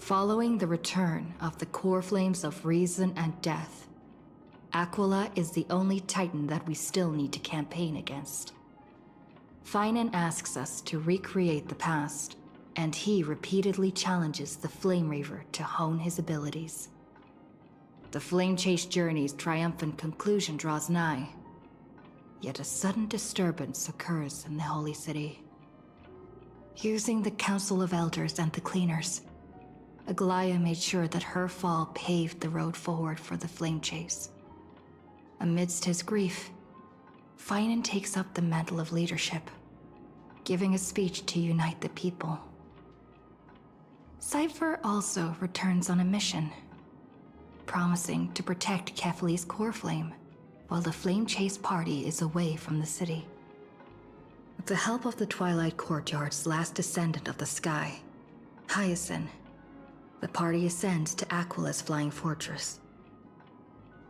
Following the return of the core flames of reason and death, Aquila is the only Titan that we still need to campaign against. Phainon asks us to recreate the past, and he repeatedly challenges the Flame Reaver to hone his abilities. The Flame Chase journey's triumphant conclusion draws nigh, yet a sudden disturbance occurs in the Holy City. Using the Council of Elders and the Cleaners, Aglaia made sure that her fall paved the road forward for the Flame Chase. Amidst his grief, Phainon takes up the mantle of leadership, giving a speech to unite the people. Cypher also returns on a mission, promising to protect Kefli's core flame while the Flame Chase party is away from the city. With the help of the Twilight Courtyard's last descendant of the sky, Hyacinth, the party ascends to Aquila's flying fortress.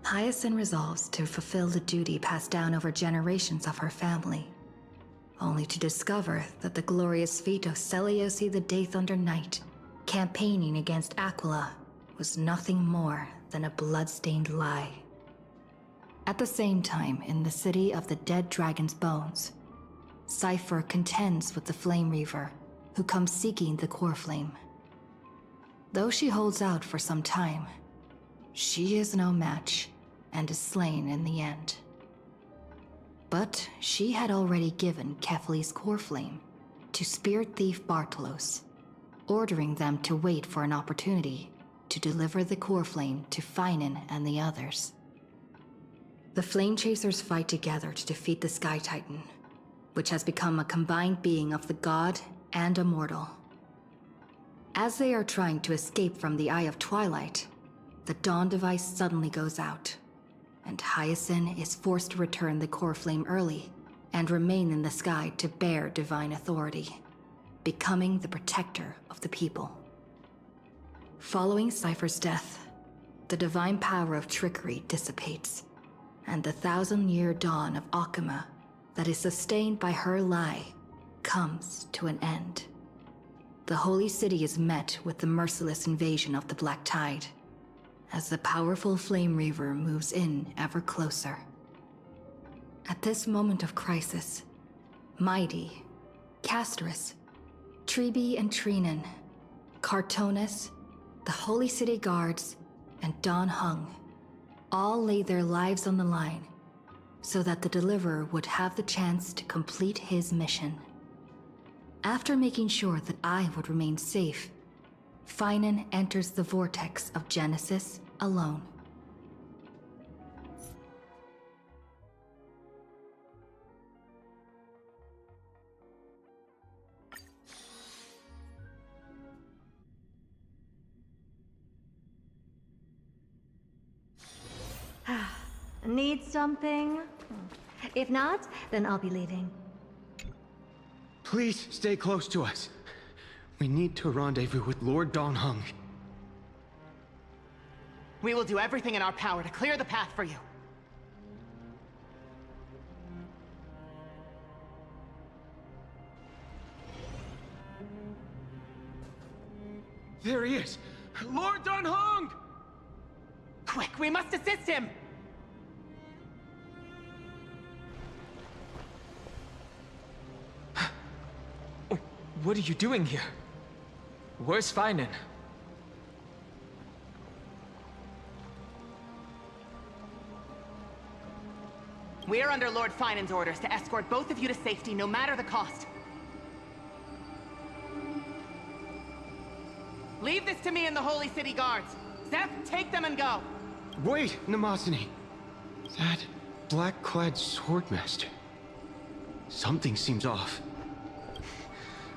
Hyacinth resolves to fulfill the duty passed down over generations of her family, only to discover that the glorious feat of Seliosi the Day-Thunder Knight campaigning against Aquila was nothing more than a blood-stained lie. At the same time, in the city of the dead dragon's bones, Cypher contends with the Flame Reaver, who comes seeking the core flame. Though she holds out for some time, she is no match and is slain in the end. But she had already given Kefli's core flame to Spirit Thief Bartolos, ordering them to wait for an opportunity to deliver the core flame to Phainon and the others. The Flame Chasers fight together to defeat the Sky Titan, which has become a combined being of the god and a mortal. As they are trying to escape from the Eye of Twilight, the Dawn device suddenly goes out, and Hyacinth is forced to return the core flame early and remain in the sky to bear divine authority, becoming the protector of the people. Following Cypher's death, the divine power of trickery dissipates, and the 1,000-year dawn of Akuma that is sustained by her lie comes to an end. The Holy City is met with the merciless invasion of the Black Tide, as the powerful Flame Reaver moves in ever closer. At this moment of crisis, Mighty, Castorus, Treebe and Trinan, Cartonus, the Holy City Guards, and Don Hung all lay their lives on the line so that the Deliverer would have the chance to complete his mission. After making sure that I would remain safe, Phainon enters the vortex of Genesis alone. Need something? If not, then I'll be leaving. Please stay close to us. We need to rendezvous with Lord Don Hung. We will do everything in our power to clear the path for you. There he is! Lord Don Hung! Quick, we must assist him! What are you doing here? Where's Phainon? We are under Lord Phainon's orders to escort both of you to safety, no matter the cost. Leave this to me and the Holy City Guards. Zeph, take them and go. Wait, Namazani. That black-clad swordmaster. Something seems off.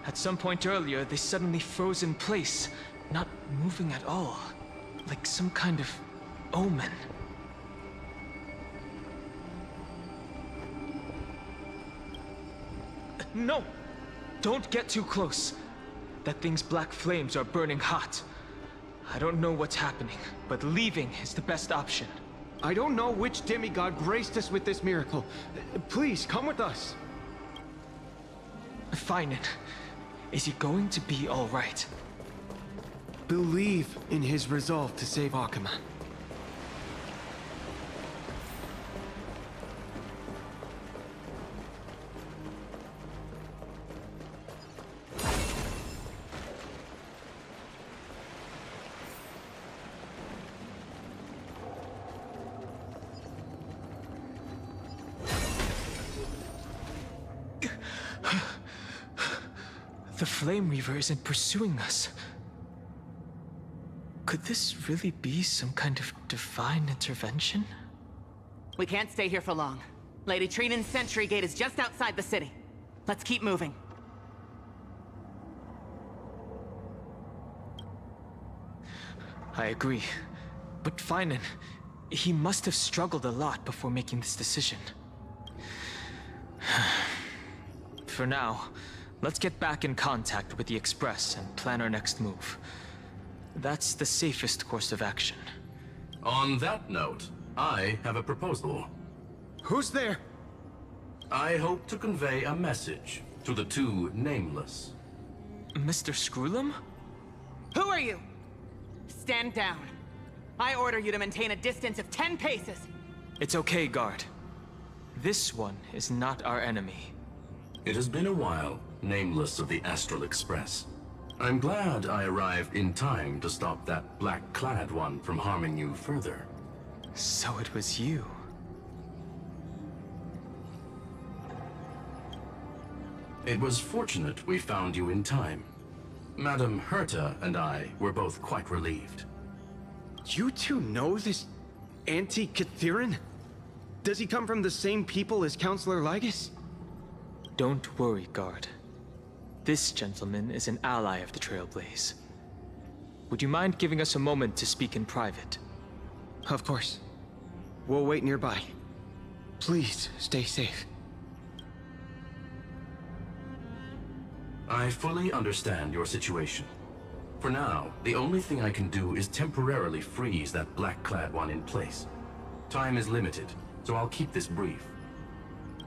At some point earlier, they suddenly froze in place, not moving at all, like some kind of omen. No! Don't get too close. That thing's black flames are burning hot. I don't know what's happening, but leaving is the best option. I don't know which demigod graced us with this miracle. Please, come with us. Phainon, is he going to be all right? believe in his resolve to save Akuma. The Flame Reaver isn't pursuing us. Could this really be some kind of divine intervention? We can't stay here for long. Lady Trinan's sentry gate is just outside the city. Let's keep moving. I agree. But Phainon, he must have struggled a lot before making this decision. For now, let's get back in contact with the Express and plan our next move. That's the safest course of action. On that note, I have a proposal. Who's there? I hope to convey a message to the two nameless. Mr. Screwlum? Who are you? Stand down. I order you to maintain a distance of 10 paces. It's okay, guard. This one is not our enemy. It has been a while, nameless of the Astral Express. I'm glad I arrived in time to stop that black-clad one from harming you further. So it was you. It was fortunate we found you in time. Madame Herta and I were both quite relieved. You two know this anti-Catharin? Does he come from the same people as Counselor Lygus? Don't worry, guard. This gentleman is an ally of the Trailblaze. Would you mind giving us a moment to speak in private? Of course. We'll wait nearby. Please, stay safe. I fully understand your situation. For now, the only thing I can do is temporarily freeze that black-clad one in place. Time is limited, so I'll keep this brief.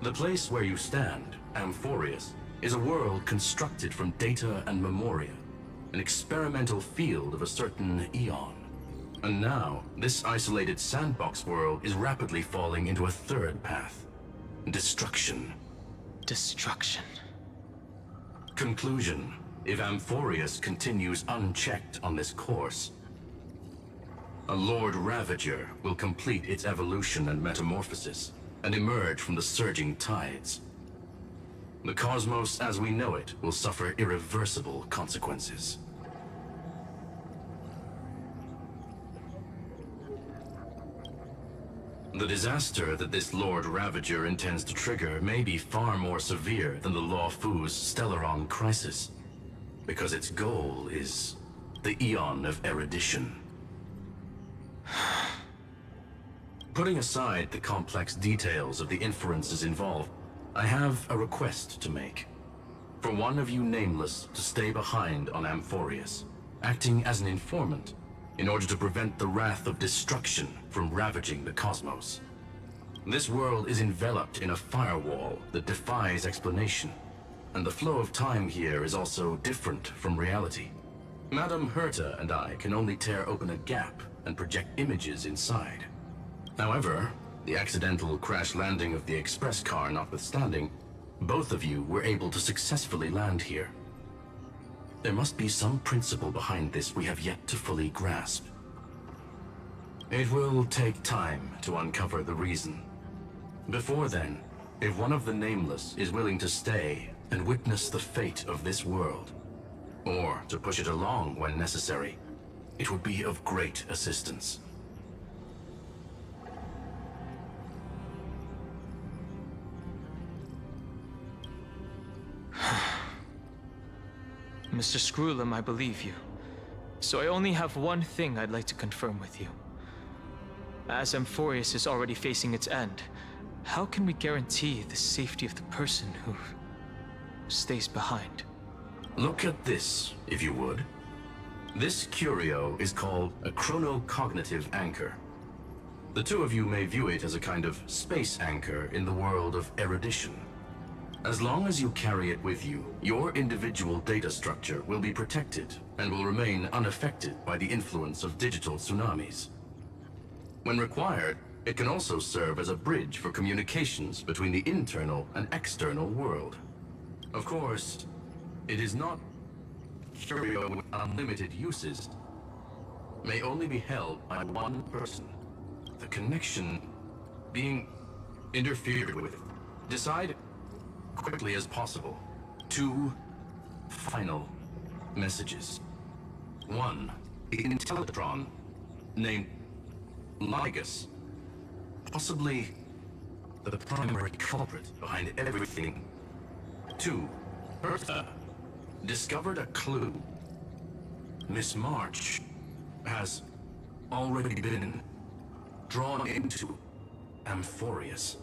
The place where you stand, Amphorius, is a world constructed from data and memoria, an experimental field of a certain eon. And now, this isolated sandbox world is rapidly falling into a third path. Destruction. Destruction. Conclusion. If Amphorius continues unchecked on this course, a Lord Ravager will complete its evolution and metamorphosis, and emerge from the surging tides. The cosmos as we know it will suffer irreversible consequences. The disaster that this Lord Ravager intends to trigger may be far more severe than the Law Fu's Stellaron crisis, because its goal is the Eon of Erudition. Putting aside the complex details of the inferences involved, I have a request to make. For one of you nameless to stay behind on Amphorius, acting as an informant, in order to prevent the wrath of destruction from ravaging the cosmos. This world is enveloped in a firewall that defies explanation, and the flow of time here is also different from reality. Madame Herta and I can only tear open a gap and project images inside. However, the accidental crash landing of the express car notwithstanding, both of you were able to successfully land here. There must be some principle behind this we have yet to fully grasp. It will take time to uncover the reason. Before then, if one of the Nameless is willing to stay and witness the fate of this world, or to push it along when necessary, it would be of great assistance. Mr. Screwlum, I believe you. So I only have one thing I'd like to confirm with you. As Amphorius is already facing its end, how can we guarantee the safety of the person who stays behind? Look at this, if you would. This curio is called a chronocognitive anchor. The two of you may view it as a kind of space anchor in the world of erudition. As long as you carry it with you, your individual data structure will be protected and will remain unaffected by the influence of digital tsunamis. When required, it can also serve as a bridge for communications between the internal and external world. Of course, it is not curio with unlimited uses, may only be held by one person. The connection being interfered with. Decide quickly as possible. 2 final messages. 1, the Intellectron named Ligus, possibly the primary culprit behind everything. 2, Bertha discovered a clue. Miss March has already been drawn into Amphorius.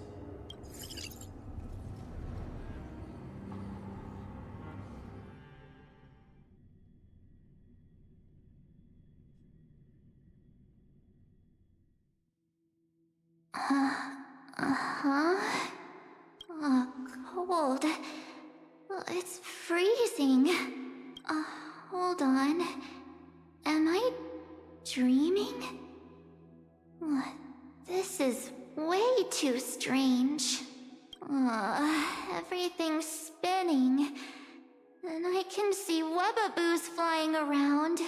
Cold. It's freezing. Hold on. Am I dreaming? This is way too strange. Everything's spinning. And I can see webaboos flying around.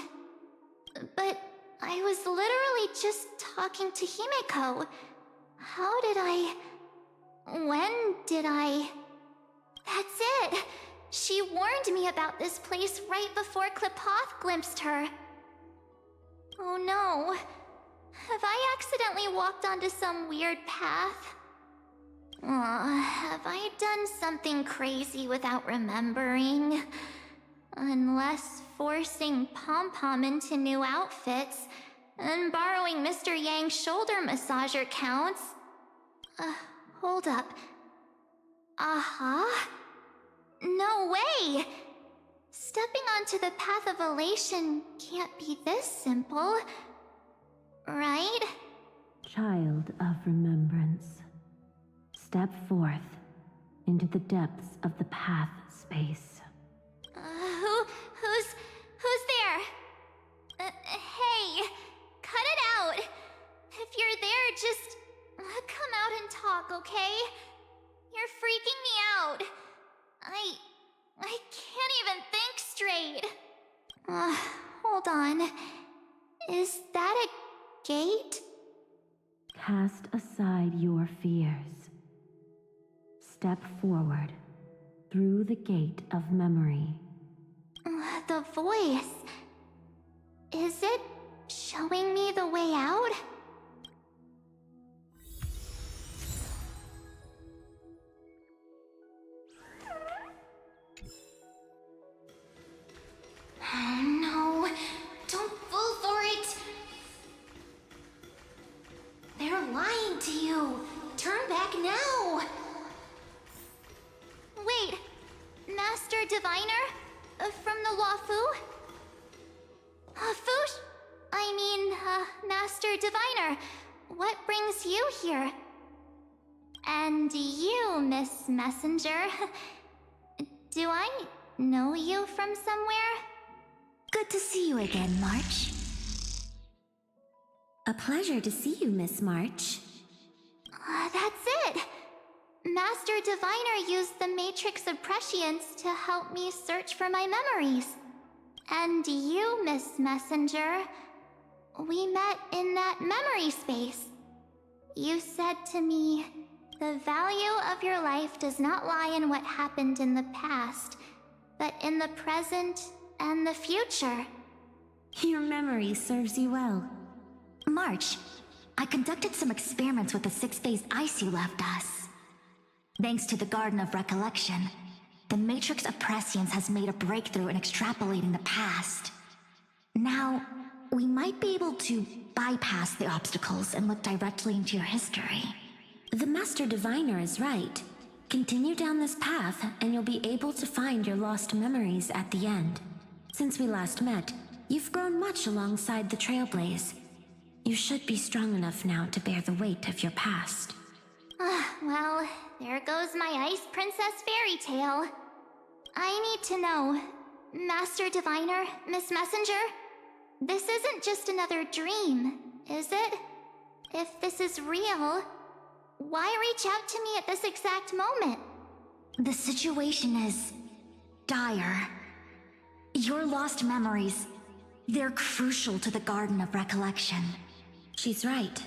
But I was literally just talking to Himeko. How did I... When did I... That's it! She warned me about this place right before Klipoth glimpsed her. Oh no. Have I accidentally walked onto some weird path? Have I done something crazy without remembering? Unless forcing Pom-Pom into new outfits and borrowing Mr. Yang's shoulder massager counts. Hold up. No way! Stepping onto the path of elation can't be this simple. Right? Child of remembrance, step forth into the depths of the path space. Who's there? Hey, cut it out. If you're there, just come out and talk, okay? You're freaking me out. I can't even think straight. Hold on. Is that a gate? Cast aside your fears. Step forward through the gate of memory. The voice. Is it showing me the way out? Oh no, don't fall for it! They're lying to you! Turn back now! Wait, Master Diviner? From the Wafu? Master Diviner, what brings you here? And you, Miss Messenger, do I know you from somewhere? Good to see you again, March. A pleasure to see you, Miss March. That's it! Master Diviner used the Matrix of Prescience to help me search for my memories. And you, Miss Messenger, we met in that memory space. You said to me, the value of your life does not lie in what happened in the past, but in the present and the future. Your memory serves you well. March, I conducted some experiments with the 6-phase ice you left us. Thanks to the Garden of Recollection, the Matrix of Prescience has made a breakthrough in extrapolating the past. Now, we might be able to bypass the obstacles and look directly into your history. The Master Diviner is right. Continue down this path, and you'll be able to find your lost memories at the end. Since we last met, you've grown much alongside the Trailblaze. You should be strong enough now to bear the weight of your past. Well, there goes my Ice Princess fairy tale. I need to know, Master Diviner, Miss Messenger, this isn't just another dream, is it? If this is real, why reach out to me at this exact moment? The situation is dire. Your lost memories, they're crucial to the Garden of Recollection. She's right.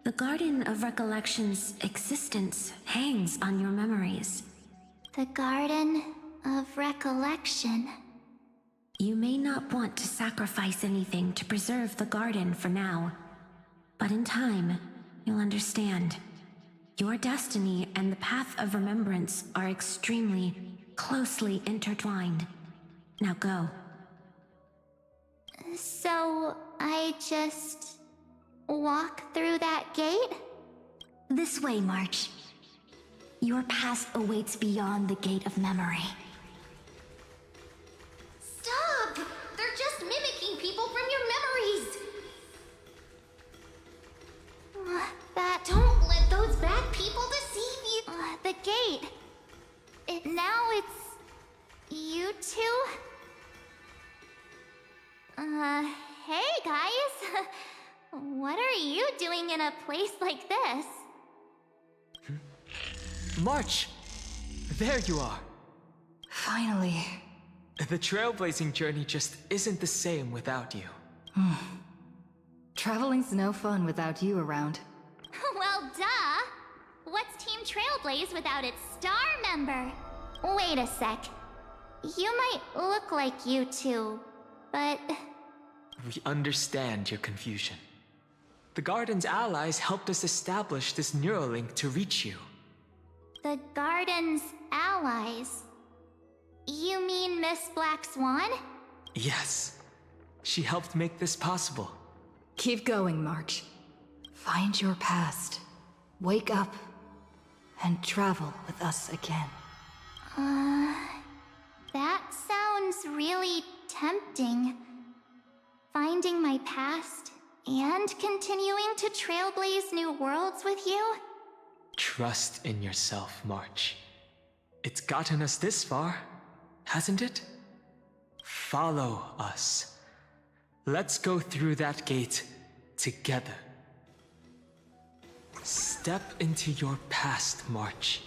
The Garden of Recollection's existence hangs on your memories. The Garden of Recollection. You may not want to sacrifice anything to preserve the garden for now, but in time, you'll understand. Your destiny and the path of remembrance are extremely, closely intertwined. Now go. So, I just walk through that gate? This way, March. Your past awaits beyond the Gate of Memory. Stop! They're just mimicking people from your memories! Don't let those bad people deceive you! The gate. Now it's... you two? Hey guys! What are you doing in a place like this? March! There you are! Finally. The trailblazing journey just isn't the same without you. Traveling's no fun without you around. Well, duh! What's Team Trailblaze without its star member? Wait a sec. You might look like you two, but... We understand your confusion. The Garden's allies helped us establish this Neuralink to reach you. The Garden's allies? You mean Miss Black Swan? Yes. She helped make this possible. Keep going, March. Find your past. Wake up. And travel with us again. That sounds really tempting. Finding my past and continuing to trailblaze new worlds with you? Trust in yourself, March. It's gotten us this far, hasn't it? Follow us. Let's go through that gate together. Step into your past, March.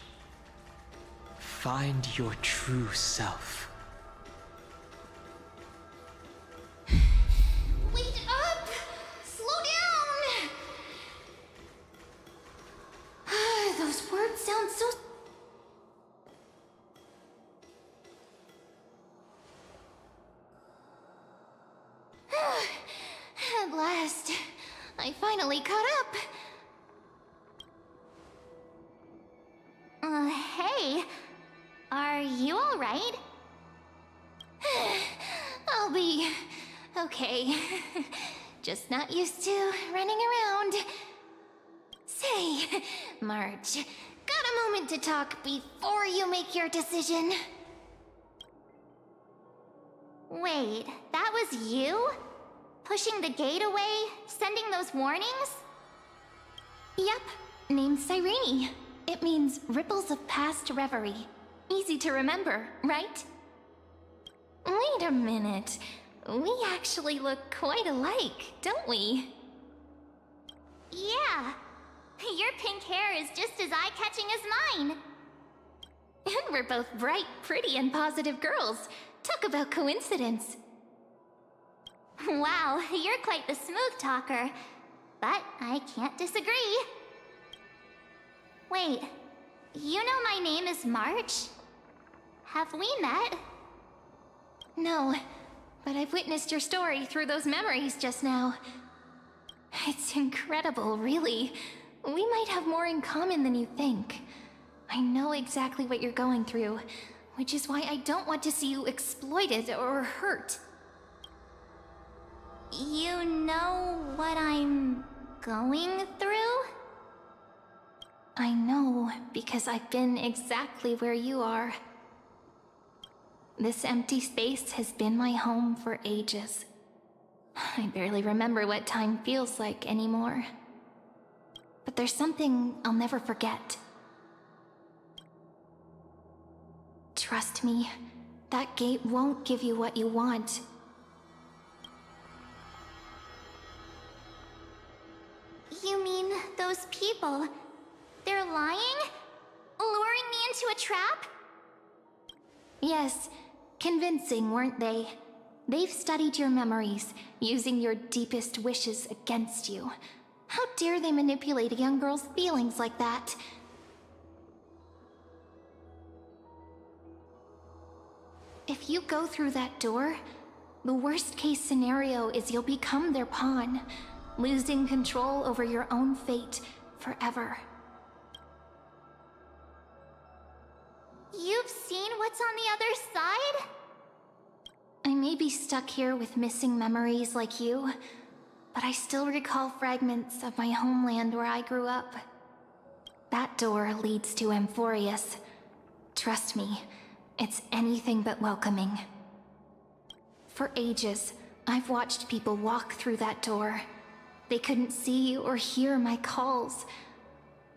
Find your true self. Wait up! Slow down! Those words sound so... At last, I finally caught up. Hey, are you alright? I'll be okay. Just not used to running around. Say, March, got a moment to talk before you make your decision? Wait, that was you? Pushing the gate away? Sending those warnings? Yep, named Cyrene. It means ripples of past reverie. Easy to remember, right? Wait a minute. We actually look quite alike, don't we? Yeah. Your pink hair is just as eye-catching as mine. And we're both bright, pretty, and positive girls. Talk about coincidence. Wow, you're quite the smooth talker. But I can't disagree. Wait, you know my name is March? Have we met? No, but I've witnessed your story through those memories just now. It's incredible, really. We might have more in common than you think. I know exactly what you're going through, which is why I don't want to see you exploited or hurt. You know what I'm going through? I know, because I've been exactly where you are. This empty space has been my home for ages. I barely remember what time feels like anymore. But there's something I'll never forget. Trust me, that gate won't give you what you want. You mean those people? They're lying? Luring me into a trap? Yes, convincing, weren't they? They've studied your memories, using your deepest wishes against you. How dare they manipulate a young girl's feelings like that? If you go through that door, the worst case scenario is you'll become their pawn, losing control over your own fate forever. You've seen what's on the other side? I may be stuck here with missing memories like you, but I still recall fragments of my homeland where I grew up. That door leads to Amphorius. Trust me, it's anything but welcoming. For ages, I've watched people walk through that door. They couldn't see or hear my calls.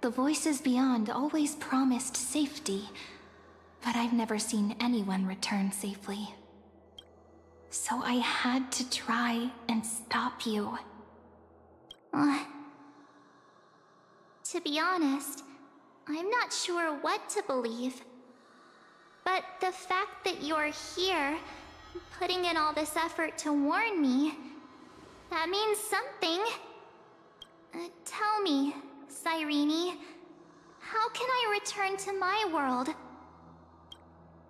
The voices beyond always promised safety, but I've never seen anyone return safely. So I had to try and stop you. To be honest, I'm not sure what to believe. But the fact that you're here, putting in all this effort to warn me, that means something. Tell me, Cyrene, how can I return to my world?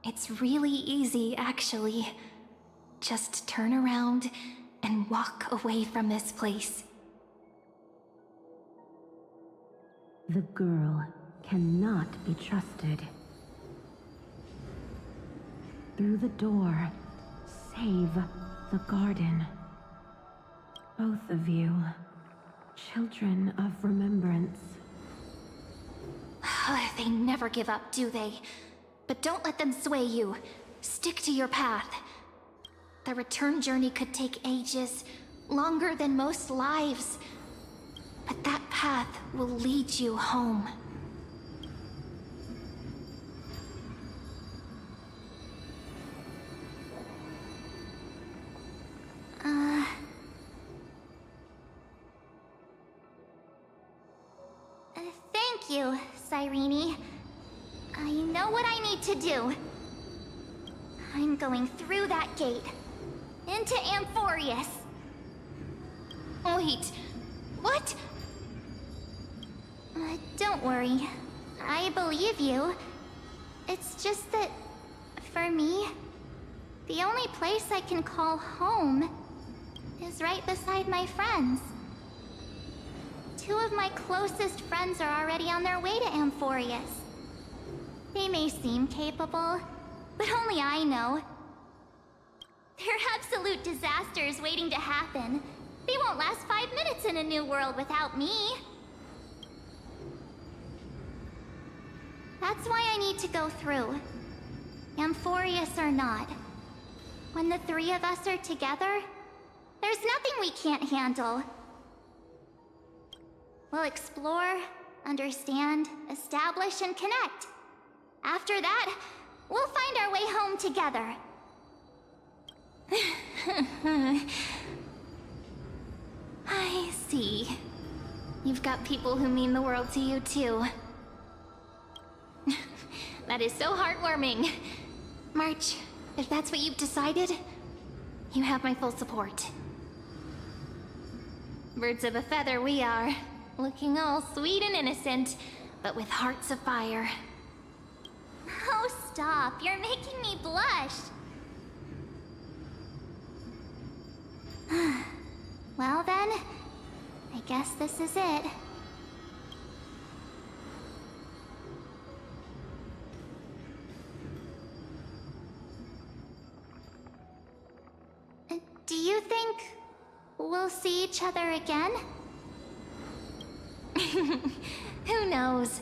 It's really easy, actually. Just turn around and walk away from this place. The girl cannot be trusted. Through the door, save the garden. Both of you, children of remembrance. They never give up, do they? But don't let them sway you. Stick to your path. The return journey could take ages, longer than most lives. But that path will lead you home. Thank you, Cyrene. I know what I need to do. I'm going through that gate. Into Amphorius. Wait, what? Don't worry. I believe you. It's just that, for me, the only place I can call home is right beside my friends. Two of my closest friends are already on their way to Amphorius. They may seem capable, but only I know. They're absolute disasters waiting to happen. They won't last 5 minutes in a new world without me. That's why I need to go through. Amphorius or not. When the three of us are together, there's nothing we can't handle. We'll explore, understand, establish, and connect. After that, we'll find our way home together. I see. You've got people who mean the world to you, too. That is so heartwarming. March, if that's what you've decided, you have my full support. Birds of a feather we are, looking all sweet and innocent, but with hearts of fire. Oh, stop. You're making me blush. Well then, I guess this is it. Do you think we'll see each other again? Who knows?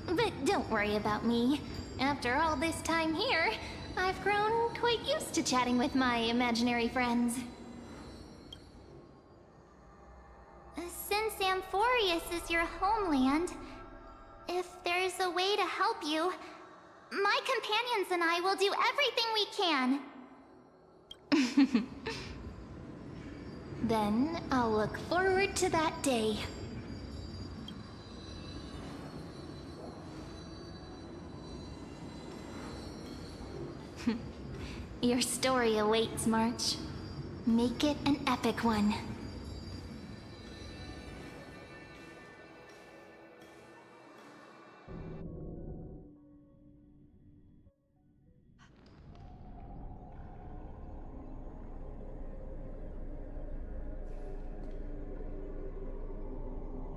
But don't worry about me. After all this time here, I've grown quite used to chatting with my imaginary friends. Since Amphorius is your homeland, if there's a way to help you, My companions and I will do everything we can. Then I'll look forward to that day. Your story awaits, March. Make it an epic one.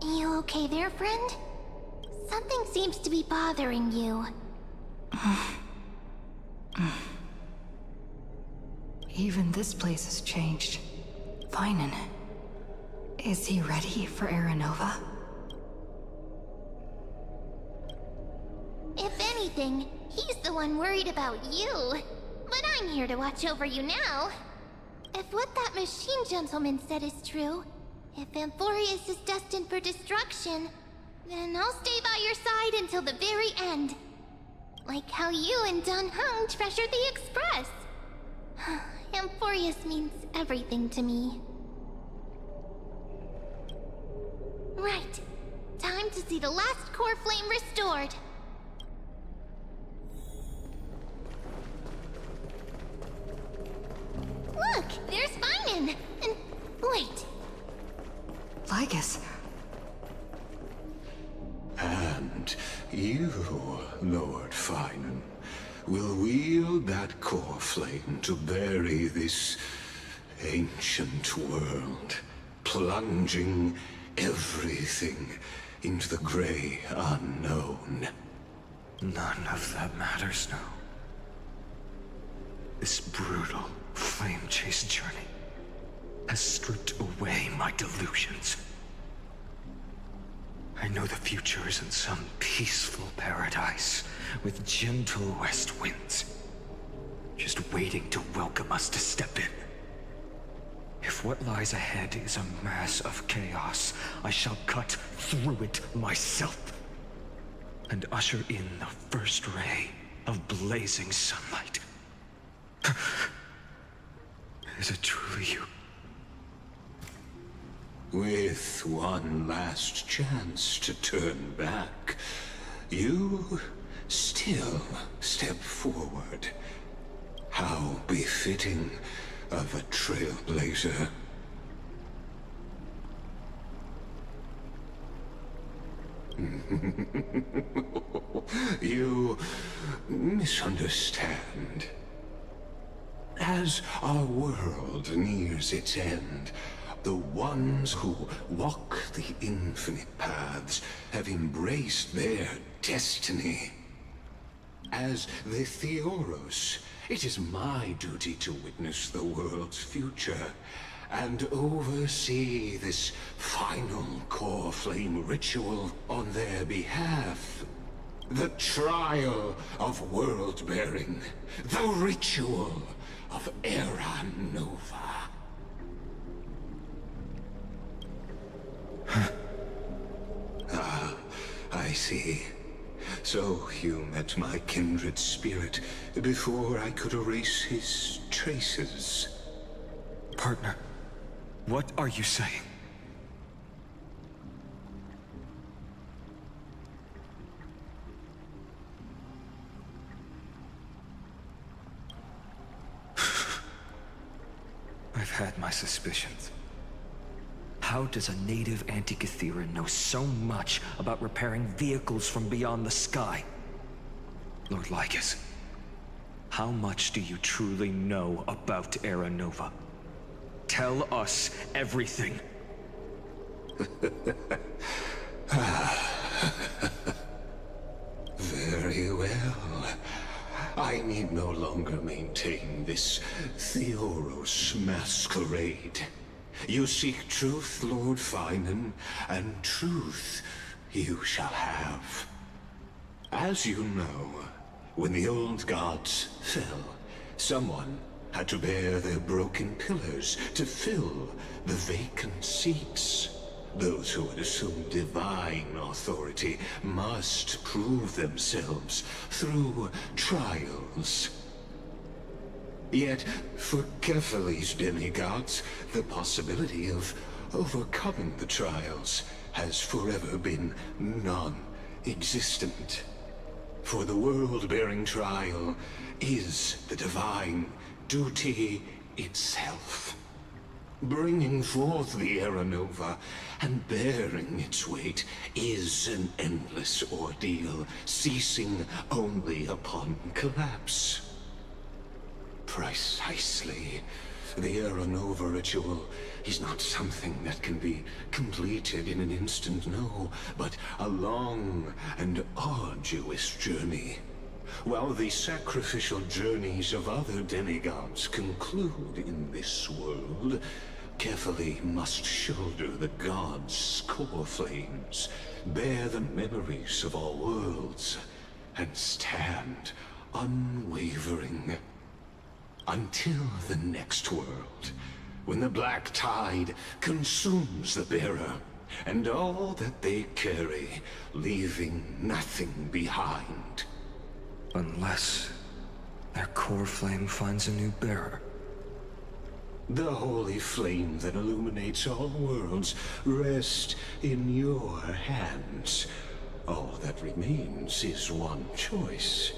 You okay there, friend? Something seems to be bothering you. Even this place has changed. Phainon. Is he ready for Aranova? If anything, he's the one worried about you. But I'm here to watch over you now. If what that machine gentleman said is true, if Amphorius is destined for destruction, then I'll stay by your side until the very end. Like how you and Dun Hung treasured the Express. Amphorius means everything to me. Right. Time to see the last core flame restored. Look, there's Phainon. And wait. Lygus. And you, Lord Phainon, will wield that core flame to bury this ancient world, plunging everything into the gray unknown. None of that matters now. This brutal flame chase journey has stripped away my delusions. I know the future isn't some peaceful paradise with gentle west winds, just waiting to welcome us to step in. If what lies ahead is a mass of chaos, I shall cut through it myself and usher in the first ray of blazing sunlight. Is it truly you? With one last chance to turn back, you still step forward. How befitting of a trailblazer. You misunderstand. As our world nears its end, the ones who walk the infinite paths have embraced their destiny. As the Theoros, it is my duty to witness the world's future and oversee this final core flame ritual on their behalf. The trial of world-bearing, the ritual of Aranova. I see. So you met my kindred spirit before I could erase his traces. Partner, what are you saying? I've had my suspicions. How does a native Antikytheran know so much about repairing vehicles from beyond the sky? Lord Lycus, how much do you truly know about Aranova? Tell us everything. Very well. I need no longer maintain this Theoros masquerade. You seek truth, Lord Phainon, and truth you shall have. As you know, when the old gods fell, someone had to bear their broken pillars to fill the vacant seats. Those who would assume divine authority must prove themselves through trials. Yet, for Kephales's demigods, the possibility of overcoming the trials has forever been non-existent. For the world-bearing trial is the divine duty itself. Bringing forth the Era Nova and bearing its weight is an endless ordeal, ceasing only upon collapse. Precisely. The Era Nova ritual is not something that can be completed in an instant, no, but a long and arduous journey. While the sacrificial journeys of other demigods conclude in this world, Kephale must shoulder the gods' core flames, bear the memories of all worlds, and stand unwavering. Until the next world, when the black tide consumes the bearer, and all that they carry, leaving nothing behind. Unless their core flame finds a new bearer. The holy flame that illuminates all worlds rests in your hands. All that remains is one choice.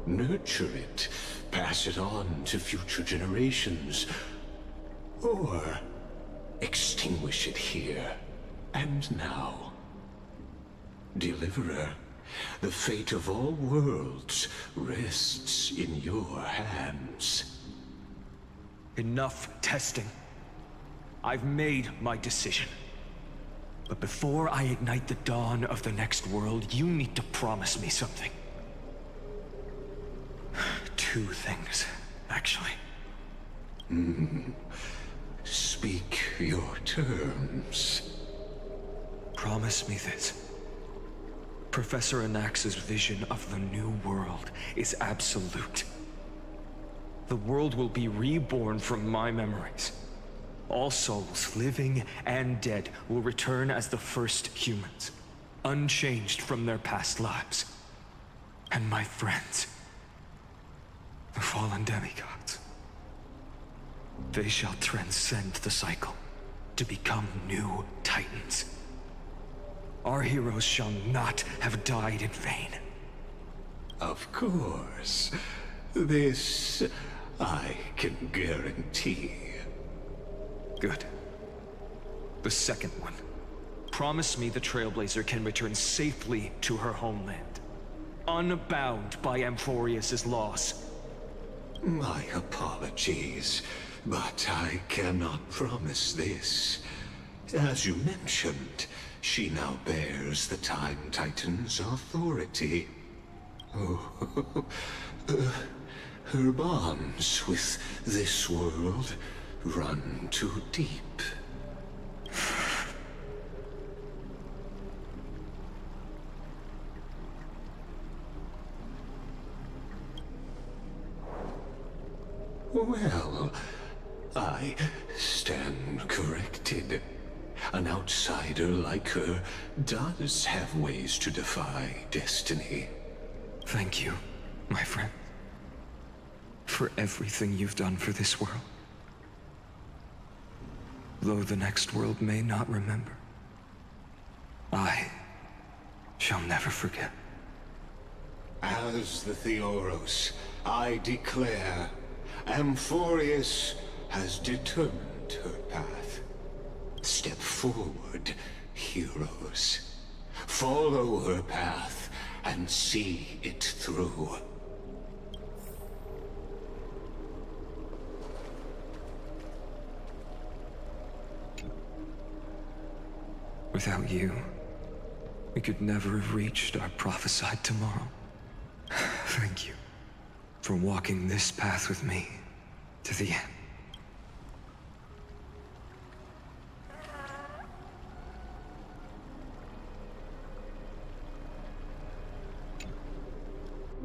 Nurture it, pass it on to future generations, or extinguish it here and now. Deliverer, the fate of all worlds rests in your hands. Enough testing. I've made my decision. But before I ignite the dawn of the next world, you need to promise me something. Two things, actually. Speak your terms. Promise me this. Professor Anax's vision of the new world is absolute. The world will be reborn from my memories. All souls, living and dead, will return as the first humans, unchanged from their past lives. And my friends, the fallen demigods, they shall transcend the cycle to become new titans. Our heroes shall not have died in vain. Of course. This I can guarantee. Good. The second one. Promise me the Trailblazer can return safely to her homeland, unbound by Amphorius' loss. My apologies, but I cannot promise this. As you mentioned, she now bears the Time Titan's authority. Oh, her bonds with this world run too deep. Well, I stand corrected. An outsider like her does have ways to defy destiny. Thank you, my friend, for everything you've done for this world. Though the next world may not remember, I shall never forget. As the Theoros, I declare, Amphorius has determined her path. Step forward, heroes. Follow her path and see it through. Without you, we could never have reached our prophesied tomorrow. Thank you for walking this path with me to the end.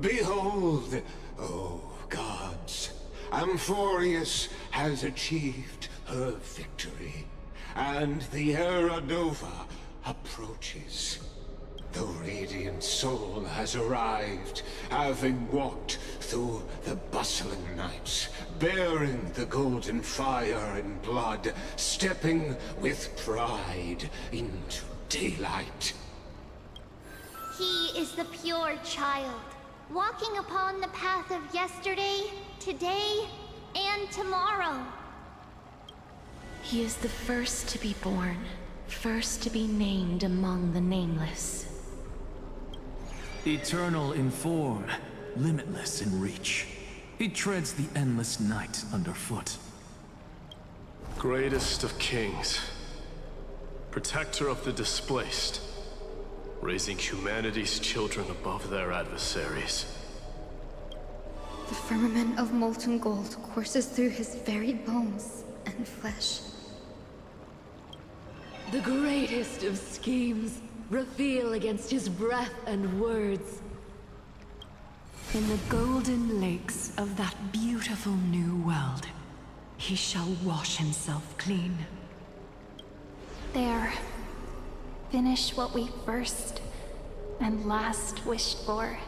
Behold, O gods, Amphorius has achieved her victory, and the Era Nova approaches. The Radiant Soul has arrived, having walked through the bustling nights, bearing the golden fire and blood, stepping with pride into daylight. He is the pure child, walking upon the path of yesterday, today, and tomorrow. He is the first to be born, first to be named among the nameless. Eternal in form, limitless in reach. He treads the endless night underfoot. Greatest of kings, protector of the displaced, raising humanity's children above their adversaries. The firmament of molten gold courses through his very bones and flesh. The greatest of schemes reveal against his breath and words. In the golden lakes of that beautiful new world, he shall wash himself clean. There. Finish what we first and last wished for.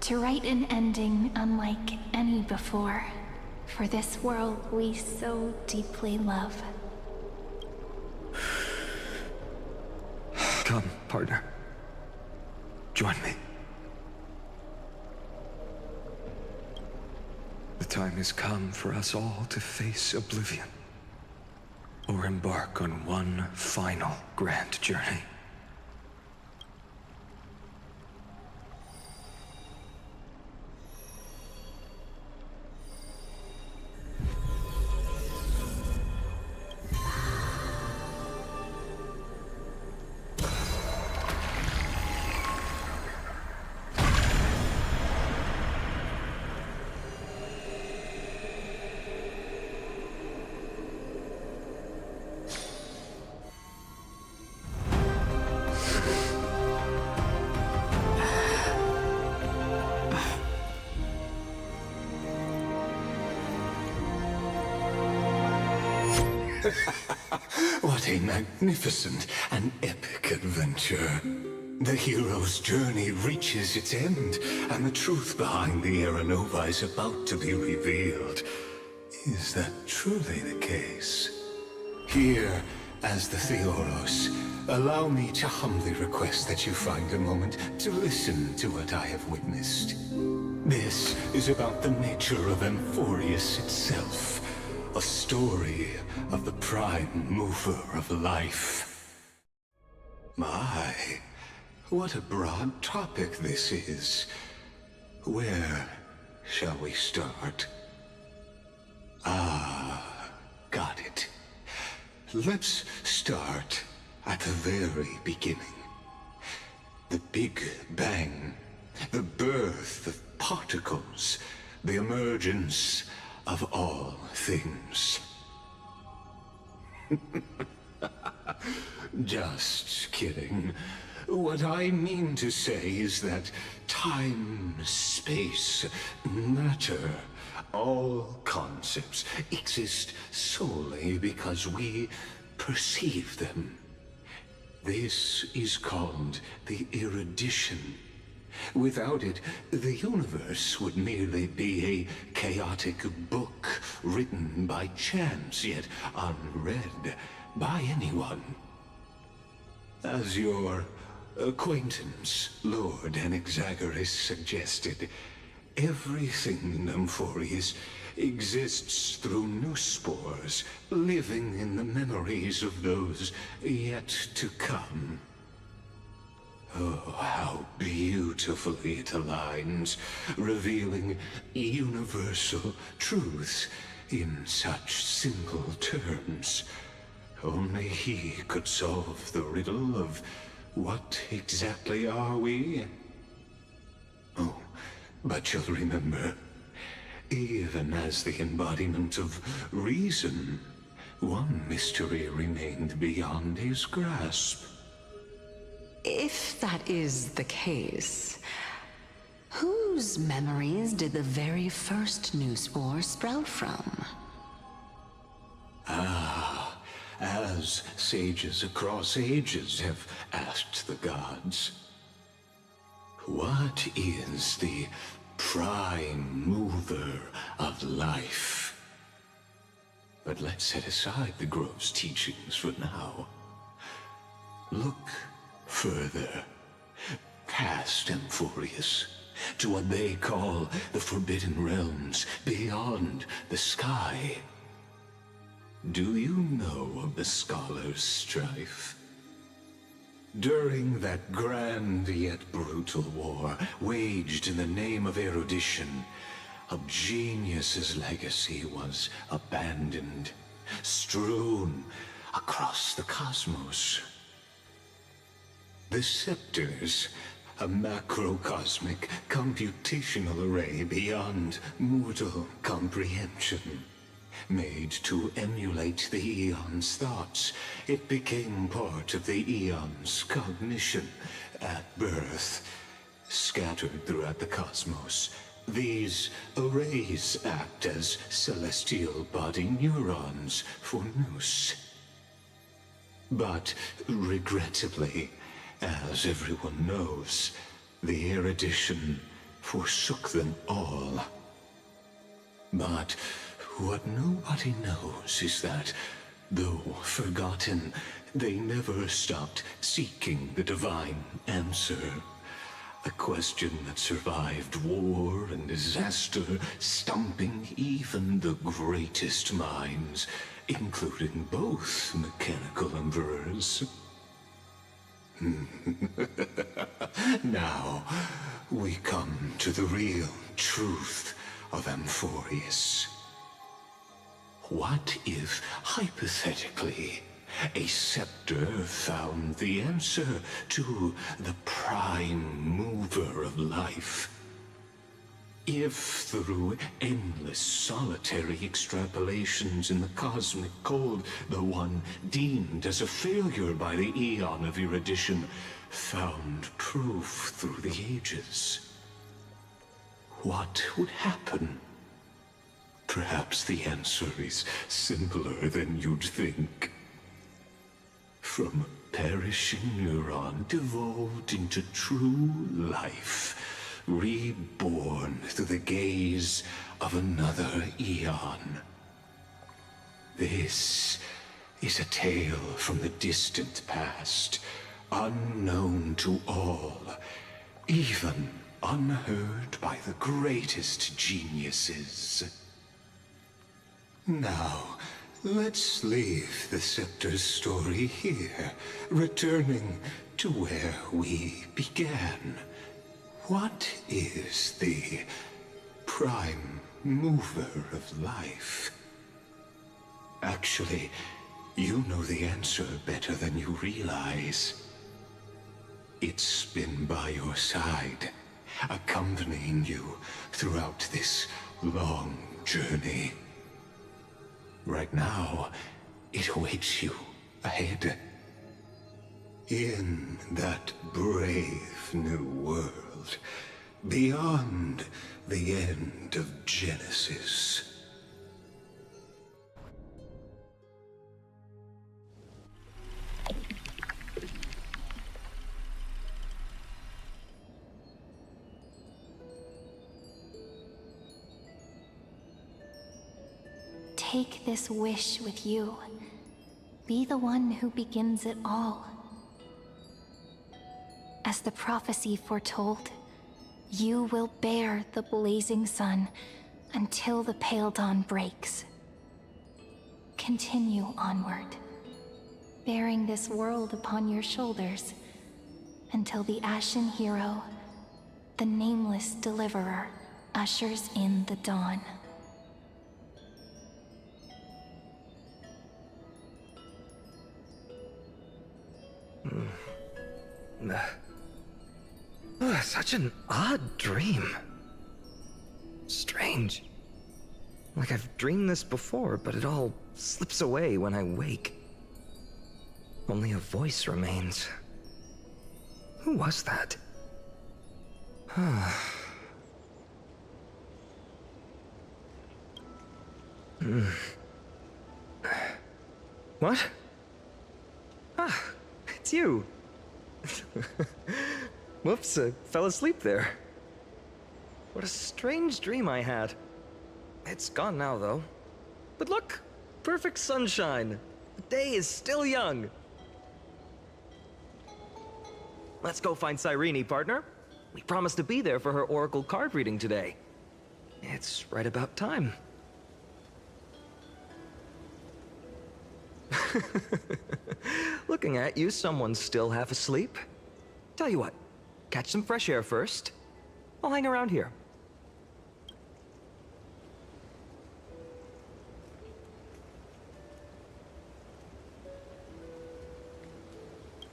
To write an ending unlike any before, for this world we so deeply love. Come, partner. Join me. The time has come for us all to face oblivion, or embark on one final grand journey. What a magnificent and epic adventure. The hero's journey reaches its end, and the truth behind the Era Nova is about to be revealed. Is that truly the case? Here, as the Theoros, allow me to humbly request that you find a moment to listen to what I have witnessed. This is about the nature of Amphorius itself. A story of the prime mover of life. My, what a broad topic this is. Where shall we start? Got it. Let's start at the very beginning. The Big Bang, the birth of particles, the emergence of all things. Just kidding. What I mean to say is that time, space, matter, all concepts exist solely because we perceive them. This is called the erudition. Without it, the universe would merely be a chaotic book written by chance, yet unread by anyone. As your acquaintance, Lord Anaxagoras, suggested, everything in Amphorius exists through new spores, living in the memories of those yet to come. Oh, how beautifully it aligns, revealing universal truths in such simple terms. Only he could solve the riddle of what exactly are we? Oh, but you'll remember, even as the embodiment of reason, one mystery remained beyond his grasp. If that is the case, whose memories did the very first new spore sprout from? Ah, as sages across ages have asked the gods. What is the prime mover of life? But let's set aside the Grove's teachings for now. Look further, past Amphorius, to what they call the Forbidden Realms beyond the sky. Do you know of the Scholar's strife? During that grand yet brutal war, waged in the name of erudition, a genius's legacy was abandoned, strewn across the cosmos. The scepters, a macrocosmic computational array beyond mortal comprehension. Made to emulate the Eon's thoughts, it became part of the Eon's cognition at birth. Scattered throughout the cosmos, these arrays act as celestial body neurons for Nous. But regrettably, as everyone knows, the erudition forsook them all. But what nobody knows is that, though forgotten, they never stopped seeking the divine answer. A question that survived war and disaster, stumping even the greatest minds, including both mechanical emperors. Now, we come to the real truth of Amphorius. What if, hypothetically, a scepter found the answer to the prime mover of life? If, through endless solitary extrapolations in the cosmic code, the one deemed as a failure by the Eon of erudition found proof through the ages, what would happen? Perhaps the answer is simpler than you'd think. From a perishing neuron devolved into true life, reborn through the gaze of another Eon. This is a tale from the distant past, unknown to all, even unheard by the greatest geniuses. Now, let's leave the Scepter's story here, returning to where we began. What is the prime mover of life? Actually, you know the answer better than you realize. It's been by your side, accompanying you throughout this long journey. Right now, it awaits you ahead. In that brave new world, beyond the end of Genesis. Take this wish with you. Be the one who begins it all. As the prophecy foretold, you will bear the blazing sun until the pale dawn breaks. Continue onward, bearing this world upon your shoulders until the Ashen Hero, the nameless deliverer, ushers in the dawn. Such an odd dream. Strange. Like I've dreamed this before, but it all slips away when I wake. Only a voice remains. Who was that? What? It's you. Whoops, I fell asleep there. What a strange dream I had. It's gone now, though. But look, perfect sunshine. The day is still young. Let's go find Cyrene, partner. We promised to be there for her oracle card reading today. It's right about time. Looking at you, someone's still half asleep. Tell you what, catch some fresh air first. I'll hang around here.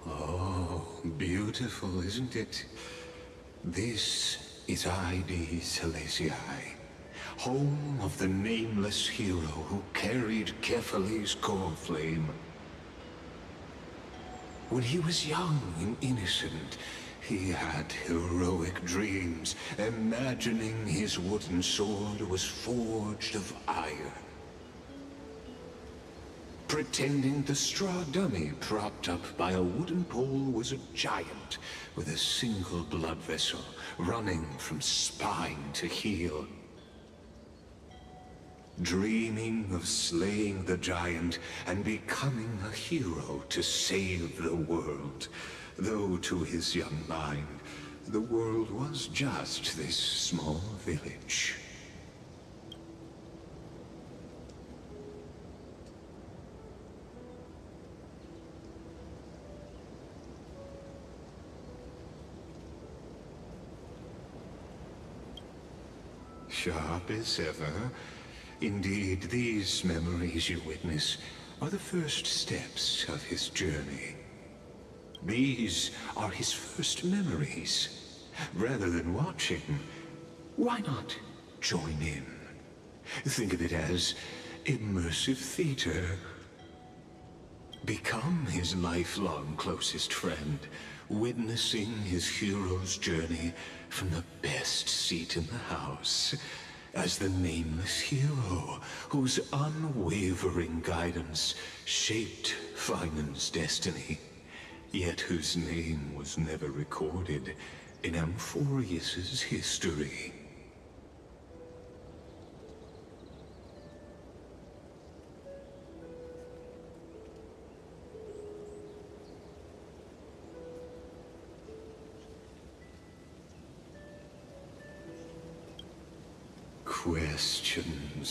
Oh, beautiful, isn't it? This is Ide Celestii, home of the nameless hero who carried Kephale's core flame. When he was young and innocent, he had heroic dreams, imagining his wooden sword was forged of iron. Pretending the straw dummy propped up by a wooden pole was a giant with a single blood vessel running from spine to heel. Dreaming of slaying the giant and becoming a hero to save the world, though to his young mind, the world was just this small village. Sharp as ever. Indeed, these memories you witness are the first steps of his journey. These are his first memories. Rather than watching, why not join in? Think of it as immersive theater. Become his lifelong closest friend, witnessing his hero's journey from the best seat in the house, as the nameless hero whose unwavering guidance shaped Phainon's destiny, yet whose name was never recorded in Amphorius's history.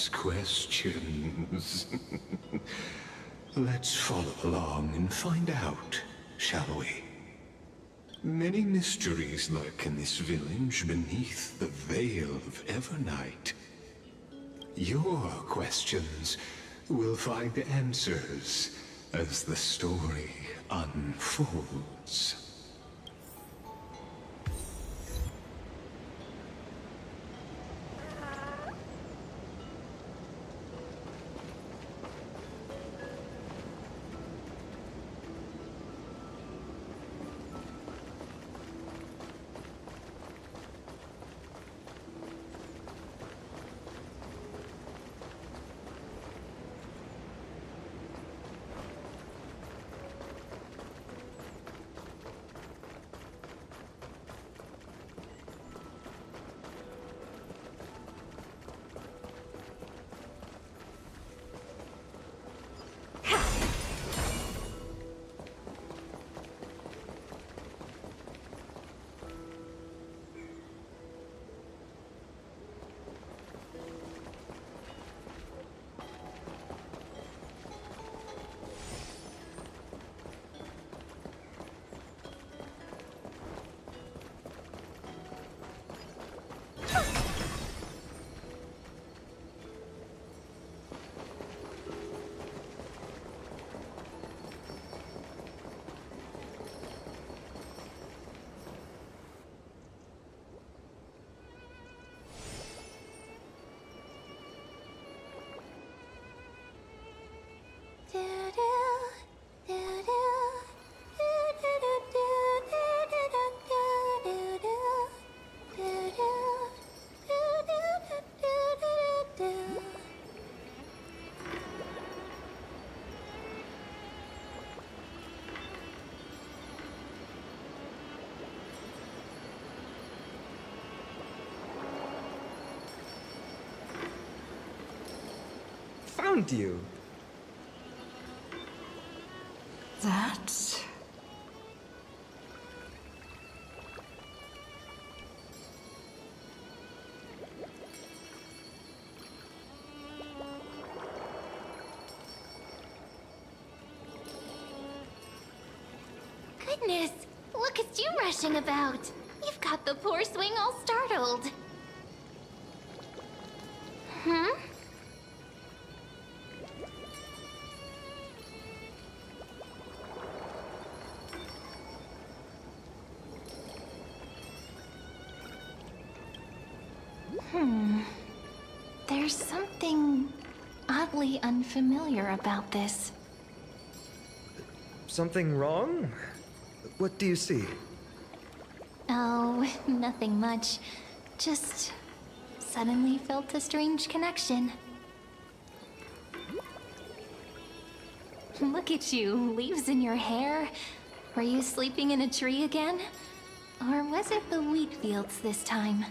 Questions. Let's follow along and find out, shall we? Many mysteries lurk in this village beneath the veil of Evernight. Your questions will find answers as the story unfolds. found you. That... Goodness, look at you rushing about. You've got the poor swing all startled. Hmm? There's something oddly unfamiliar about this. Something wrong? What do you see? Oh, nothing much. Just suddenly felt a strange connection. Look at you, leaves in your hair. Were you sleeping in a tree again? Or was it the wheat fields this time?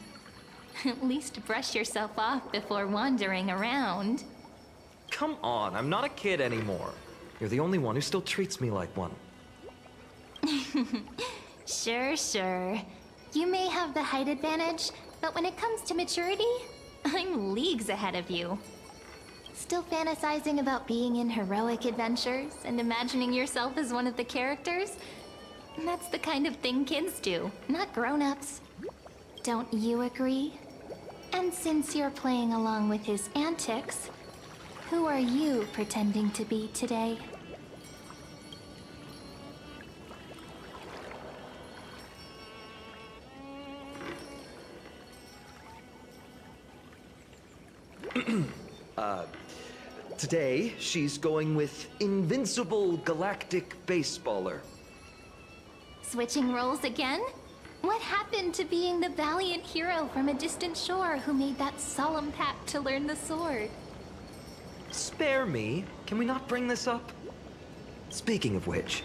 At least brush yourself off before wandering around. Come on, I'm not a kid anymore. You're the only one who still treats me like one. Sure. You may have the height advantage, but when it comes to maturity, I'm leagues ahead of you. Still fantasizing about being in heroic adventures and imagining yourself as one of the characters? That's the kind of thing kids do, not grown-ups. Don't you agree? And since you're playing along with his antics, who are you pretending to be today? Today, she's going with Invincible Galactic Baseballer. Switching roles again? What happened to being the valiant hero from a distant shore who made that solemn pact to learn the sword? Spare me. Can we not bring this up? Speaking of which,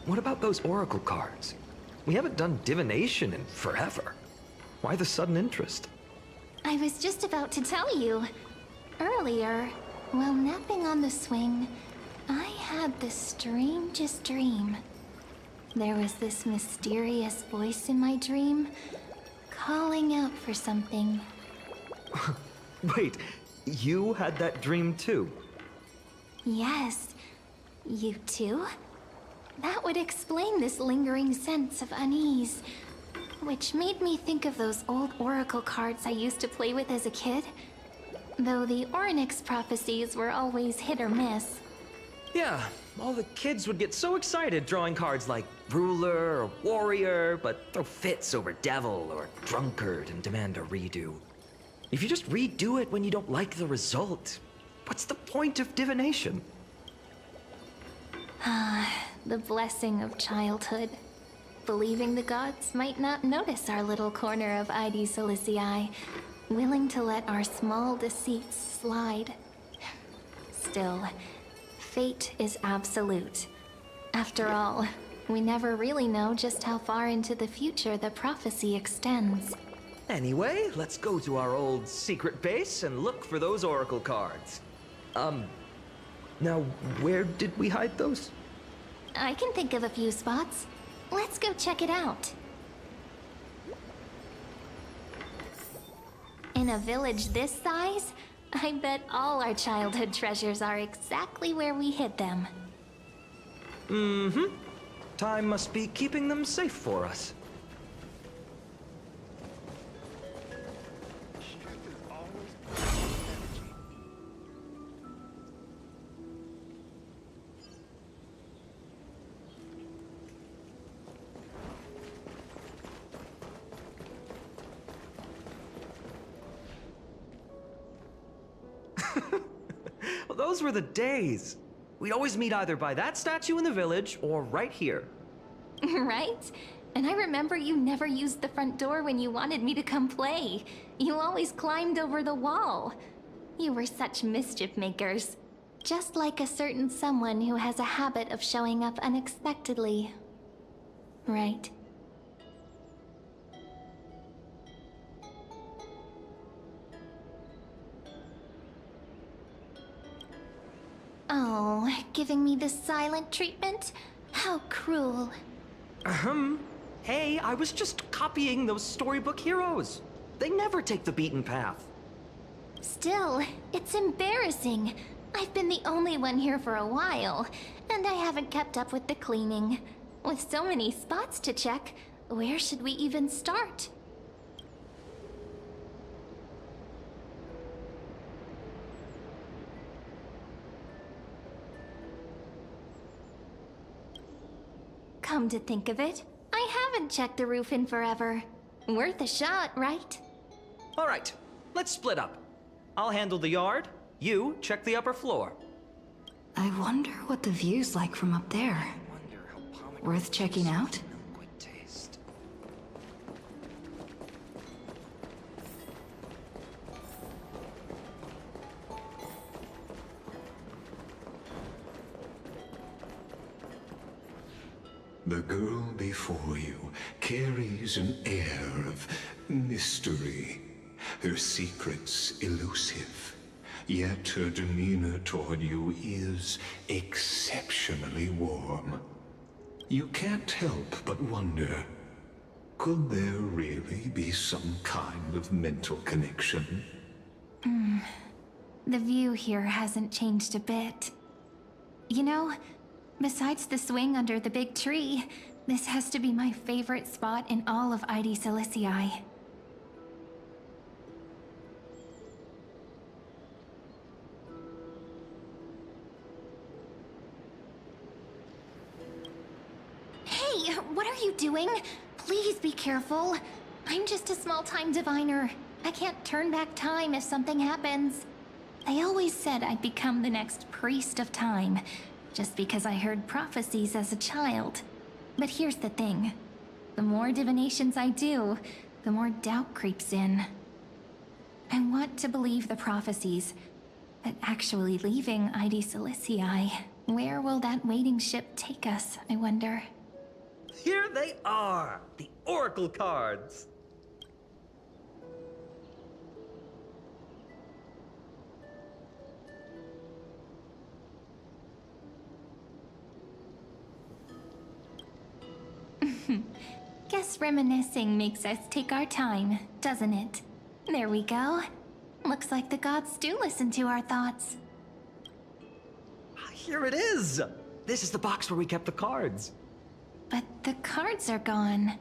what about those oracle cards? We haven't done divination in forever. Why the sudden interest? I was just about to tell you. Earlier, while napping on the swing, I had the strangest dream. There was this mysterious voice in my dream, calling out for something. Wait, you had that dream too? Yes, you too? That would explain this lingering sense of unease, which made me think of those old oracle cards I used to play with as a kid. Though the Ornyx prophecies were always hit or miss. Yeah, all the kids would get so excited drawing cards like ruler or warrior, but throw fits over devil or drunkard and demand a redo. If you just redo it when you don't like the result, what's the point of divination? The blessing of childhood. Believing the gods might not notice our little corner of ID Silicii, willing to let our small deceits slide. Still, fate is absolute. After all, we never really know just how far into the future the prophecy extends. Anyway, let's go to our old secret base and look for those oracle cards. Now, where did we hide those? I can think of a few spots. Let's go check it out. In a village this size, I bet all our childhood treasures are exactly where we hid them. Mm-hmm. Time must be keeping them safe for us. Well, those were the days. We'd always meet either by that statue in the village or right here. Right? And I remember you never used the front door when you wanted me to come play. You always climbed over the wall. You were such mischief makers. Just like a certain someone who has a habit of showing up unexpectedly. Right? Oh, giving me the silent treatment? How cruel. Hey, I was just copying those storybook heroes. They never take the beaten path. Still, it's embarrassing. I've been the only one here for a while, and I haven't kept up with the cleaning. With so many spots to check, where should we even start? Come to think of it, I haven't checked the roof in forever. Worth a shot, right? All right, let's split up. I'll handle the yard. You check the upper floor. I wonder what the view's like from up there. Worth checking out? The girl before you carries an air of mystery, her secrets elusive, yet her demeanor toward you is exceptionally warm. You can't help but wonder, could there really be some kind of mental connection? The view here hasn't changed a bit. You know, besides the swing under the big tree, this has to be my favorite spot in all of ID Silicii. Hey, what are you doing? Please be careful. I'm just a small-time diviner. I can't turn back time if something happens. They always said I'd become the next priest of time, just because I heard prophecies as a child. But here's the thing. The more divinations I do, the more doubt creeps in. I want to believe the prophecies, but actually leaving ID Silicii, where will that waiting ship take us, I wonder? Here they are, the Oracle cards. Guess reminiscing makes us take our time, doesn't it? There we go. Looks like the gods do listen to our thoughts. Here it is! This is the box where we kept the cards. But the cards are gone.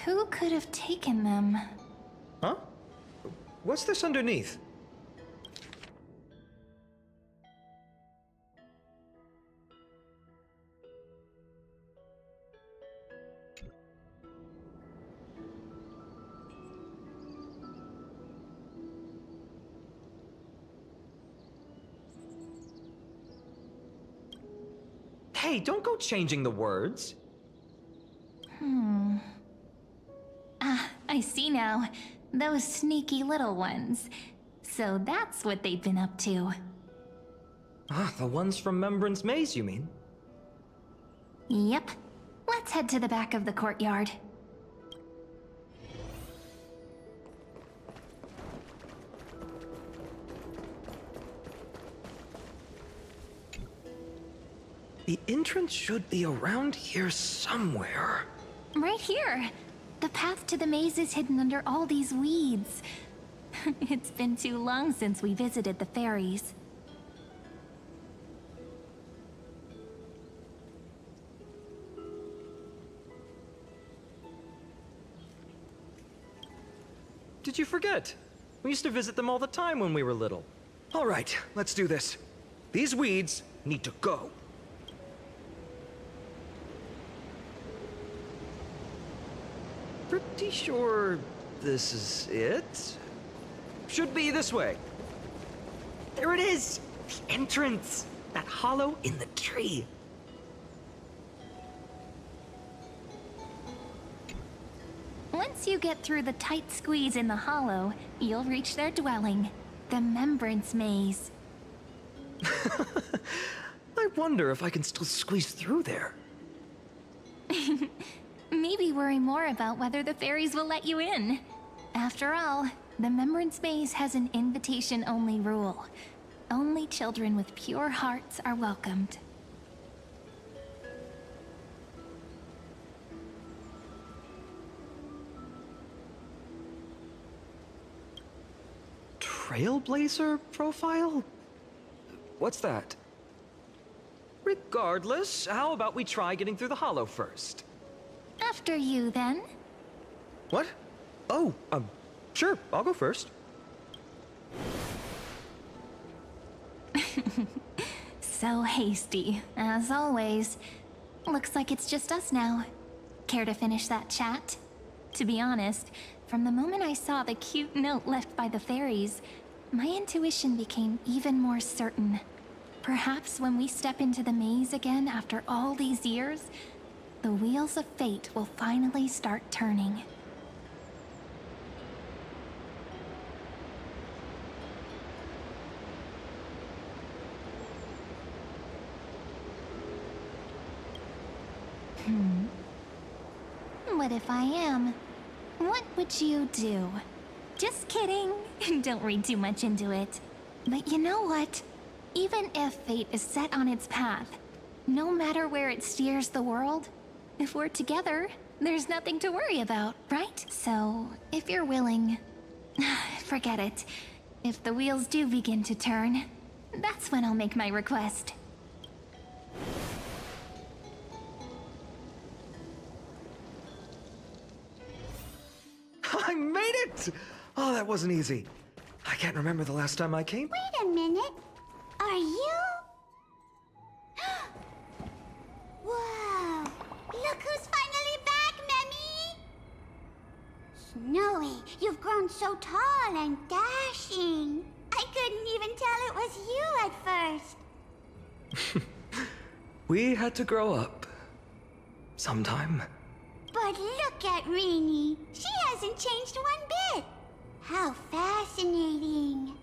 Who could have taken them? Huh? What's this underneath? Hey, don't go changing the words. Ah, I see now. Those sneaky little ones. So that's what they've been up to. Ah, the ones from Remembrance Maze, you mean? Yep. Let's head to the back of the courtyard. The entrance should be around here somewhere. Right here. The path to the maze is hidden under all these weeds. It's been too long since we visited the fairies. Did you forget? We used to visit them all the time when we were little. All right, let's do this. These weeds need to go. Pretty sure this is it? Should be this way. There it is! The entrance! That hollow in the tree. Once you get through the tight squeeze in the hollow, you'll reach their dwelling, the Remembrance Maze. I wonder if I can still squeeze through there. Maybe worry more about whether the fairies will let you in. After all, the Remembrance Maze has an invitation-only rule. only children with pure hearts are welcomed. Trailblazer profile? What's that? Regardless, how about we try getting through the hollow first? After you, then. What? Oh, sure, I'll go first. So hasty, as always. Looks like it's just us now. Care to finish that chat? To be honest, from the moment I saw the cute note left by the fairies, my intuition became even more certain. Perhaps when we step into the maze again after all these years, the wheels of fate will finally start turning. What if I am? What would you do? Just kidding. Don't read too much into it. But you know what? Even if fate is set on its path, no matter where it steers the world, if we're together, there's nothing to worry about, right? So, if you're willing, forget it. If the wheels do begin to turn, that's when I'll make my request. I made it! Oh, that wasn't easy. I can't remember the last time I came. Wait a minute. Are you? Whoa! Look who's finally back, Memmy! Snowy, you've grown so tall and dashing. I couldn't even tell it was you at first. We had to grow up. Sometime. But look at Rini. She hasn't changed one bit. How fascinating.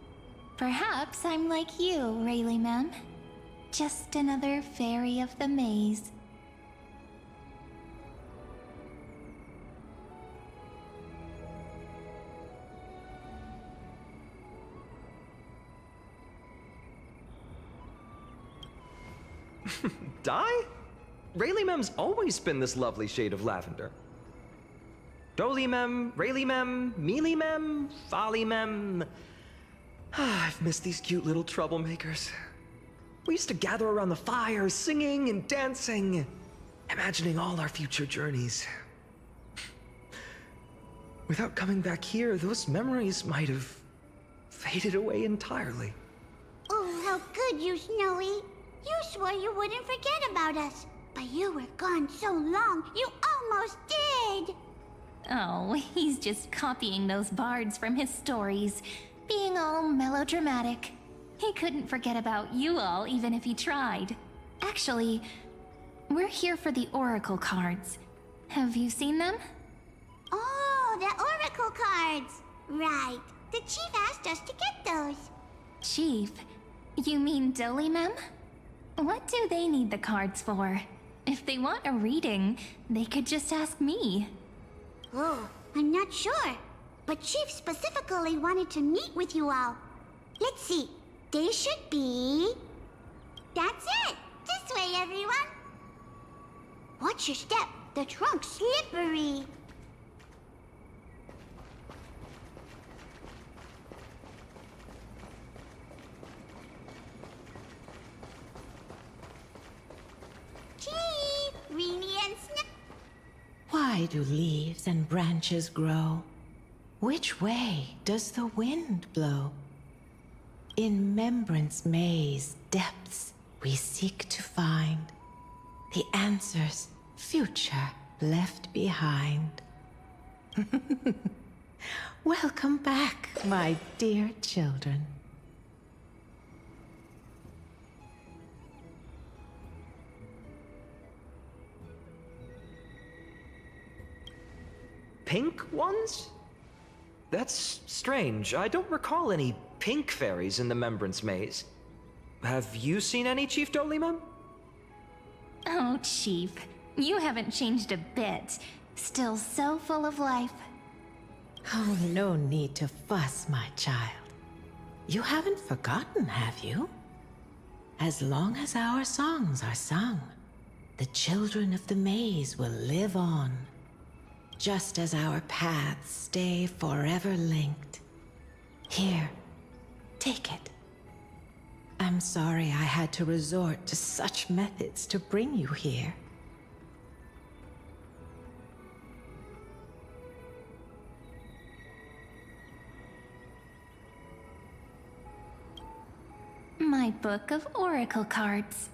Perhaps I'm like you, Rayleigh Mem. Just another fairy of the maze. Dye? Rayleigh Mem's always been this lovely shade of lavender. Doly Mem, Rayleigh Mem, Mealy Mem, Folly Mem. I've missed these cute little troublemakers. We used to gather around the fire, singing and dancing, imagining all our future journeys. Without coming back here, those memories might have faded away entirely. Oh, how could you, Snowy? You swore you wouldn't forget about us. But you were gone so long, you almost did! Oh, he's just copying those bards from his stories, being all melodramatic. He couldn't forget about you all even if he tried. Actually, we're here for the Oracle cards. Have you seen them? Oh, the Oracle cards! Right. The Chief asked us to get those. Chief? You mean Doly Mem? What do they need the cards for? If they want a reading, they could just ask me. Oh, I'm not sure. But Chief specifically wanted to meet with you all. Let's see. They should be... That's it! This way, everyone! Watch your step. The trunk's slippery. Chief! Rini and Snap. Why do leaves and branches grow? Which way does the wind blow? In Membrance Maze depths we seek to find the answers future left behind. Welcome back, my dear children. Pink ones? That's strange. I don't recall any pink fairies in the Membrance Maze. Have you seen any, Chief Doly Mem? Oh, Chief, you haven't changed a bit. Still so full of life. Oh, no need to fuss, my child. You haven't forgotten, have you? As long as our songs are sung, the children of the maze will live on, just as our paths stay forever linked. Here, take it. I'm sorry I had to resort to such methods to bring you here. My book of oracle cards.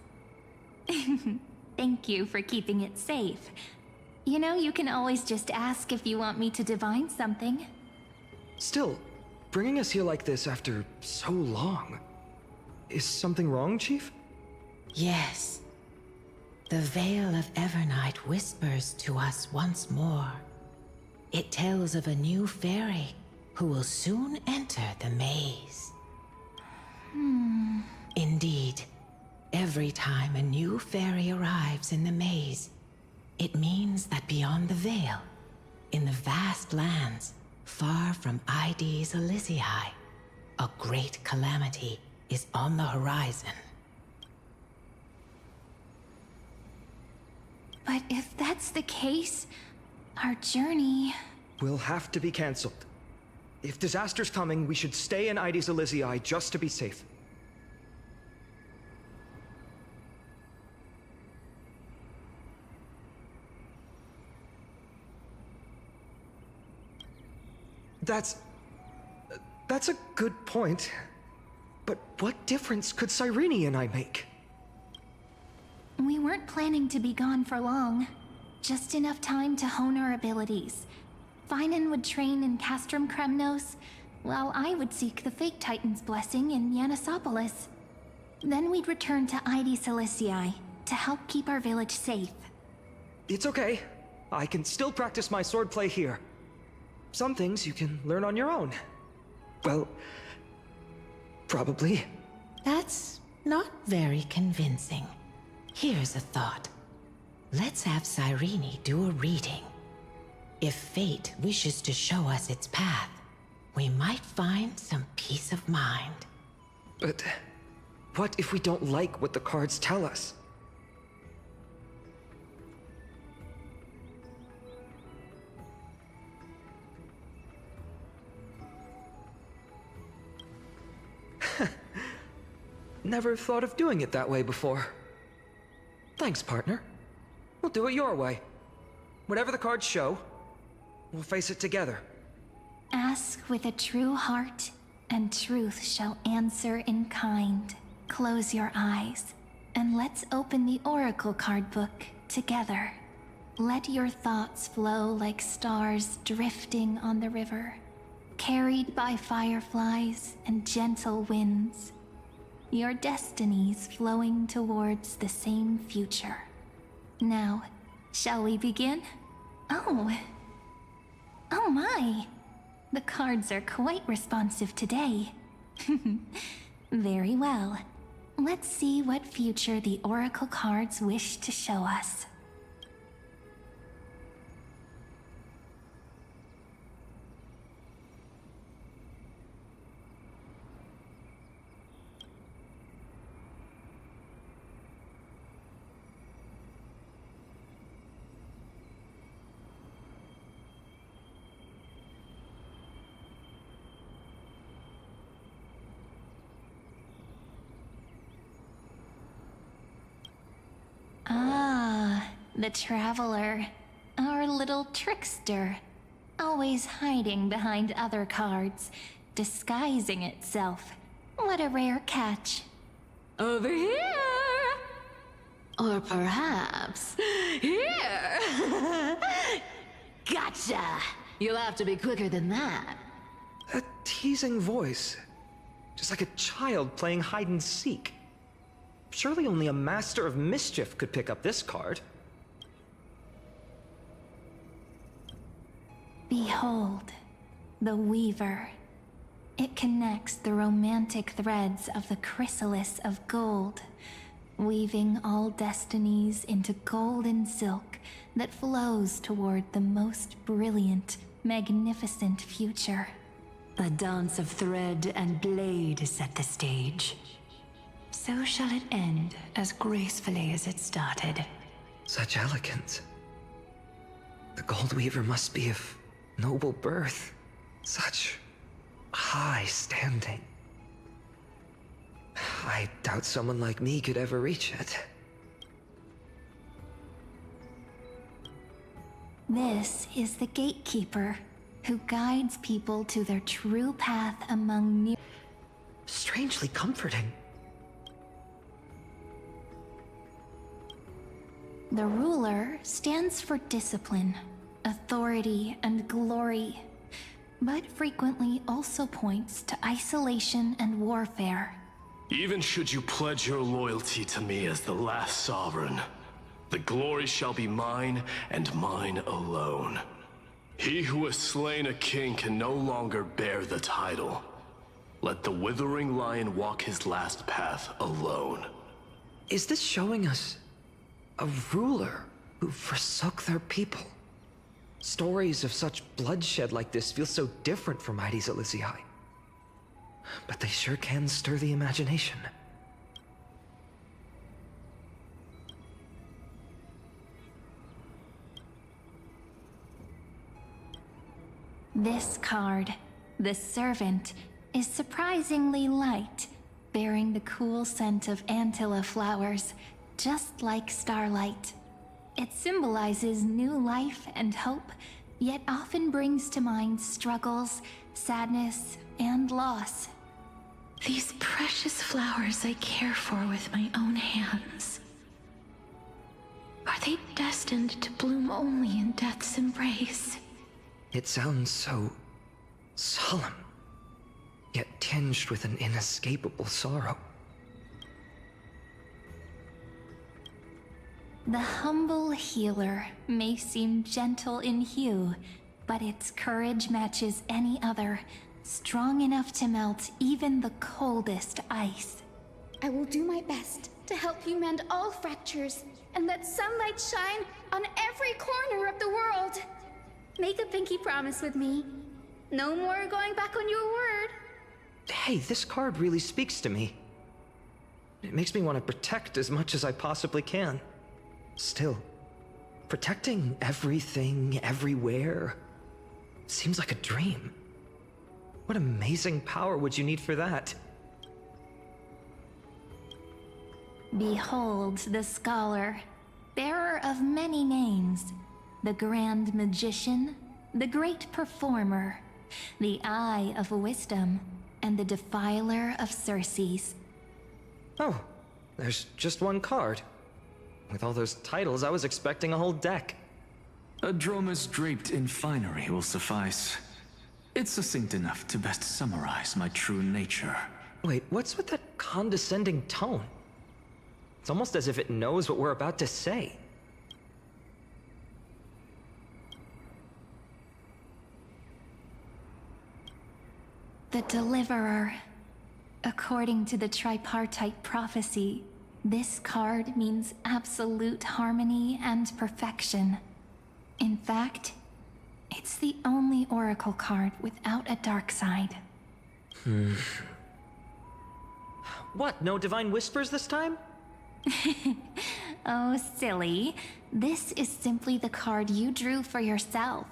Thank you for keeping it safe. You know, you can always just ask if you want me to divine something. Still, bringing us here like this after so long. Is something wrong, Chief? Yes. The Veil of Evernight whispers to us once more. It tells of a new fairy who will soon enter the maze. Indeed, every time a new fairy arrives in the maze, it means that beyond the veil, in the vast lands far from Ides Elysiae, a great calamity is on the horizon. But if that's the case, our journey... Will have to be cancelled. If disaster's coming, we should stay in Ides Elysiae just to be safe. That's a good point. But what difference could Cyrene and I make? We weren't planning to be gone for long. Just enough time to hone our abilities. Phainon would train in Castrum Kremnos, while I would seek the Fake Titan's blessing in Yanisopolis. Then we'd return to Ides Elysiae to help keep our village safe. It's okay. I can still practice my swordplay here. Some things you can learn on your own. Well, probably. That's not very convincing. Here's a thought. Let's have Cyrene do a reading. If fate wishes to show us its path, we might find some peace of mind. But what if we don't like what the cards tell us? Never thought of doing it that way before. Thanks, partner. We'll do it your way. Whatever the cards show, we'll face it together. Ask with a true heart, and truth shall answer in kind. Close your eyes, and let's open the oracle card book together. Let your thoughts flow like stars drifting on the river, carried by fireflies and gentle winds. Your destinies flowing towards the same future. Now, shall we begin? Oh my! The cards are quite responsive today. Very well. Let's see what future the oracle cards wish to show us. The Traveler, our little trickster, always hiding behind other cards, disguising itself. What a rare catch. Over here! Or perhaps here! Gotcha! You'll have to be quicker than that. A teasing voice. Just like a child playing hide and seek. Surely only a master of mischief could pick up this card. Behold, the Weaver. It connects the romantic threads of the chrysalis of gold, weaving all destinies into golden silk that flows toward the most brilliant, magnificent future. A dance of thread and blade set the stage. So shall it end as gracefully as it started. Such elegance. The Gold Weaver must be of noble birth. Such high standing. I doubt someone like me could ever reach it. This is the Gatekeeper, who guides people to their true path among new... Strangely comforting. The ruler stands for discipline, authority, and glory, but frequently also points to isolation and warfare. Even should you pledge your loyalty to me as the last sovereign, the glory shall be mine and mine alone. He who has slain a king can no longer bear the title. Let the withering lion walk his last path alone. Is this showing us a ruler who forsook their people? Stories of such bloodshed like this feel so different from Heidi's Elysiae. But they sure can stir the imagination. This card, the Servant, is surprisingly light, bearing the cool scent of Antilla flowers, just like starlight. It symbolizes new life and hope, yet often brings to mind struggles, sadness, and loss. These precious flowers I care for with my own hands. Are they destined to bloom only in death's embrace? It sounds so solemn, yet tinged with an inescapable sorrow. The humble healer may seem gentle in hue, but its courage matches any other, strong enough to melt even the coldest ice. I will do my best to help you mend all fractures and let sunlight shine on every corner of the world. Make a pinky promise with me. No more going back on your word. Hey, this card really speaks to me. It makes me want to protect as much as I possibly can. Still, protecting everything, everywhere, seems like a dream. What amazing power would you need for that? Behold the scholar, bearer of many names, the grand magician, the great performer, the eye of wisdom, and the defiler of Circes. Oh, there's just one card. With all those titles, I was expecting a whole deck. A Dromus draped in finery will suffice. It's succinct enough to best summarize my true nature. Wait, what's with that condescending tone? It's almost as if it knows what we're about to say. The Deliverer. According to the tripartite prophecy, this card means absolute harmony and perfection. In fact, it's the only oracle card without a dark side. What, no divine whispers this time? Oh, silly. This is simply the card you drew for yourself.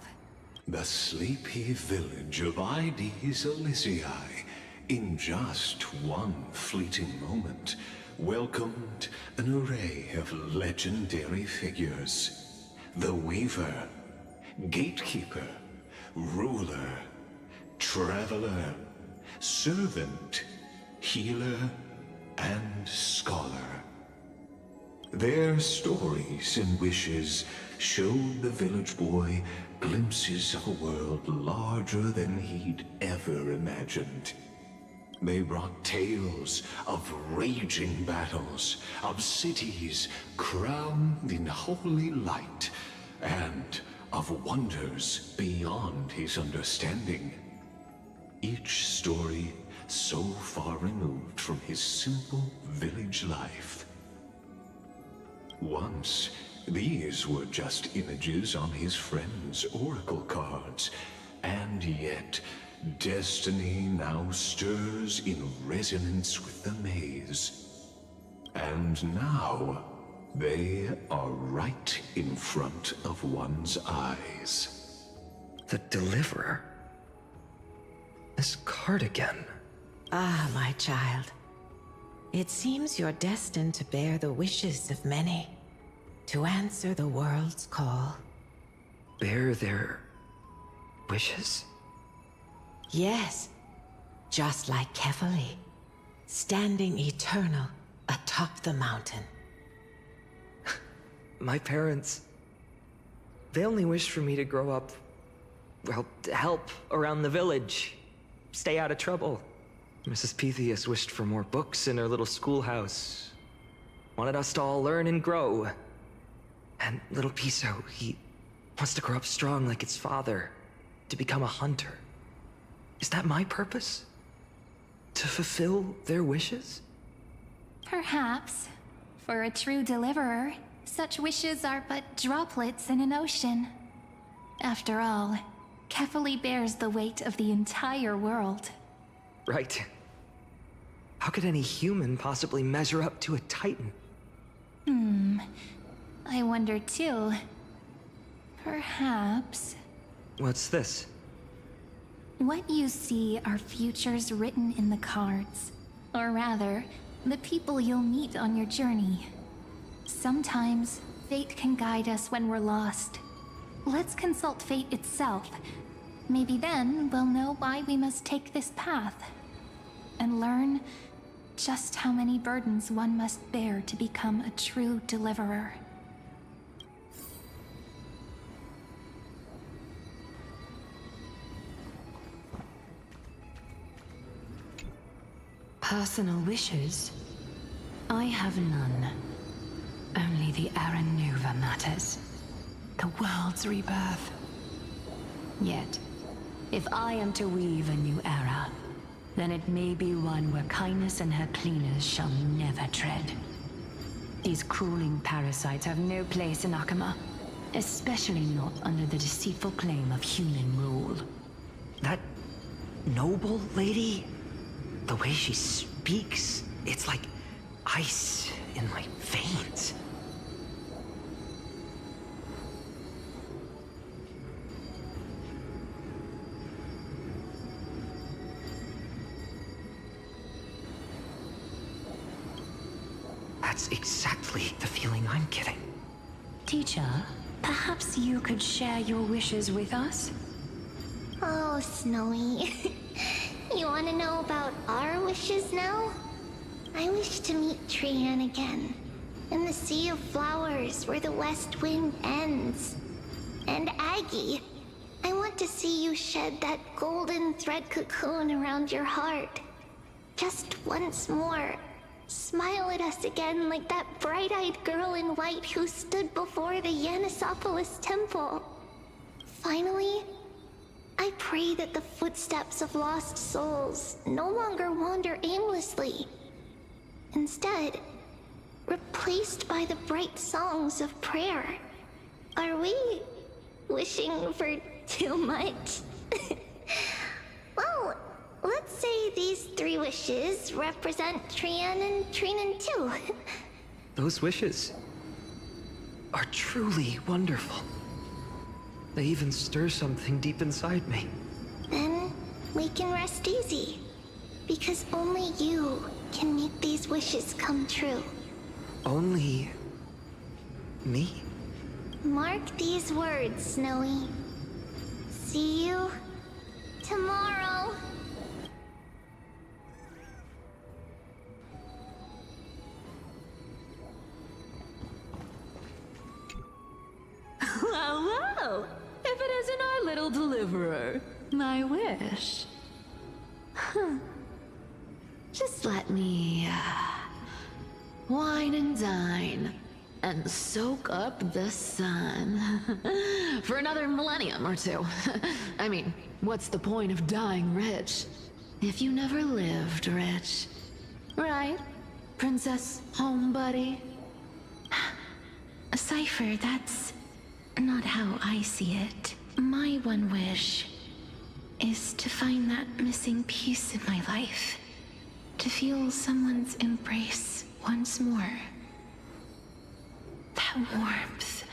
The sleepy village of Heidi's Elysiae, in just one fleeting moment, welcomed an array of legendary figures. The Weaver, Gatekeeper, Ruler, Traveler, Servant, Healer, and Scholar. Their stories and wishes showed the village boy glimpses of a world larger than he'd ever imagined. They brought tales of raging battles, of cities crowned in holy light, and of wonders beyond his understanding. Each story so far removed from his simple village life. Once, these were just images on his friend's oracle cards, and yet Destiny now stirs in resonance with the maze. And now, they are right in front of one's eyes. The Deliverer? This card again. Ah, my child. It seems you're destined to bear the wishes of many, to answer the world's call. Bear their wishes? Yes, just like Kefali, standing eternal atop the mountain. My parents... they only wished for me to grow up... well, to help around the village. Stay out of trouble. Mrs. Pythias wished for more books in her little schoolhouse. Wanted us to all learn and grow. And little Piso, he wants to grow up strong like its father, to become a hunter. Is that my purpose? To fulfill their wishes? Perhaps. For a true deliverer, such wishes are but droplets in an ocean. After all, Kefali bears the weight of the entire world. Right. How could any human possibly measure up to a Titan? I wonder too. Perhaps... What's this? What you see are futures written in the cards. Or rather, the people you'll meet on your journey. Sometimes, fate can guide us when we're lost. Let's consult fate itself. Maybe then we'll know why we must take this path. And learn just how many burdens one must bear to become a true deliverer. Personal wishes? I have none. Only the Era Nuva matters. The world's rebirth. Yet, if I am to weave a new era, then it may be one where kindness and her cleaners shall never tread. These crawling parasites have no place in Akama, especially not under the deceitful claim of human rule. That noble lady? The way she speaks, it's like ice in my veins. That's exactly the feeling I'm getting. Teacher, perhaps you could share your wishes with us? Oh, Snowy. You want to know about our wishes now? I wish to meet Trian again, in the Sea of Flowers where the West Wind ends. And Aggie, I want to see you shed that golden thread cocoon around your heart. Just once more. Smile at us again like that bright-eyed girl in white who stood before the Yanisopolis temple. Finally, I pray that the footsteps of lost souls no longer wander aimlessly. Instead, replaced by the bright songs of prayer. Are we wishing for too much? Well, let's say these 3 wishes represent Trian and Trinan too. Those wishes are truly wonderful. They even stir something deep inside me. Then we can rest easy. Because only you can make these wishes come true. Only... me? Mark these words, Snowy. See you tomorrow. Well, well, if it isn't our little deliverer, my wish. Just let me, wine and dine, and soak up the sun. For another millennium or 2. I mean, what's the point of dying rich if you never lived rich? Right, Princess Homebuddy? Cypher, that's not how I see it. My one wish is to find that missing piece in my life. To feel someone's embrace once more. That warmth.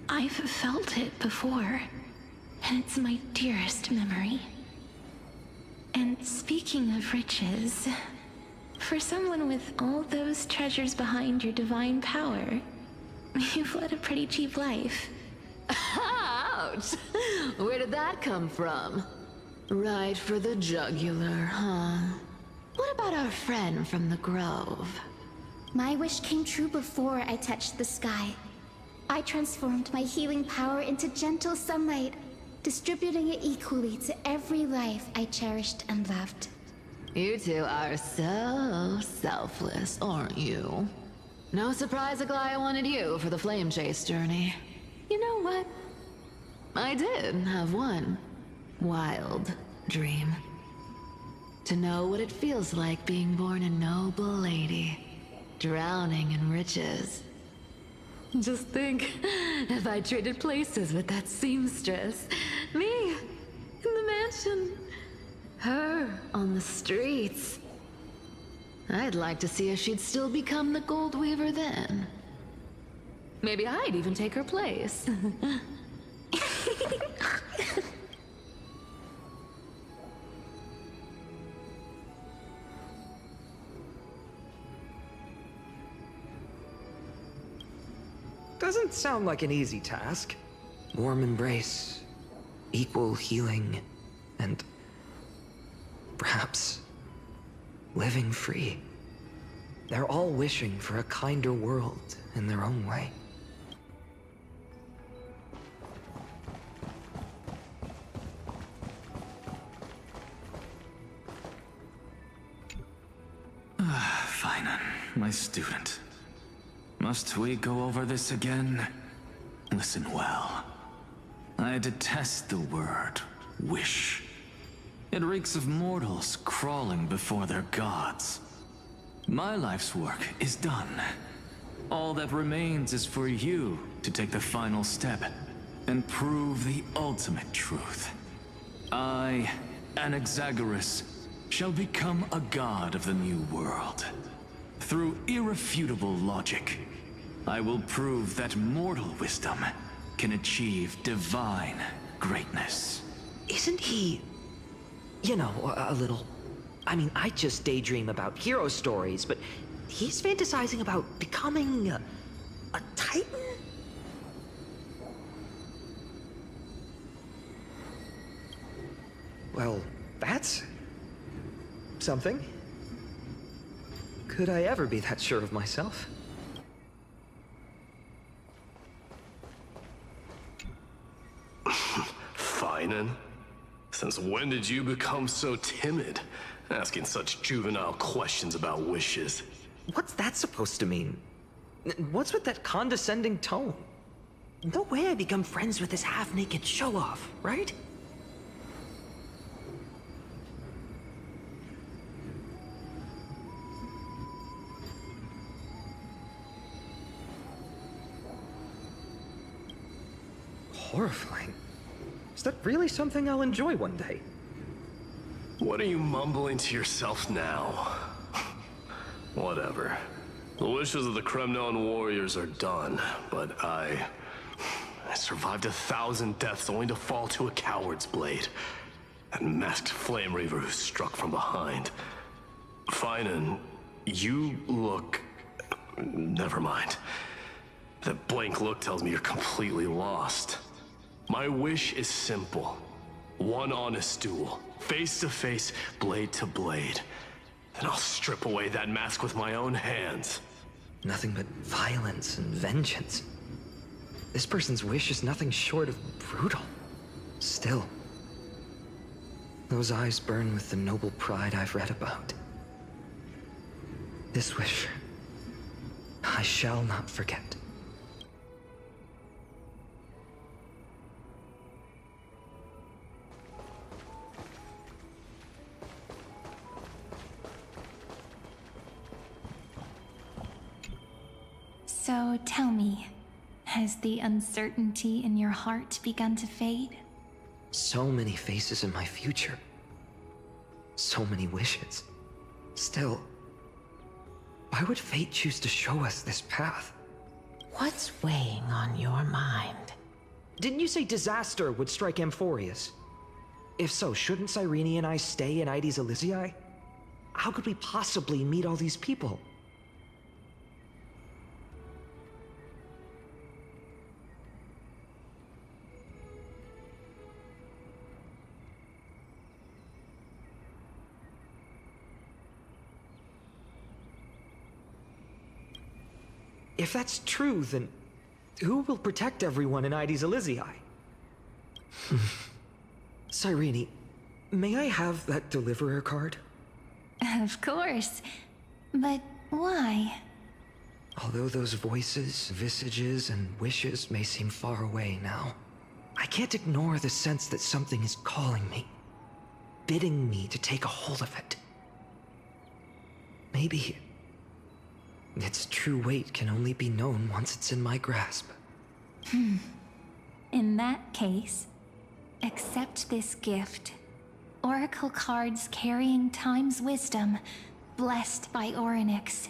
I've felt it before, and it's my dearest memory. And speaking of riches, for someone with all those treasures behind your divine power, you've led a pretty cheap life. Ouch! Where did that come from? Right for the jugular, huh? What about our friend from the Grove? My wish came true before I touched the sky. I transformed my healing power into gentle sunlight, distributing it equally to every life I cherished and loved. You two are so selfless, aren't you? No surprise Aglaya wanted you for the flame chase journey. You know what? I did have one wild dream. To know what it feels like being born a noble lady, drowning in riches. Just think, if I traded places with that seamstress, me in the mansion, her on the streets. I'd like to see if she'd still become the gold weaver then. Maybe I'd even take her place. Doesn't sound like an easy task. Warm embrace, equal healing, and perhaps living free. They're all wishing for a kinder world in their own way. Phainon, my student. Must we go over this again? Listen well. I detest the word wish. It reeks of mortals crawling before their gods. My life's work is done. All that remains is for you to take the final step and prove the ultimate truth. I, Anaxagoras, shall become a god of the new world. Through irrefutable logic, I will prove that mortal wisdom can achieve divine greatness. Isn't he, you know, a little... I mean, I just daydream about hero stories, but he's fantasizing about becoming a titan? Well, that's something. Could I ever be that sure of myself? Phainon? Since when did you become so timid? Asking such juvenile questions about wishes. What's that supposed to mean? What's with that condescending tone? No way I become friends with this half-naked show-off, right? Horrifying. Is that really something I'll enjoy one day? What are you mumbling to yourself now? Whatever. The wishes of the Kremnon warriors are done, but I survived 1,000 deaths only to fall to a coward's blade. That masked flame reaver who struck from behind. Phainon, you look... Never mind. That blank look tells me you're completely lost. My wish is simple. One honest duel, face to face, blade to blade. Then I'll strip away that mask with my own hands. Nothing but violence and vengeance. This person's wish is nothing short of brutal. Still, those eyes burn with the noble pride I've read about. This wish, I shall not forget. So tell me, has the uncertainty in your heart begun to fade? So many faces in my future. So many wishes. Still, why would fate choose to show us this path? What's weighing on your mind? Didn't you say disaster would strike Amphorius? If so, shouldn't Cyrene and I stay in Ides Elysiae? How could we possibly meet all these people? If that's true, then who will protect everyone in Ides Elysiae? Cyrene, may I have that deliverer card? Of course. But why? Although those voices, visages, and wishes may seem far away now, I can't ignore the sense that something is calling me, bidding me to take a hold of it. Maybe its true weight can only be known once it's in my grasp. In that case, accept this gift. Oracle cards carrying time's wisdom, blessed by Orynyx.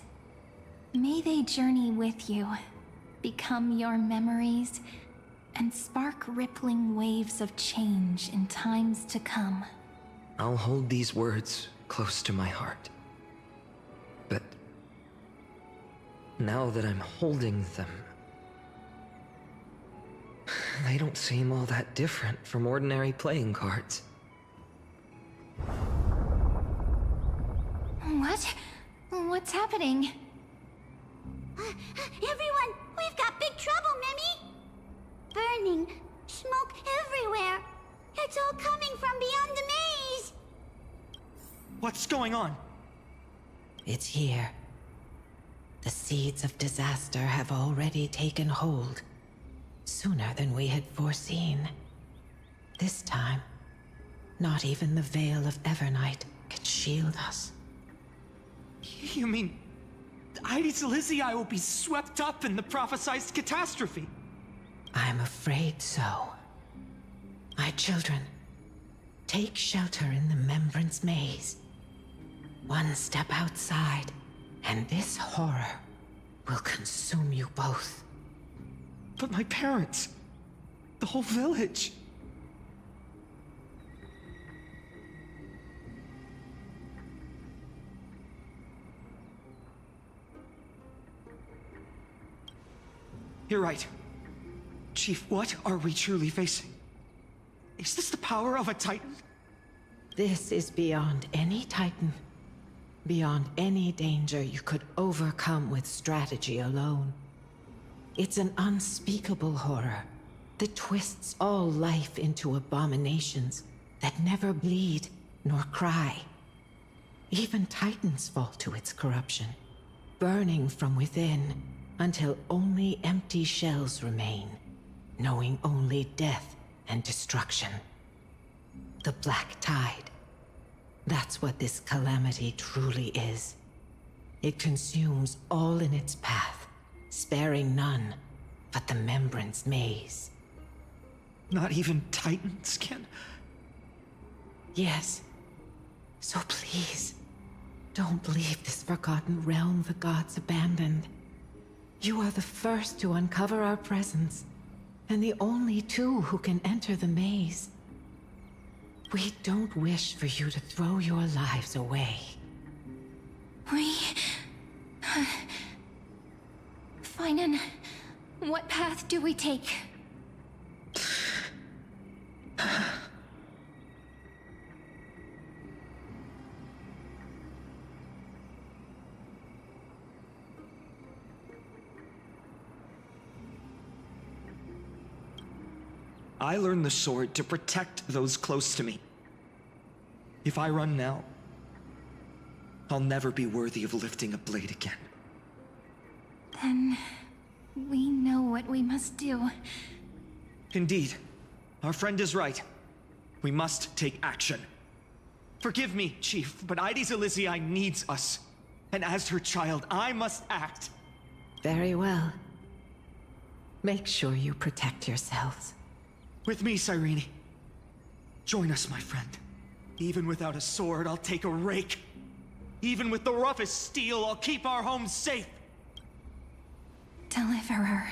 May they journey with you, become your memories, and spark rippling waves of change in times to come. I'll hold these words close to my heart. But now that I'm holding them, they don't seem all that different from ordinary playing cards. What? What's happening? Everyone, we've got big trouble, Mimi! Burning, smoke everywhere. It's all coming from beyond the maze. What's going on? It's here. The seeds of disaster have already taken hold, sooner than we had foreseen. This time, not even the veil of Evernight can shield us. You mean Ides Elysiae will be swept up in the prophesied catastrophe? I'm afraid so. My children, take shelter in the Membrance Maze. One step outside, and this horror will consume you both. But my parents, the whole village. You're right. Chief, what are we truly facing? Is this the power of a Titan? This is beyond any Titan. Beyond any danger you could overcome with strategy alone. It's an unspeakable horror that twists all life into abominations that never bleed nor cry. Even Titans fall to its corruption, burning from within until only empty shells remain, knowing only death and destruction. The Black Tide. That's what this calamity truly is. It consumes all in its path, sparing none but the Membrance Maze. Not even Titans can... Yes. So please, don't leave this forgotten realm the gods abandoned. You are the first to uncover our presence, and the only two who can enter the maze. We don't wish for you to throw your lives away. Phainon, what path do we take? I learned the sword to protect those close to me. If I run now, I'll never be worthy of lifting a blade again. Then we know what we must do. Indeed, our friend is right. We must take action. Forgive me, Chief, but Ides Elysiae needs us. And as her child, I must act. Very well. Make sure you protect yourselves. With me, Cyrene. Join us, my friend. Even without a sword, I'll take a rake. Even with the roughest steel, I'll keep our home safe. Deliverer.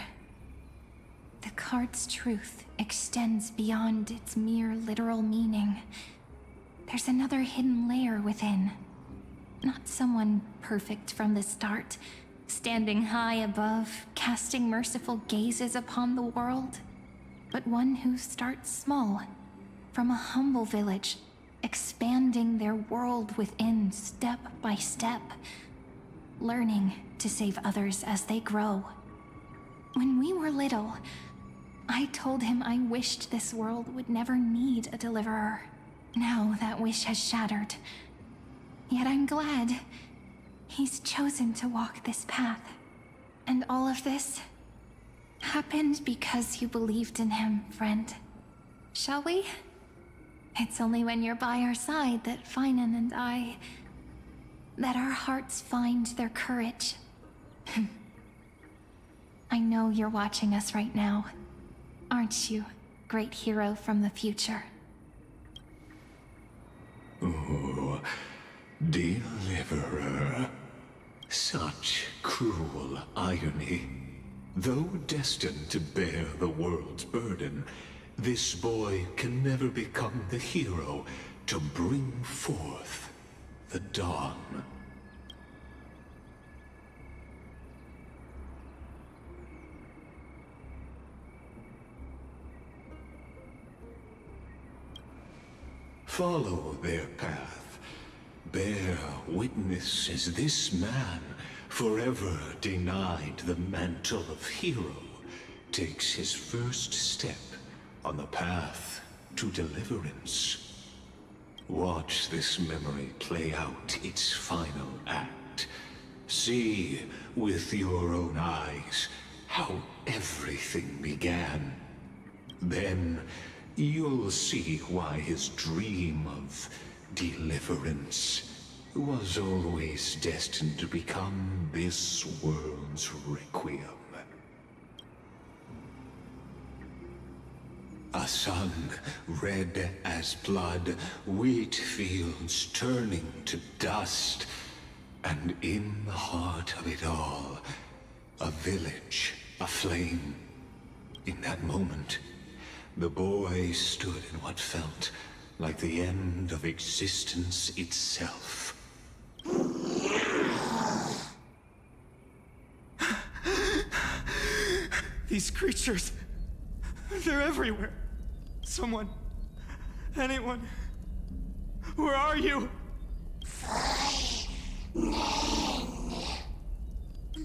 The card's truth extends beyond its mere literal meaning. There's another hidden layer within. Not someone perfect from the start, standing high above, casting merciful gazes upon the world, but one who starts small, from a humble village, expanding their world within step by step, learning to save others as they grow. When we were little, I told him I wished this world would never need a deliverer. Now that wish has shattered. Yet I'm glad he's chosen to walk this path. And all of this happened because you believed in him, friend. Shall we? It's only when you're by our side that Phainon and that our hearts find their courage. I know you're watching us right now. Aren't you, great hero from the future? Oh, Deliverer. Such cruel irony. Though destined to bear the world's burden, this boy can never become the hero to bring forth the dawn. Follow their path. Bear witness as this man, forever denied the mantle of hero, takes his first step on the path to deliverance. Watch this memory play out its final act. See with your own eyes how everything began. Then you'll see why his dream of deliverance was always destined to become this world's requiem. A sun red as blood, wheat fields turning to dust, and in the heart of it all, a village aflame. In that moment, the boy stood in what felt like the end of existence itself. These creatures, they're everywhere. Someone, anyone, where are you?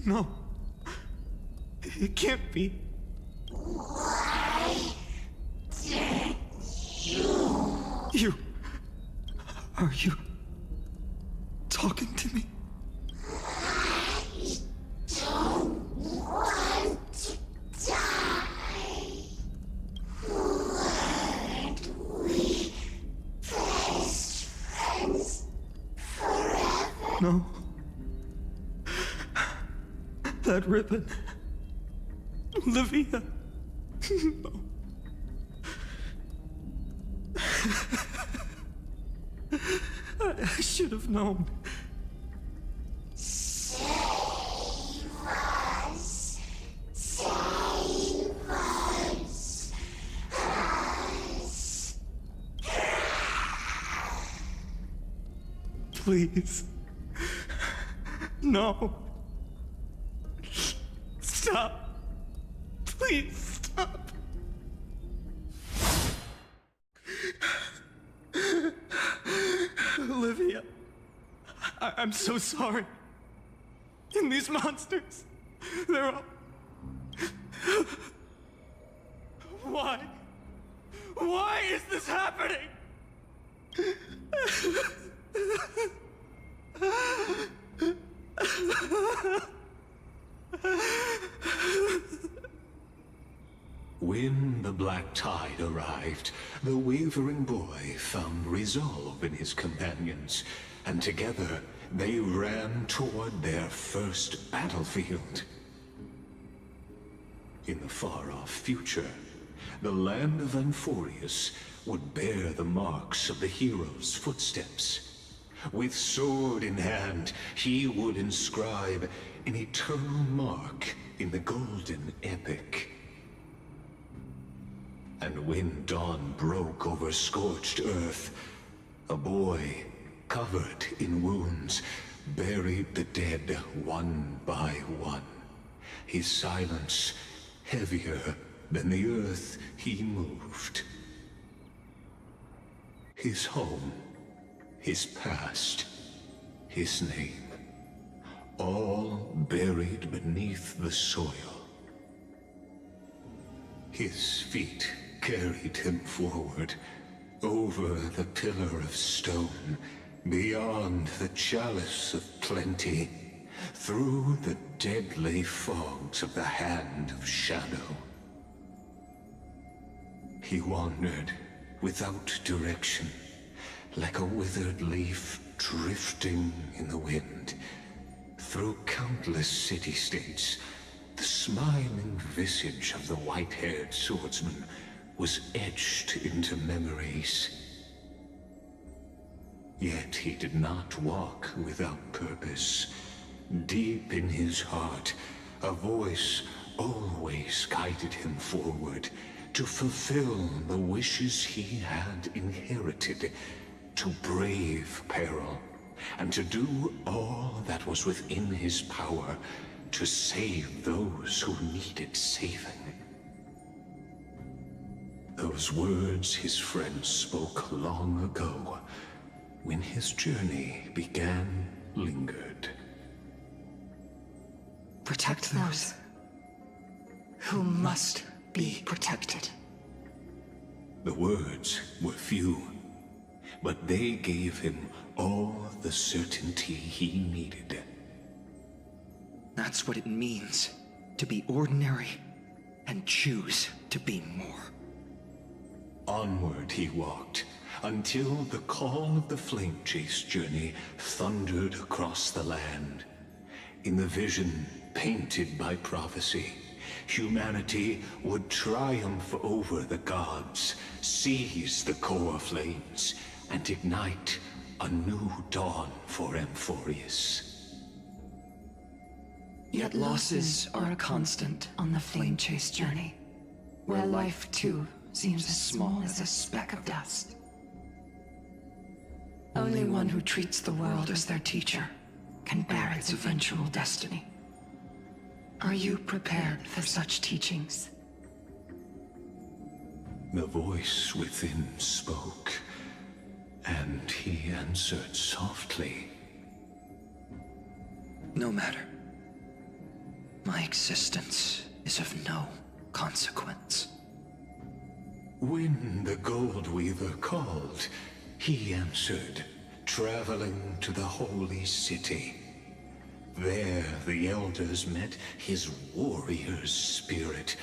No, it can't be. You, are you talking to me? I don't want to die. Weren't we best friends forever? No. That ribbon. Olivia. No. I should have known. Save us. Save us. Us. Please. No. Stop. Please stop. Olivia, I'm so sorry. And these monsters, they're all... Why? Why is this happening? When the black tide arrived, the wavering boy found resolve in his companions, and together they ran toward their first battlefield. In the far-off future, the land of Amphorius would bear the marks of the hero's footsteps. With sword in hand, he would inscribe an eternal mark in the golden epic. And when dawn broke over scorched earth, a boy, covered in wounds, buried the dead one by one. His silence heavier than the earth he moved. His home, his past, his name, all buried beneath the soil. His feet carried him forward, over the pillar of stone, beyond the chalice of plenty, through the deadly fogs of the hand of shadow. He wandered without direction, like a withered leaf drifting in the wind. Through countless city-states, the smiling visage of the white-haired swordsman was etched into memories. Yet he did not walk without purpose. Deep in his heart, a voice always guided him forward, to fulfill the wishes he had inherited, to brave peril, and to do all that was within his power to save those who needed saving. Those words his friend spoke long ago, when his journey began, lingered. Protect those who must be protected. The words were few, but they gave him all the certainty he needed. That's what it means to be ordinary and choose to be more. Onward he walked, until the call of the flame chase journey thundered across the land. In the vision painted by prophecy, humanity would triumph over the gods, seize the core flames, and ignite a new dawn for Amphorius. Yet losses are a constant on the flame chase journey, where life too seems as small as a speck of dust. Only one who treats the world as their teacher can bear its eventual destiny. Are you prepared for such teachings? The voice within spoke, and he answered softly. No matter. My existence is of no consequence. When the Gold Weaver called, he answered, traveling to the holy city. There the elders met his warrior's spirit,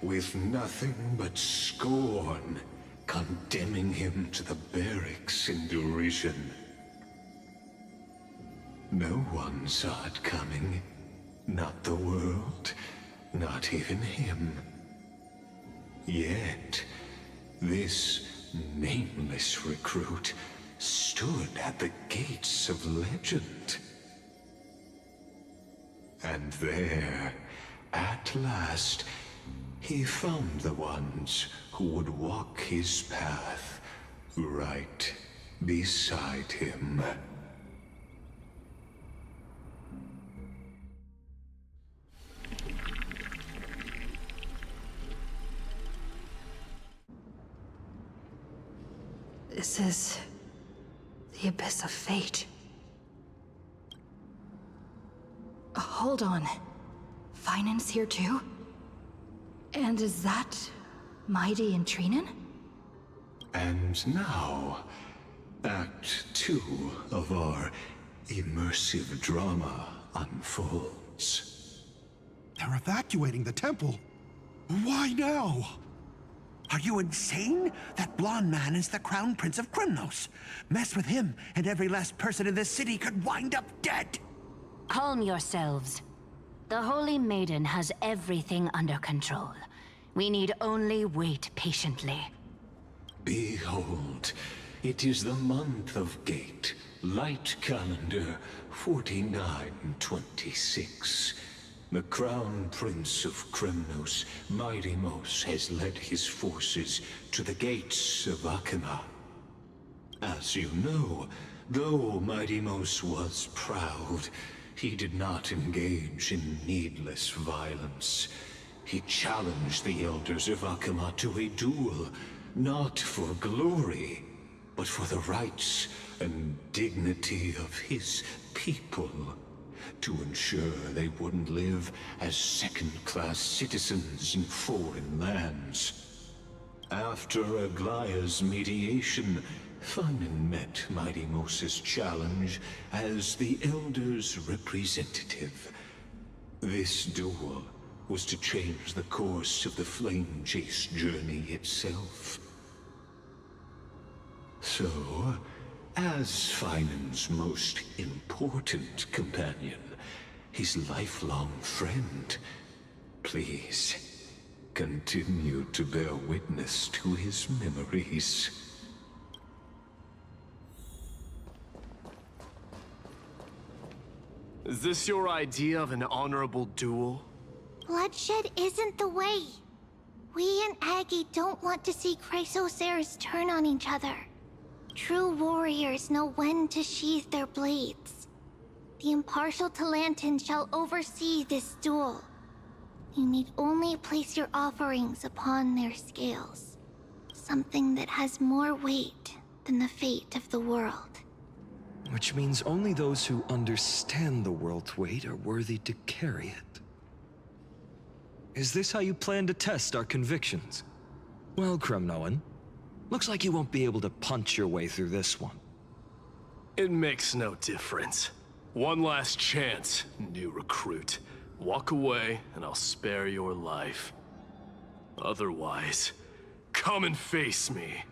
with nothing but scorn, condemning him to the barracks in derision. No one saw it coming. Not the world, not even him. Yet, this nameless recruit stood at the gates of legend. And there, at last, he found the ones who would walk his path right beside him. This is the abyss of fate. Hold on. Phainon's here too? And is that Mighty and Trinan? And now, Act 2 of our immersive drama unfolds. They're evacuating the temple. Why now? Are you insane? That blonde man is the Crown Prince of Krymnos. Mess with him, and every last person in this city could wind up dead. Calm yourselves. The Holy Maiden has everything under control. We need only wait patiently. Behold, it is the month of Gate, light calendar 4926. The Crown Prince of Kremnos, Mighty-Mos, has led his forces to the gates of Akima. As you know, though Mighty-Mos was proud, he did not engage in needless violence. He challenged the elders of Akima to a duel, not for glory, but for the rights and dignity of his people, to ensure they wouldn't live as second-class citizens in foreign lands. After Aglaya's mediation, Phainon met Mighty-Mos's challenge as the Elder's representative. This duel was to change the course of the Flame Chase journey itself. So, as Phainon's most important companion, his lifelong friend, please continue to bear witness to his memories. Is this your idea of an honorable duel? Bloodshed isn't the way. We and Aggie don't want to see Chrysoceres turn on each other. True warriors know when to sheathe their blades. The impartial Talantin shall oversee this duel. You need only place your offerings upon their scales. Something that has more weight than the fate of the world. Which means only those who understand the world's weight are worthy to carry it. Is this how you plan to test our convictions? Well, Kremnoan, looks like you won't be able to punch your way through this one. It makes no difference. One last chance, new recruit. Walk away, and I'll spare your life. Otherwise, come and face me.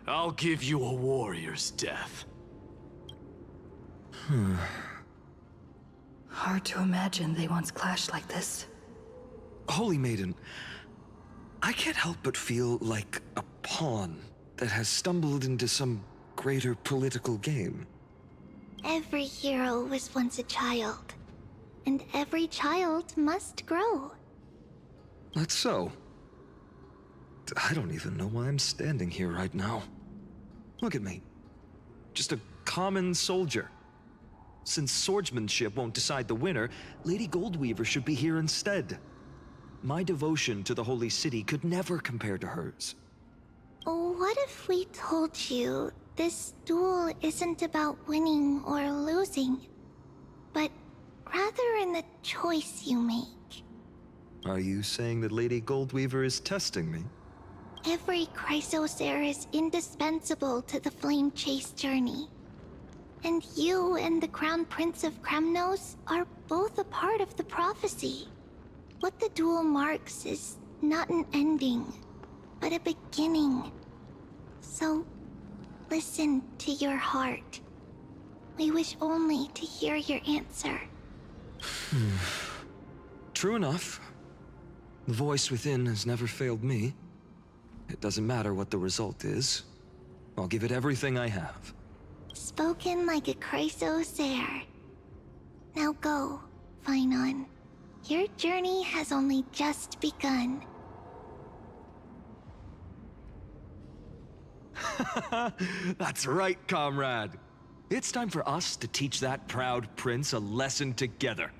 I'll give you a warrior's death. Hard to imagine they once clashed like this. Holy Maiden, I can't help but feel like a pawn that has stumbled into some greater political game. Every hero was once a child, and every child must grow. That's so. I don't even know why I'm standing here right now. Look at me. Just a common soldier. Since swordsmanship won't decide the winner, Lady Goldweaver should be here instead. My devotion to the Holy City could never compare to hers. What if we told you this duel isn't about winning or losing, but rather in the choice you make? Are you saying that Lady Goldweaver is testing me? Every Chrysocer is indispensable to the Flame Chase journey. And you and the Crown Prince of Kremnos are both a part of the prophecy. What the duel marks is not an ending, but a beginning. So, listen to your heart. We wish only to hear your answer. True enough. The voice within has never failed me. It doesn't matter what the result is. I'll give it everything I have. Spoken like a Chrysocer. Now go, Phainon. Your journey has only just begun. That's right, comrade. It's time for us to teach that proud prince a lesson together.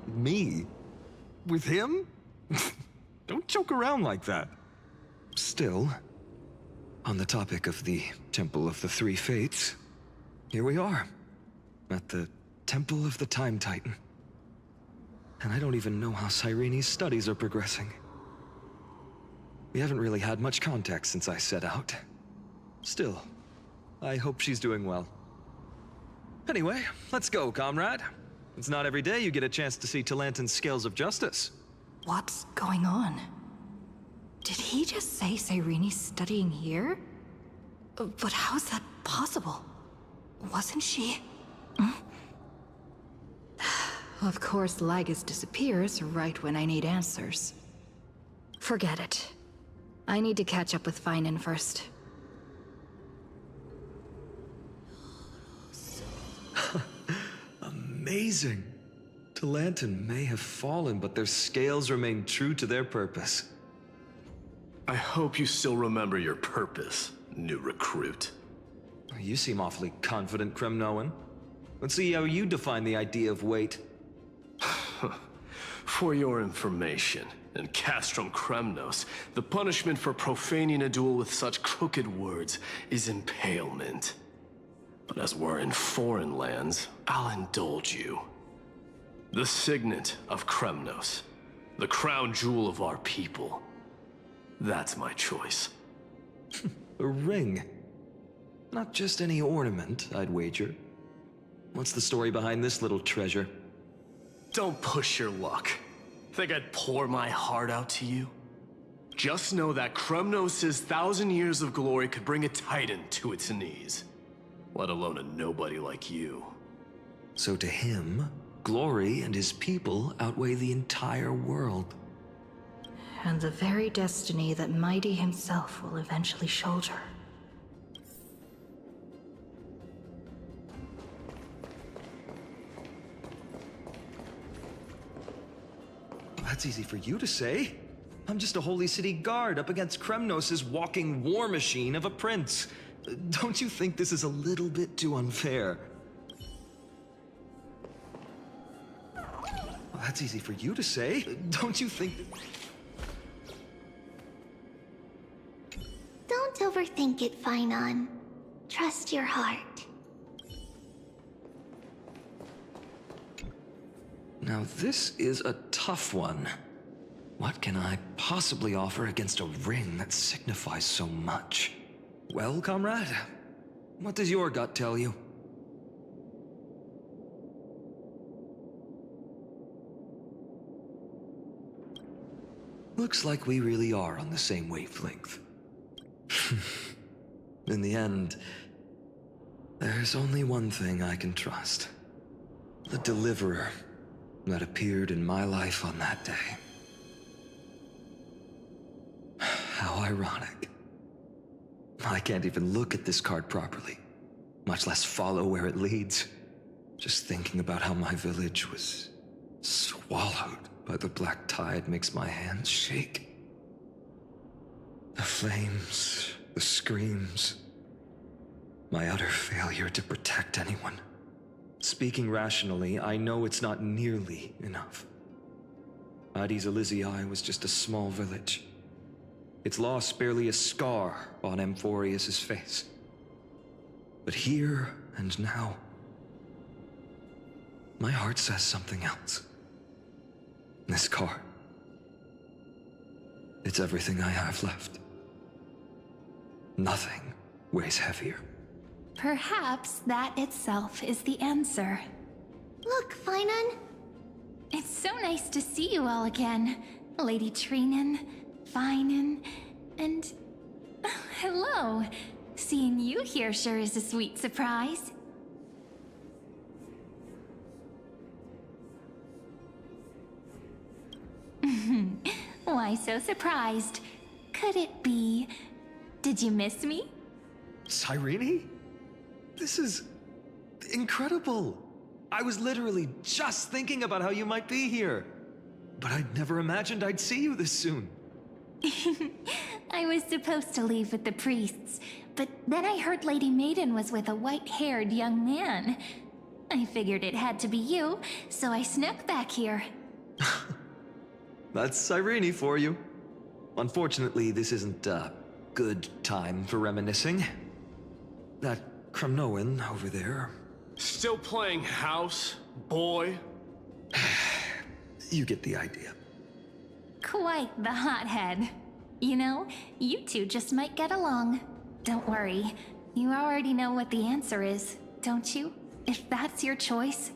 Me? With him? Don't joke around like that. Still, on the topic of the Temple of the Three Fates, here we are, at the Temple of the Time Titan. And I don't even know how Cyrene's studies are progressing. We haven't really had much contact since I set out. Still, I hope she's doing well. Anyway, let's go, comrade. It's not every day you get a chance to see Talantin's scales of justice. What's going on? Did he just say Cyrene's studying here? But how's that possible? Wasn't she? Hmm? Of course, Lygus disappears right when I need answers. Forget it. I need to catch up with Phainon first. Amazing! Talanton may have fallen, but their scales remain true to their purpose. I hope you still remember your purpose, new recruit. You seem awfully confident, Kremnoan. Let's see how you define the idea of weight. For your information, in Castrum Kremnos, the punishment for profaning a duel with such crooked words is impalement. But as we're in foreign lands, I'll indulge you. The signet of Kremnos, the crown jewel of our people. That's my choice. A ring. Not just any ornament, I'd wager. What's the story behind this little treasure? Don't push your luck. Think I'd pour my heart out to you? Just know that Kremnos' 1,000 years of glory could bring a titan to its knees. Let alone a nobody like you. So to him, glory and his people outweigh the entire world. And the very destiny that Mighty himself will eventually shoulder. That's easy for you to say. I'm just a Holy City guard up against Kremnos' walking war machine of a prince. Don't you think this is a little bit too unfair? That's easy for you to say. Don't you think... Don't overthink it, Phainon. Trust your heart. Now this is a tough one. What can I possibly offer against a ring that signifies so much? Well, comrade, what does your gut tell you? Looks like we really are on the same wavelength. In the end, there's only one thing I can trust. The deliverer that appeared in my life on that day. How ironic. I can't even look at this card properly, much less follow where it leads. Just thinking about how my village was swallowed by the black tide makes my hands shake. The flames, the screams, my utter failure to protect anyone. Speaking rationally, I know it's not nearly enough. Addis Elysiae was just a small village. Its loss barely a scar on Amphorius' face. But here and now, my heart says something else. This card. It's everything I have left. Nothing weighs heavier. Perhaps that itself is the answer. Look, Phainon. It's so nice to see you all again. Lady Trinan, Phainon, and... hello. Seeing you here sure is a sweet surprise. Why so surprised? Could it be... Did you miss me? Cyrene? This is... incredible. I was literally just thinking about how you might be here. But I'd never imagined I'd see you this soon. I was supposed to leave with the priests, but then I heard Lady Maiden was with a white-haired young man. I figured it had to be you, so I snuck back here. That's Cyrene for you. Unfortunately, this isn't a good time for reminiscing. That Kremnoan over there... Still playing house, boy? You get the idea. Quite the hothead. You know, you two just might get along. Don't worry, you already know what the answer is, don't you? If that's your choice,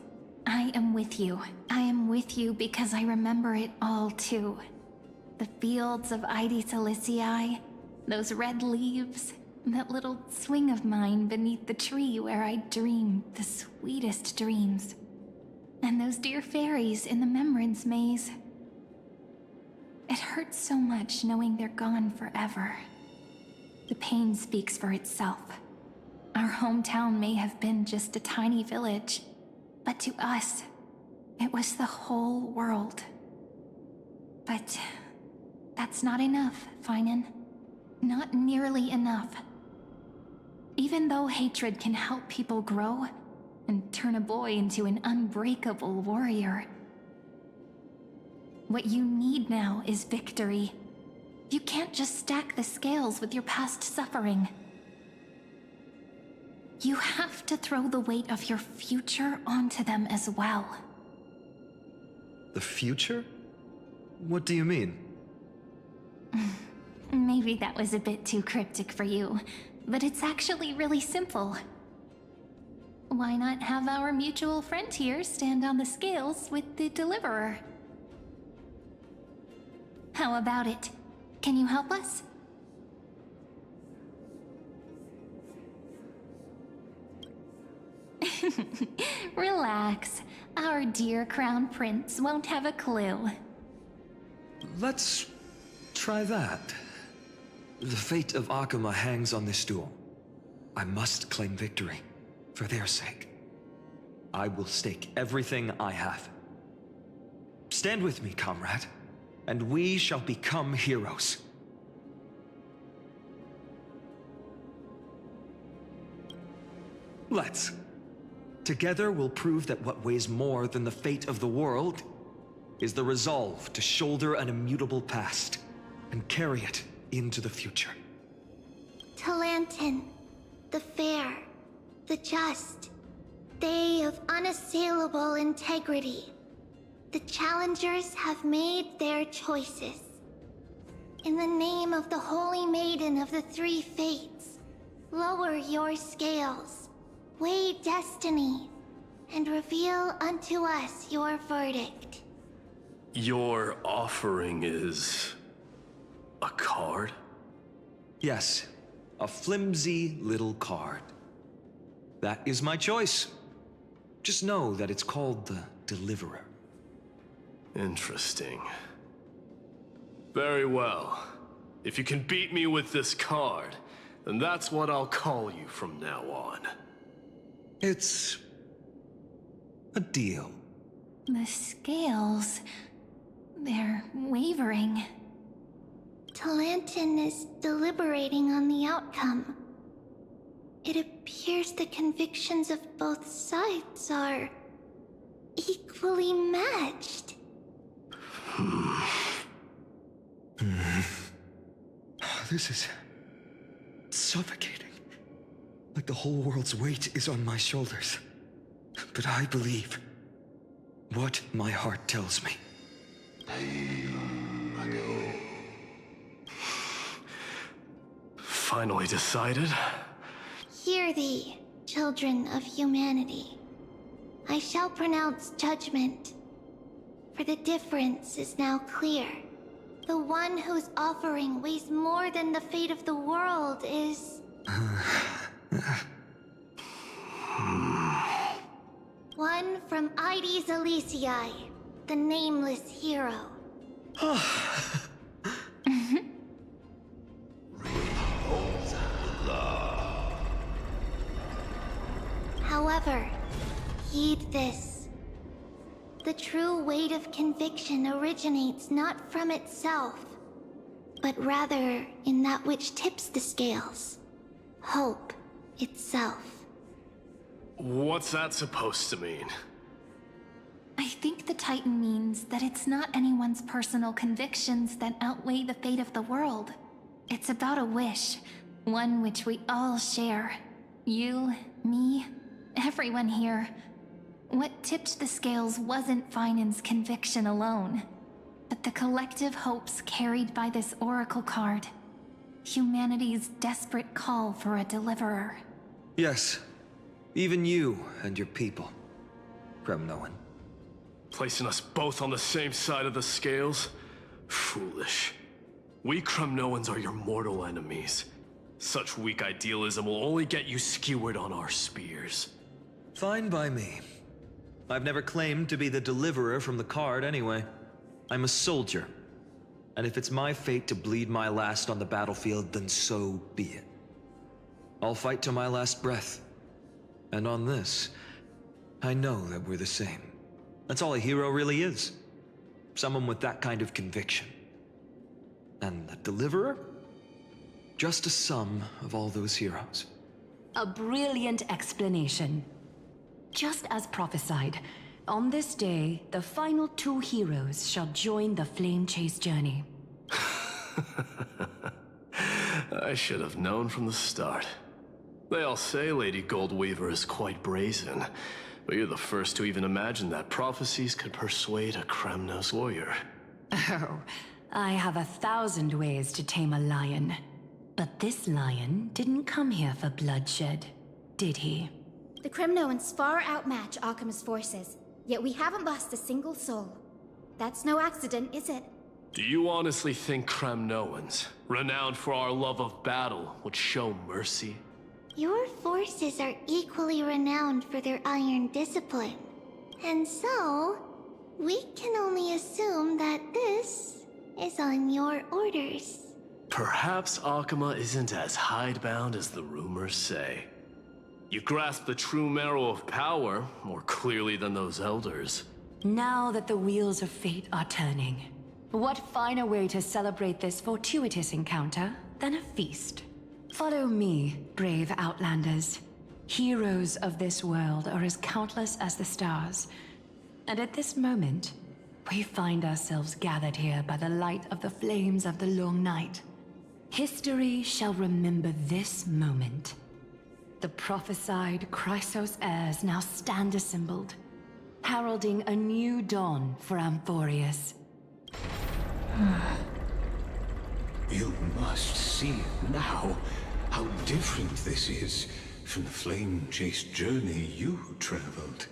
I am with you. I am with you because I remember it all too. The fields of Aedis Elysiae, those red leaves, That little swing of mine beneath the tree where I dream the sweetest dreams. And those dear fairies in the Memorance Maze. It hurts so much knowing they're gone forever. The pain speaks for itself. Our hometown may have been just a tiny village, but to us, it was the whole world. But that's not enough, Phainon. Not nearly enough. Even though hatred can help people grow and turn a boy into an unbreakable warrior, what you need now is victory. You can't just stack the scales with your past suffering. You have to throw the weight of your future onto them as well. The future? What do you mean? Maybe that was a bit too cryptic for you, but it's actually really simple. Why not have our mutual friend here stand on the scales with the Deliverer? How about it? Can you help us? Relax. Our dear Crown Prince won't have a clue. Let's try that. The fate of Akuma hangs on this duel. I must claim victory, for their sake. I will stake everything I have. Stand with me, comrade, and we shall become heroes. Let's. Together we'll prove that what weighs more than the fate of the world is the resolve to shoulder an immutable past and carry it into the future. Talantin, the fair, the just, they of unassailable integrity. The challengers have made their choices. In the name of the Holy Maiden of the Three Fates, lower your scales, weigh destiny, and reveal unto us your verdict. Your offering is... a card? Yes, a flimsy little card. That is my choice. Just know that it's called the Deliverer. Interesting. Very well. If you can beat me with this card, then that's what I'll call you from now on. It's... a deal. The scales... they're wavering. Talantin is deliberating on the outcome. It appears the convictions of both sides are... equally matched. This is... suffocating. Like the whole world's weight is on my shoulders. But I believe what my heart tells me. Finally decided? Hear thee, children of humanity. I shall pronounce judgment. For the difference is now clear. The one whose offering weighs more than the fate of the world is... one from Ides Elysiae, the nameless hero. However, heed this. The true weight of conviction originates not from itself, but rather in that which tips the scales. Hope itself. What's that supposed to mean? I think the Titan means that it's not anyone's personal convictions that outweigh the fate of the world. It's about a wish, one which we all share. You, me, everyone here. What tipped the scales wasn't Phainon's conviction alone, but the collective hopes carried by this oracle card. Humanity's desperate call for a deliverer. Yes, even you and your people, Kremnoan. Placing us both on the same side of the scales? Foolish. We Kremnoans are your mortal enemies. Such weak idealism will only get you skewered on our spears. Fine by me. I've never claimed to be the deliverer from the card anyway. I'm a soldier. And if it's my fate to bleed my last on the battlefield, then so be it. I'll fight to my last breath. And on this, I know that we're the same. That's all a hero really is. Someone with that kind of conviction. And the deliverer? Just a sum of all those heroes. A brilliant explanation. Just as prophesied, on this day, the final 2 heroes shall join the Flame Chase journey. I should have known from the start. They all say Lady Goldweaver is quite brazen, but you're the first to even imagine that prophecies could persuade a Kremnos warrior. Oh, I have 1,000 ways to tame a lion. But this lion didn't come here for bloodshed, did he? The Kremnoans far outmatch Occam's forces, yet we haven't lost a single soul. That's no accident, is it? Do you honestly think Kremnoans, renowned for our love of battle, would show mercy? Your forces are equally renowned for their iron discipline. And so, we can only assume that this is on your orders. Perhaps Akama isn't as hidebound as the rumors say. You grasp the true marrow of power more clearly than those elders. Now that the wheels of fate are turning, what finer way to celebrate this fortuitous encounter than a feast? Follow me, brave Outlanders. Heroes of this world are as countless as the stars. And at this moment, we find ourselves gathered here by the light of the flames of the long night. History shall remember this moment. The prophesied Chrysos heirs now stand assembled, heralding a new dawn for Amphorius. You must see now how different this is from the flame-chased journey you traveled.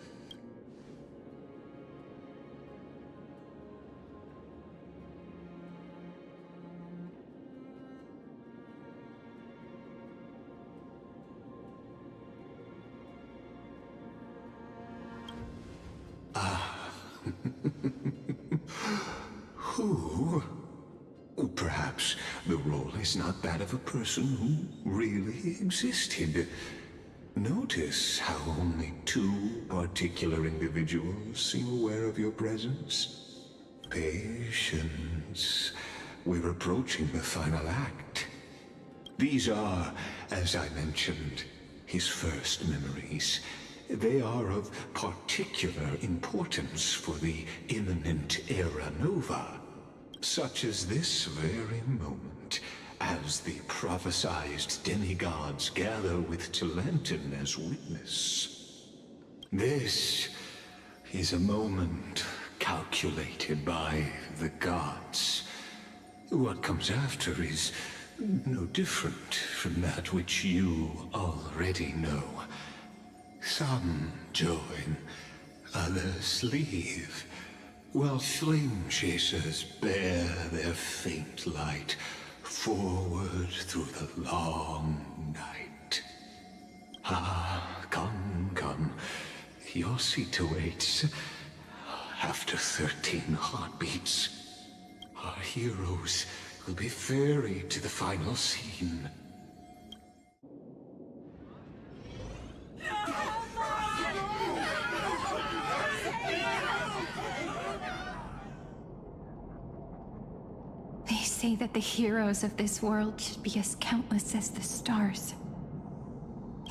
Who? Perhaps the role is not that of a person who really existed. Notice how only 2 particular individuals seem aware of your presence. Patience. We're approaching the final act. These are, as I mentioned, his first memories. They are of particular importance for the imminent Era Nova, such as this very moment, as the prophesized demigods gather with Talenton as witness. This is a moment calculated by the gods. What comes after is no different from that which you already know. Some join, others leave, while flame chasers bear their faint light forward through the long night. Ah, come. Your seat awaits. After 13 heartbeats, our heroes will be ferried to the final scene. They say that the heroes of this world should be as countless as the stars.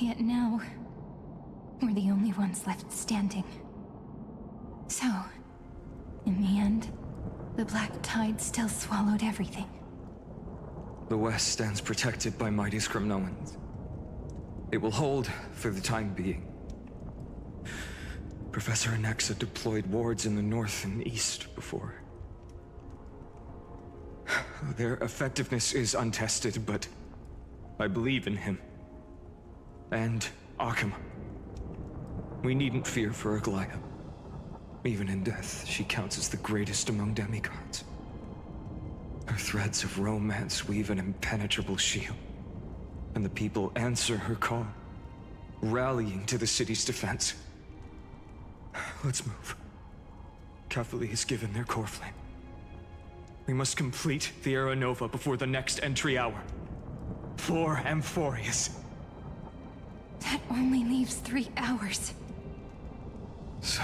Yet now, we're the only ones left standing. So, in the end, the Black Tide still swallowed everything. The West stands protected by mighty Kremnoans. It will hold for the time being. Professor Anexa deployed wards in the north and east before. Their effectiveness is untested, but I believe in him. And Occam. We needn't fear for Aglaya. Even in death, she counts as the greatest among demigods. Her threads of romance weave an impenetrable shield. and the people answer her call, rallying to the city's defense. Let's move. Catholic has given their core flame. We must complete the Era Nova before the next entry hour. For Amphorius. That only leaves 3 hours. So,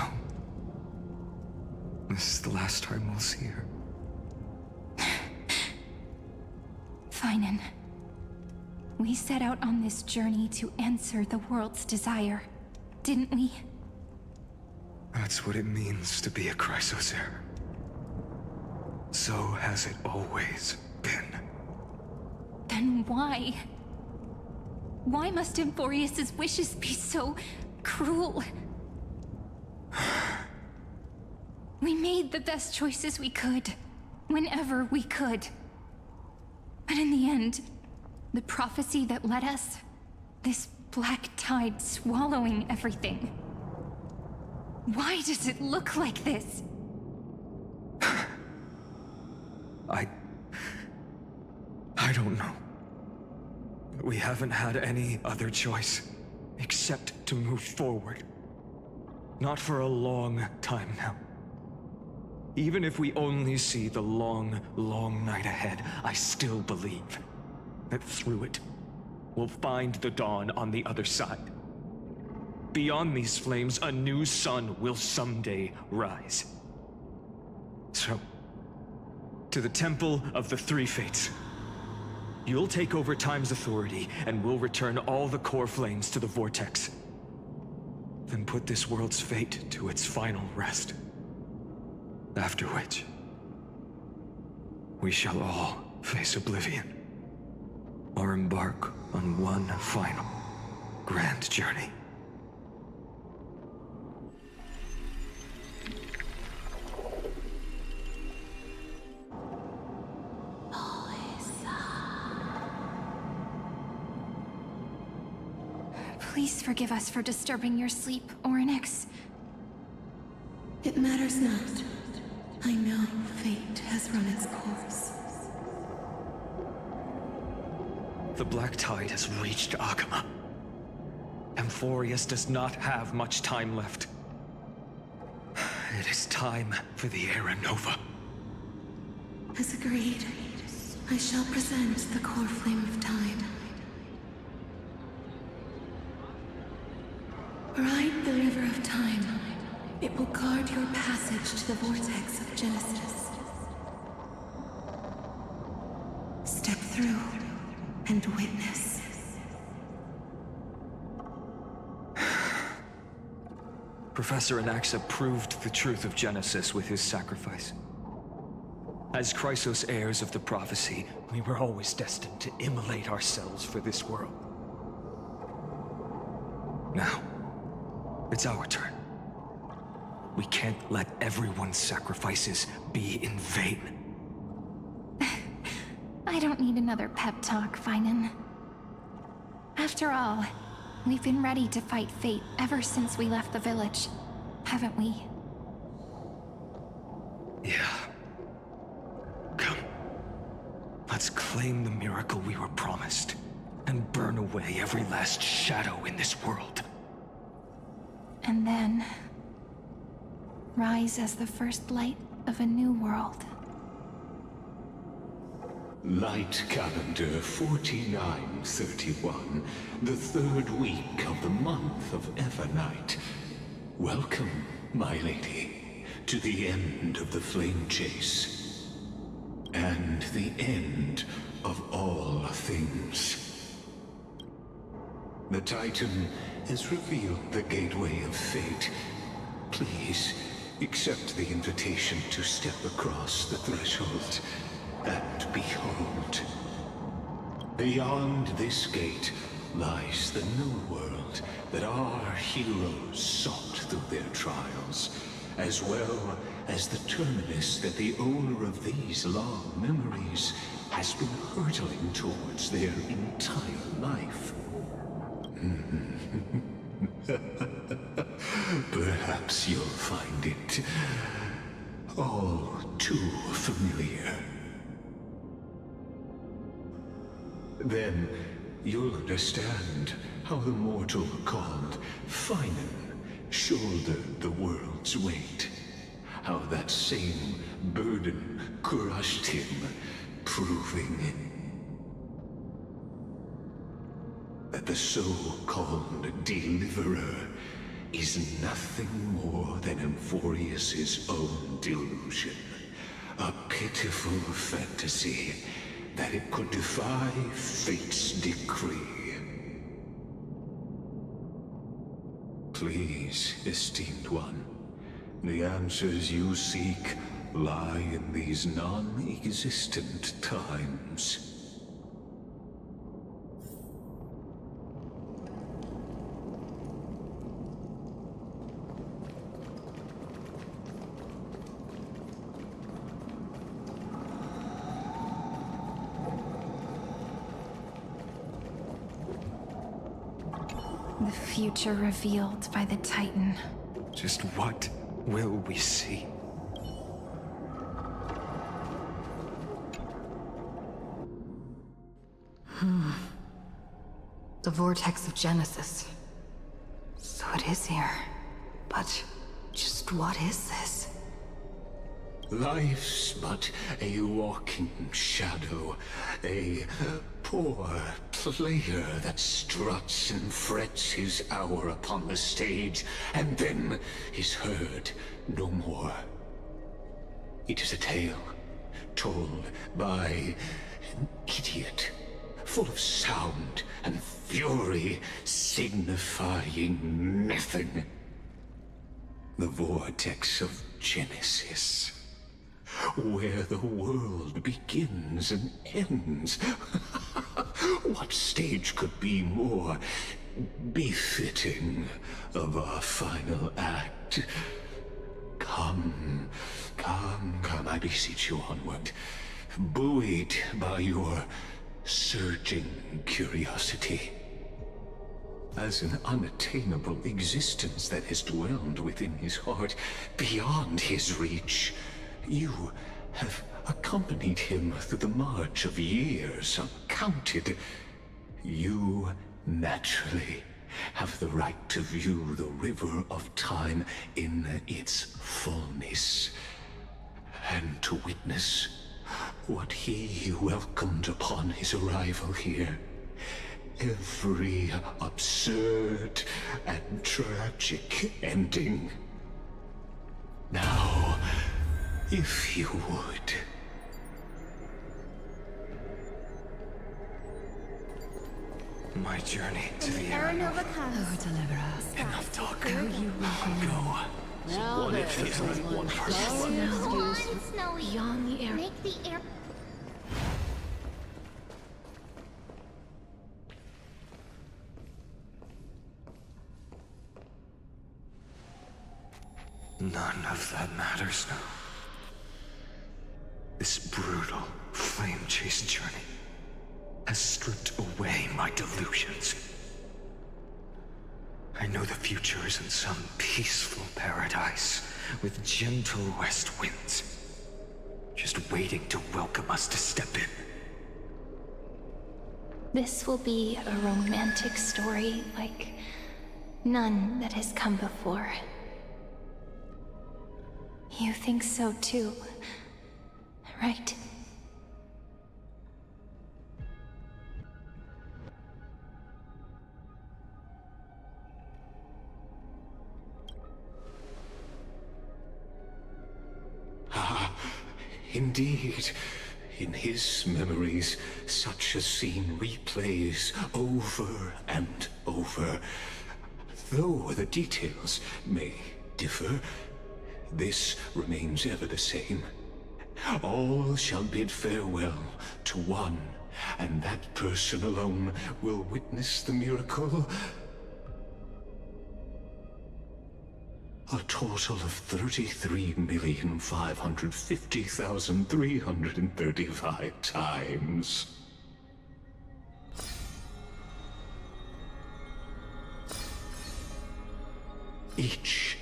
this is the last time we'll see her. Phainon. We set out on this journey to answer the world's desire, didn't we? That's what it means to be a Chrysosaur. So has it always been. Then why? Why must Amphorius' wishes be so cruel? We made the best choices we could, whenever we could. But in the end, the prophecy that led us, this black tide swallowing everything. Why does it look like this? I don't know. We haven't had any other choice, except to move forward. Not for a long time now. Even if we only see the long, long night ahead, I still believe that through it, we'll find the dawn on the other side. Beyond these flames, a new sun will someday rise. So, to the Temple of the Three Fates. You'll take over Time's authority, and we'll return all the core flames to the Vortex. Then put this world's fate to its final rest. After which, we shall all face oblivion, or embark on one final grand journey. Please forgive us for disturbing your sleep, Orynyx. It matters not. I know fate has run its course. The Black Tide has reached Akama. Amphorius does not have much time left. It is time for the Era Nova. As agreed, I shall present the core flame of time. Ride the river of time. It will guard your passage to the vortex of Genesis. Step through and witness. Professor Anaxa proved the truth of Genesis with his sacrifice. As Chrysos heirs of the prophecy, we were always destined to immolate ourselves for this world. Now, it's our turn. We can't let everyone's sacrifices be in vain. I don't need another pep talk, Phainon. After all, we've been ready to fight fate ever since we left the village, haven't we? Yeah. Come. Let's claim the miracle we were promised, and burn away every last shadow in this world. And then rise as the first light of a new world. Light calendar 4931, the third week of the month of Evernight. Welcome, my lady, to the end of the flame chase. And the end of all things. The Titan has revealed the gateway of fate. Please, accept the invitation to step across the threshold, and behold. Beyond this gate lies the new world that our heroes sought through their trials, as well as the terminus that the owner of these long memories has been hurtling towards their entire life. Perhaps you'll find it all too familiar. Then, you'll understand how the mortal called Phainon shouldered the world's weight. How that same burden crushed him, proving that the so-called Deliverer is nothing more than Amphorius's own delusion. A pitiful fantasy that it could defy fate's decree. Please, esteemed one, the answers you seek lie in these non-existent times. The future revealed by the Titan. Just what will we see? The vortex of Genesis. So it is here. But just what is this? Life's but a walking shadow, a poor player that struts and frets his hour upon the stage, and then is heard no more. It is a tale told by an idiot, full of sound and fury, signifying nothing. The vortex of Genesis, where the world begins and ends. What stage could be more befitting of our final act? Come, I beseech you onward, buoyed by your surging curiosity. As an unattainable existence that has dwelled within his heart, beyond his reach, you have accompanied him through the march of years uncounted. You naturally have the right to view the river of time in its fullness, and to witness what he welcomed upon his arrival here. Every absurd and tragic ending. Now, if you would. My journey to the Aranova comes. Oh, deliverer. Enough talk. Go, you will Go. Now One there's one one Go on, Snowy. beyond the air. Make the air... None of that matters now. This brutal, flame-chased journey has stripped away my delusions. I know the future is in some peaceful paradise with gentle west winds, just waiting to welcome us to step in. This will be a romantic story like none that has come before. You think so too, right? Ah, indeed. In his memories, such a scene replays over and over. Though the details may differ, this remains ever the same. All shall bid farewell to one, and that person alone will witness the miracle. A total of 33,550,335 times. Each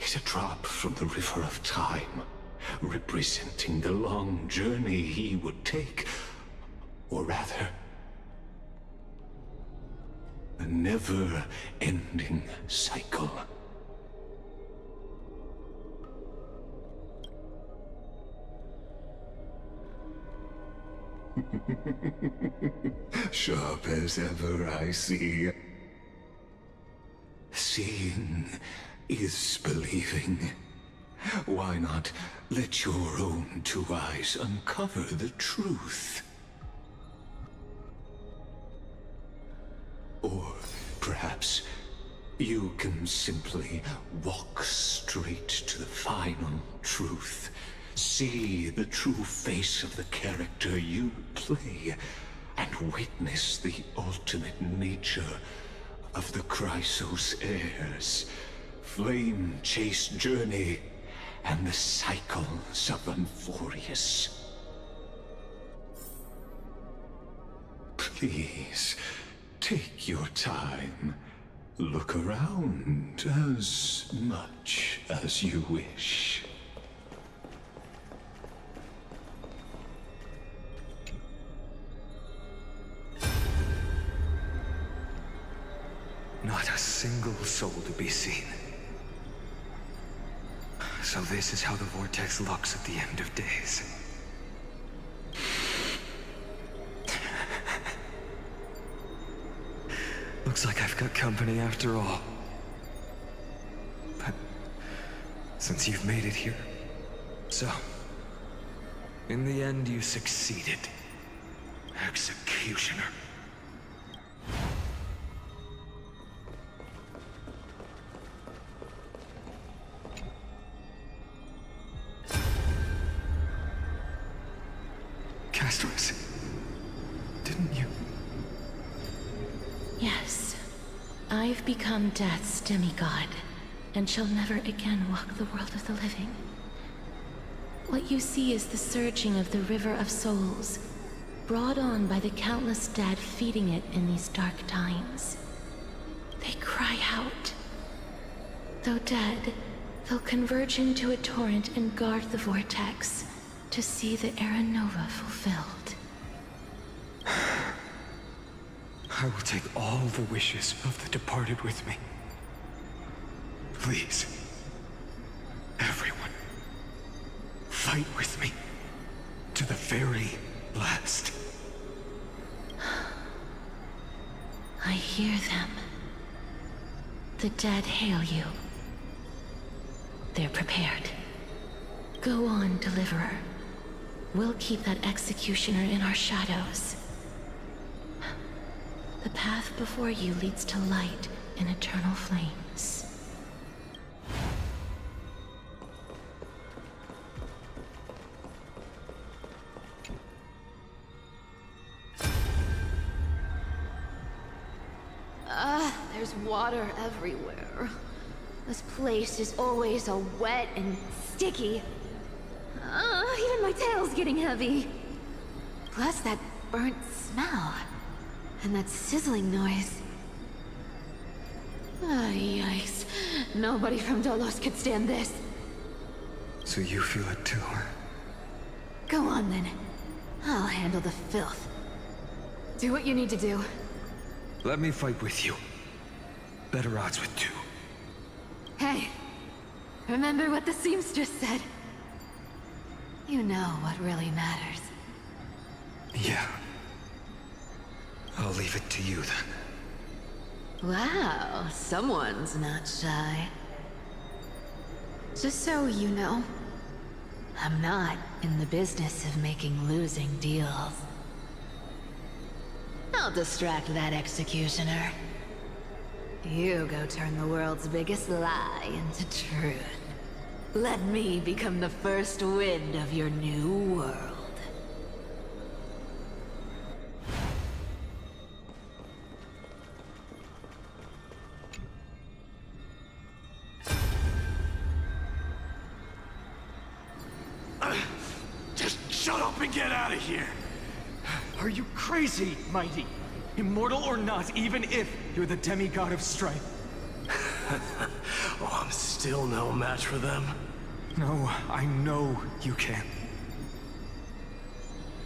is a drop from the river of time, representing the long journey he would take, or rather, A never-ending cycle. Sharp as ever, I see. Seeing is believing. Why not let your own two eyes uncover the truth? Or perhaps you can simply walk straight to the final truth. See the true face of the character you play, and witness the ultimate nature of the Chrysos heirs, flame chase journey, and the cycles of Amphorius. Please, take your time. Look around as much as you wish. Not a single soul to be seen. So this is how the vortex looks at the end of days. Looks like I've got company after all. But since you've made it here, so in the end you succeeded, Executioner. Didn't you? Yes. I've become Death's demigod, and shall never again walk the world of the living. What you see is the surging of the river of souls, brought on by the countless dead feeding it in these dark times. They cry out. Though dead, they'll converge into a torrent and guard the vortex, to see the Era Nova fulfilled. I will take all the wishes of the departed with me. Please, everyone, fight with me to the very last. I hear them. The dead hail you. They're prepared. Go on, Deliverer. We'll keep that executioner in our shadows. The path before you leads to light and eternal flames. There's water everywhere. This place is always so wet and sticky. Even my tail's getting heavy. Plus that burnt smell. And that sizzling noise. Yikes. Nobody from Dolos could stand this. So you feel it too, huh? Go on then. I'll handle the filth. Do what you need to do. Let me fight with you. Better odds with two. Hey, remember what the seamstress said? You know what really matters. Yeah. I'll leave it to you then. Wow, someone's not shy. Just so you know, I'm not in the business of making losing deals. I'll distract that executioner. You go turn the world's biggest lie into truth. Let me become the first wind of your new world. Just shut up and get out of here! Are you crazy, Mighty? Immortal or not, even if you're the demigod of strife. Oh, I'm still no match for them. No, I know you can.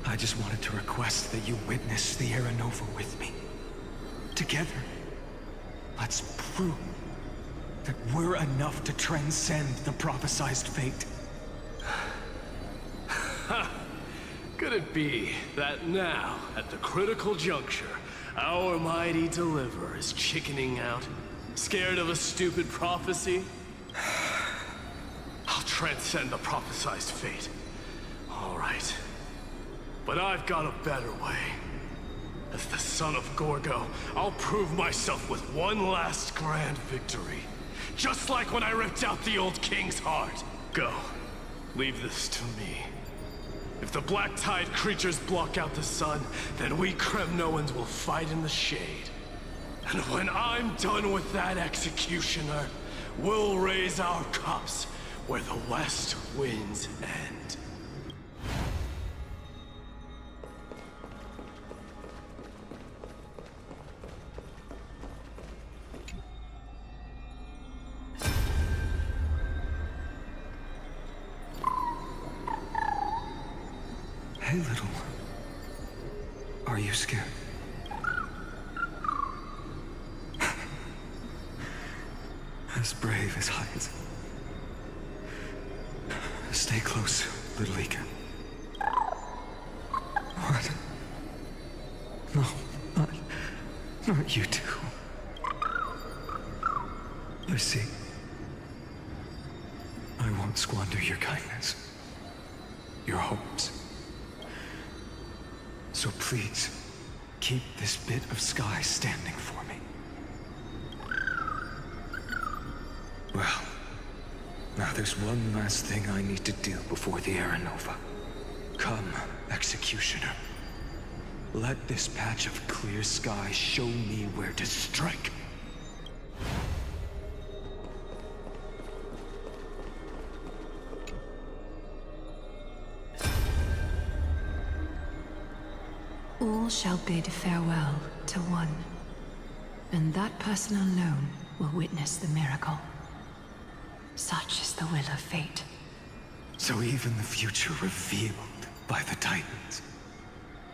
I just wanted to request that you witness the Era Nova with me. Together. Let's prove that we're enough to transcend the prophesized fate. Could it be that now, at the critical juncture, our mighty deliverer is chickening out? Scared of a stupid prophecy? I'll transcend the prophesized fate. All right. But I've got a better way. As the son of Gorgo, I'll prove myself with one last grand victory. Just like when I ripped out the old king's heart. Go. Leave this to me. If the Black Tide creatures block out the sun, then we Kremnoans will fight in the shade. And when I'm done with that executioner, we'll raise our cups where the west winds end. Hey, little one. Are you scared? As brave as I is. Stay close, little Ika. What? No, not you two. I see. I won't squander your kindness. Your hopes. So please, keep this bit of sky standing for me. Well, now there's one last thing I need to do before the Aranova. Come, Executioner. Let this patch of clear sky show me where to strike. All shall bid farewell to one, and that person alone will witness the miracle. Such is the will of fate. So even the future revealed by the Titans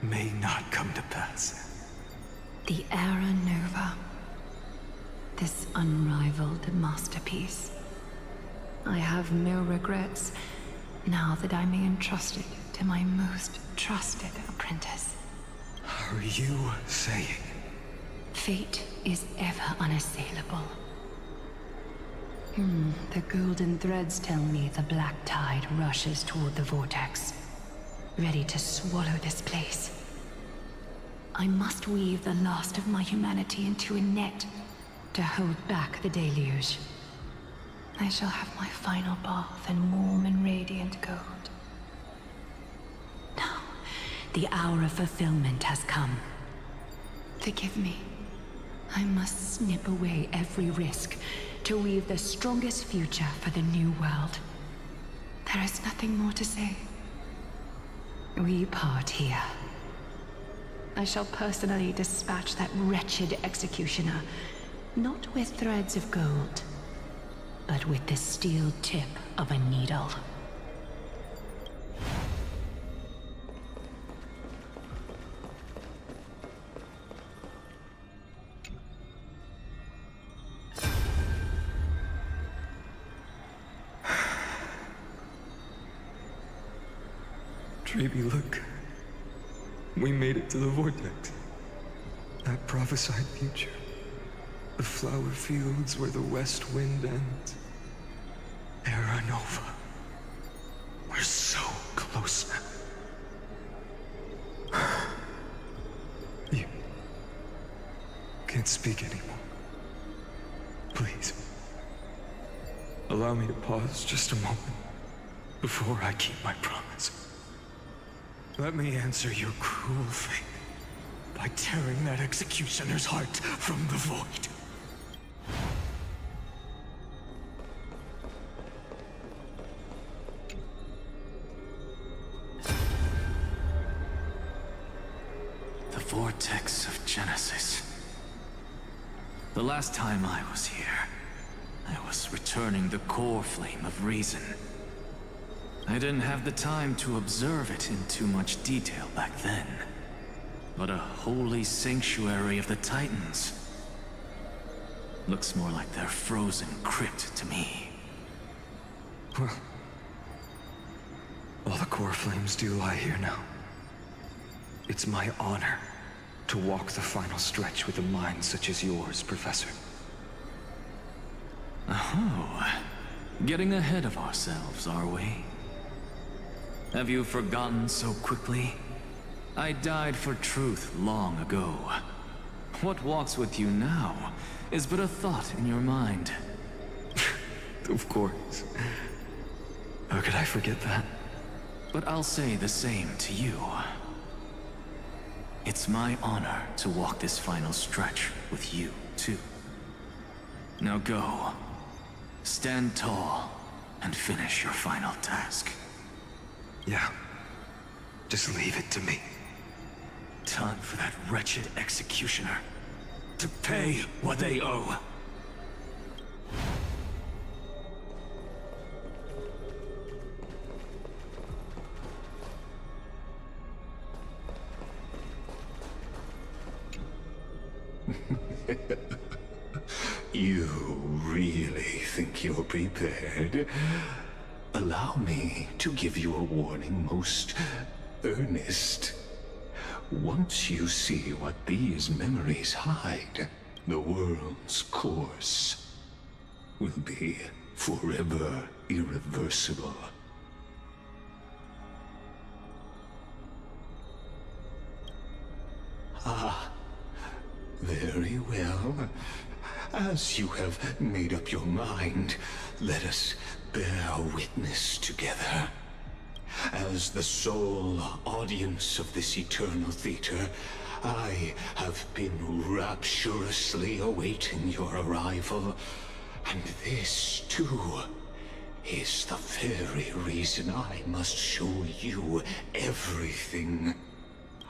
may not come to pass. The Era Nova. This unrivaled masterpiece. I have no regrets now that I may entrust it to my most trusted apprentice. Are you saying? Fate is ever unassailable. The golden threads tell me the black tide rushes toward the vortex, ready to swallow this place. I must weave the last of my humanity into a net to hold back the deluge. I shall have my final bath in warm and radiant gold. Now, the hour of fulfillment has come. Forgive me. I must snip away every risk to weave the strongest future for the new world. There is nothing more to say. We part here. I shall personally dispatch that wretched executioner, not with threads of gold, but with the steel tip of a needle. Treeby, look. We made it to the vortex. That prophesied future. The flower fields where the west wind ends. Era Nova. We're so close now. You can't speak anymore. Please. Allow me to pause just a moment before I keep my promise. Let me answer your cruel fate by tearing that executioner's heart from the void. The vortex of Genesis. The last time I was here, I was returning the core flame of reason. I didn't have the time to observe it in too much detail back then. But a holy sanctuary of the Titans. Looks more like their frozen crypt to me. Well, all the core flames do lie here now. It's my honor to walk the final stretch with a mind such as yours, Professor. Oh, getting ahead of ourselves, are we? Have you forgotten so quickly? I died for truth long ago. What walks with you now is but a thought in your mind. Of course. How could I forget that? But I'll say the same to you. It's my honor to walk this final stretch with you, too. Now go. Stand tall and finish your final task. Yeah. Just leave it to me. Time for that wretched executioner to pay what they owe. You really think you're prepared? Allow me to give you a warning, most earnest. Once you see what these memories hide, the world's course will be forever irreversible. Ah, very well. As you have made up your mind, let us bear witness together. As the sole audience of this eternal theater, I have been rapturously awaiting your arrival. And this, too, is the very reason I must show you everything.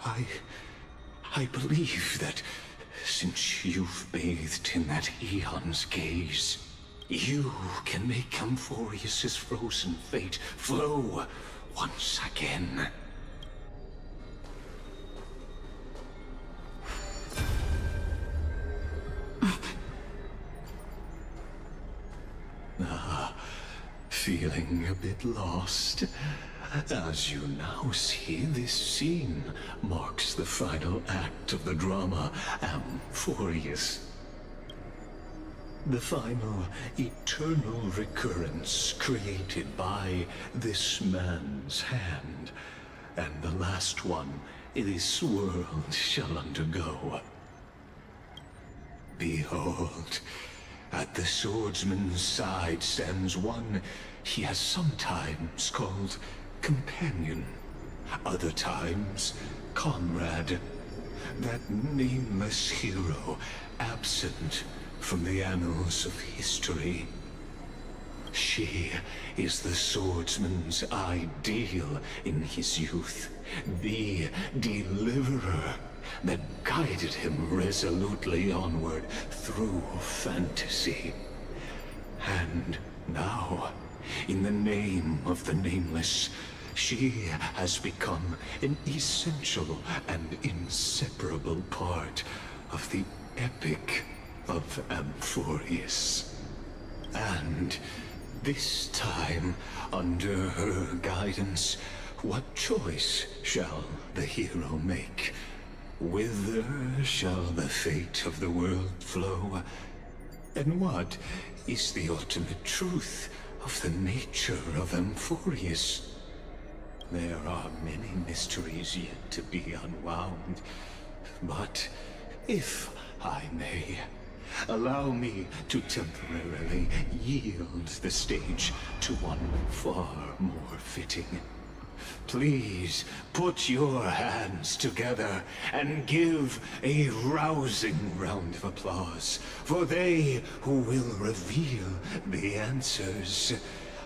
I believe that since you've bathed in that Eon's gaze, you can make Amphorius's frozen fate flow once again. Feeling a bit lost? As you now see, this scene marks the final act of the drama Amphorius. The final eternal recurrence created by this man's hand, and the last one this world shall undergo. Behold, at the swordsman's side stands one he has sometimes called companion, other times comrade, that nameless hero absent from the annals of history. She is the swordsman's ideal in his youth, the deliverer that guided him resolutely onward through fantasy. And now, in the name of the Nameless, she has become an essential and inseparable part of the epic of Amphorius. And this time, under her guidance, what choice shall the hero make? Whither shall the fate of the world flow? And what is the ultimate truth of the nature of Amphorius? There are many mysteries yet to be unwound, but if I may, allow me to temporarily yield the stage to one far more fitting. Please put your hands together and give a rousing round of applause for they who will reveal the answers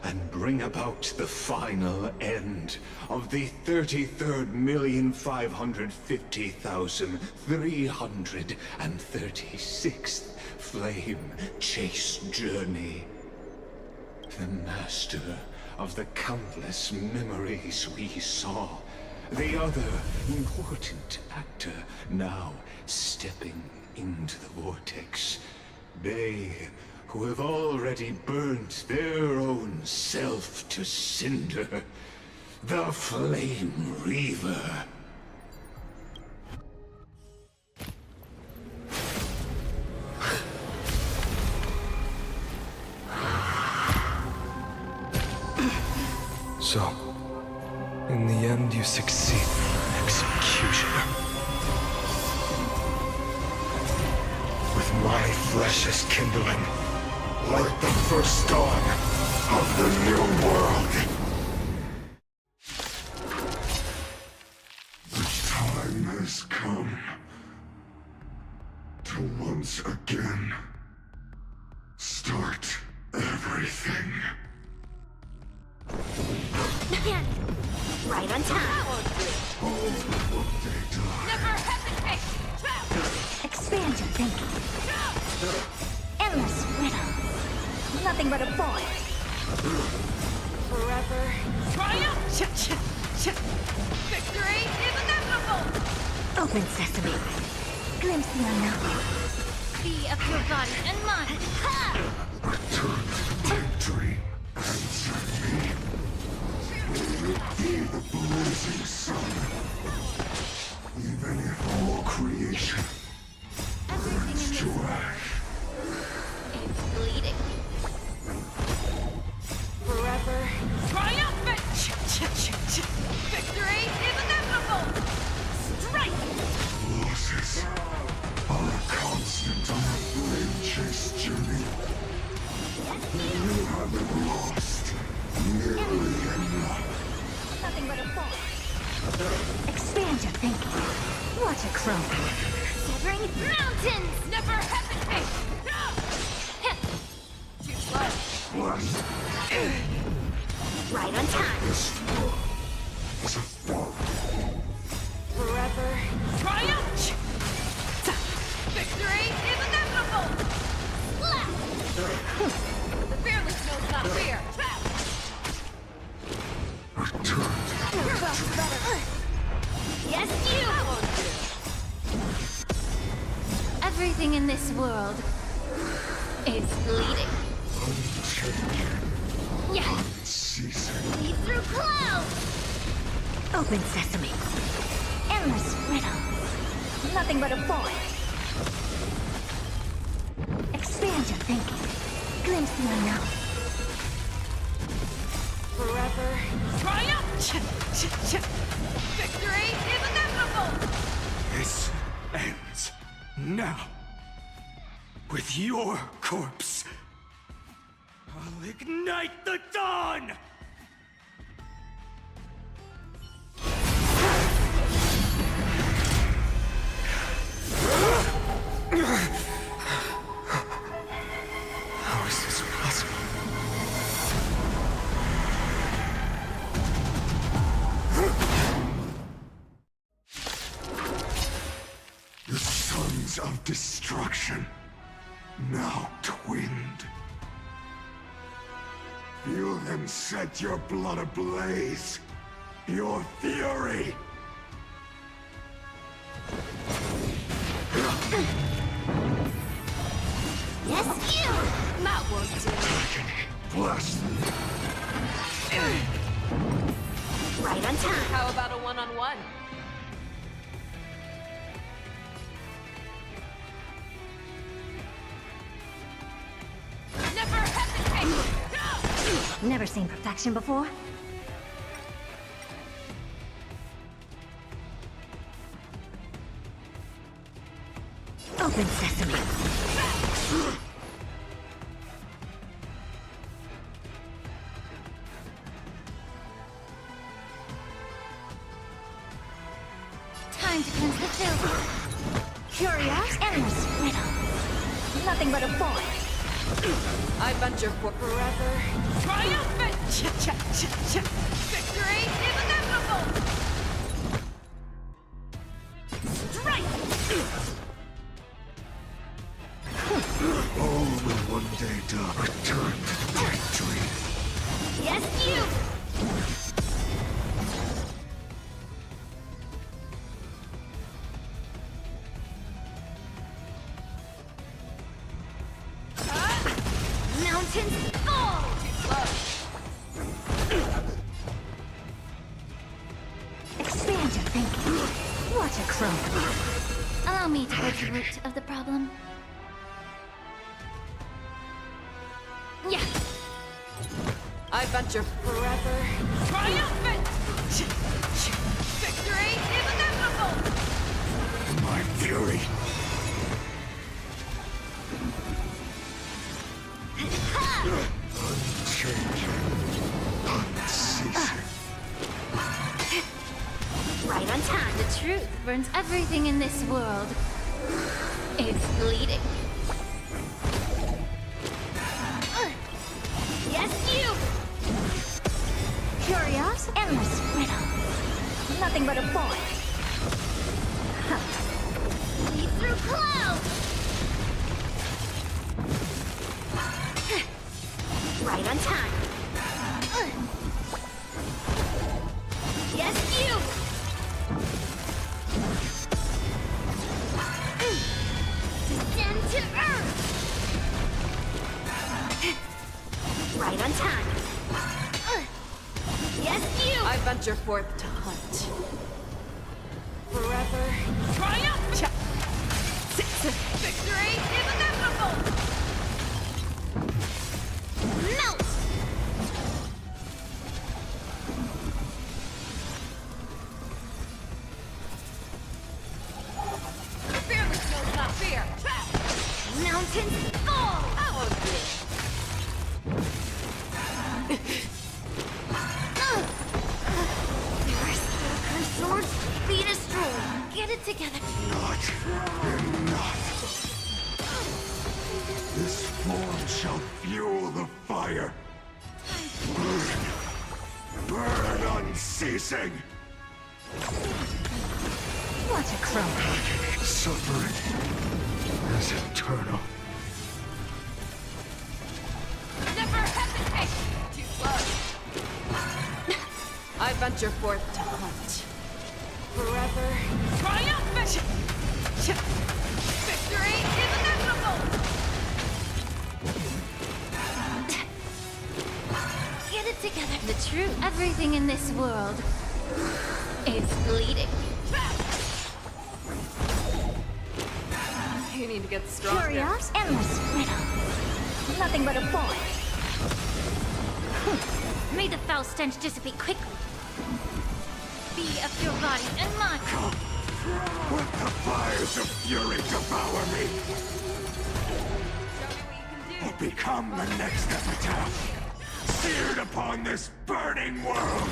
and bring about the final end of the 33,550,336th flame chase journey. The master of the countless memories we saw, the other important actor now stepping into the vortex, They who have already burnt their own self to cinder. The Flame Reaver. So, in the end, you succeed, Executioner. With my flesh as kindling, like the first dawn of the new world. The time has come to once again start everything. Right on time. Never hesitate! Expand your thinking. Endless riddles. Nothing but a void. Forever. Triumph! Victory is inevitable! Open sesame. Glimpse the unknown. Be of your body and mind. Ha! Return to victory. Answer me. Will you be the blazing sun? Even if all creation burns to ash. It's bleeding. Forever. Triumphant! Victory is inevitable! Strike! Losses are a constant on the flame chase journey. You haven't lost nearly enough. Nothing but a void. Expand your thinking. What a crow. Severing mountains! Never hesitate! Too slow. Right on time. This world is a fault. Forever. Triumph! Victory is inevitable! Slap! The fearless knows not fear. Return to You're well better. Yes, you! Everything in this world is bleeding. Yeah! See through clouds! Open sesame. Endless riddles. Nothing but a void. Expand your thinking. Glimpse the unknown. Forever. Triumph! Victory is inevitable! This ends now. With your corpse. I'll ignite the dawn! How is this possible? The sons of destruction, now twinned. Feel them set your blood ablaze. Your fury. Yes, you! That won't do. Bless them. Right on time. How about a one-on-one? Never hesitate! Never seen perfection before? Open sesame. Time to cleanse the filth. Curious, endless riddle. Nothing but a void. I venture for Forever. Triumphant! Victory is inevitable! Strike! All will one day die. Return to victory. Yes, you! crone. Allow me to go to the root of the problem. Yeah. I venture forever. Triumphant! Victory is inevitable! My fury. Right on time. The truth burns everything in this world. It's bleeding. Yes, you! Curious, endless riddle. Nothing but a boy. Lead through clouds! Right on time. Yes, you! Descend to earth! Right on time. Yes, you! I venture forth to hunt. Forever. Triumph! Victory is inevitable! Melt! Fearless knows not fear! Mountains fall! How of Swords be destroyed. Get it together. Not enough. This form shall fuel the fire. Burn. Burn unceasing. What a crone. Suffering is eternal. Never hesitate! Too close! I venture forth to hunt. Forever. Triumphant! Victory is inevitable! Get it together. The truth, everything in this world is bleeding. You need to get stronger. Curious, endless riddle. Nothing but a boy. May the foul stench dissipate quickly. Be of your body and mine. Let the fires of fury devour me. Or become the next epitaph, seared upon this burning world.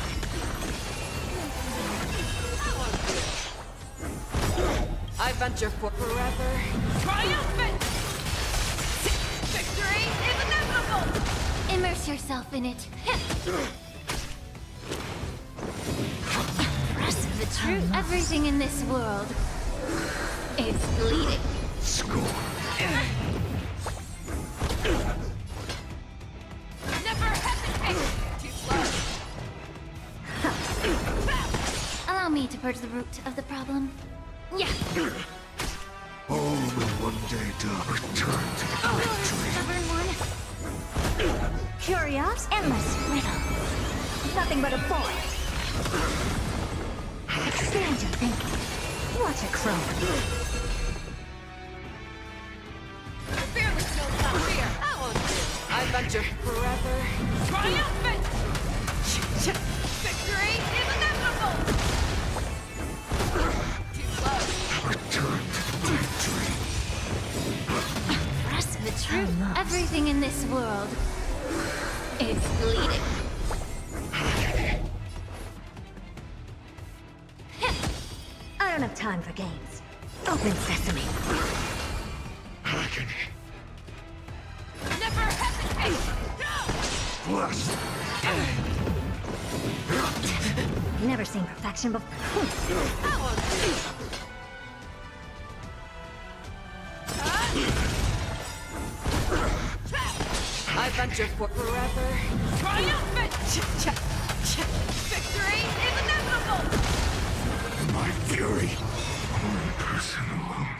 I venture for forever. Triumphant! Victory is inevitable! Immerse yourself in it. The truth, everything in this world is bleeding. Never hesitate! Too slow! Allow me to purge the root of the problem. Yeah. All will one day return to the victory. Stubborn one. Curious, endless riddle. Nothing but a boy. Expand your thinking. What a crone. Fearless knows not fear! That won't do! I venture forever. Triumphant! Victory is inevitable! Too close! Return to the victory. The truth, everything in this world is bleeding. I don't have time for games. Open sesame. Never hesitate! Bless. Never seen perfection before. That won't do! I venture for forever. Triumphant! Victory is inevitable! My fury. One person alone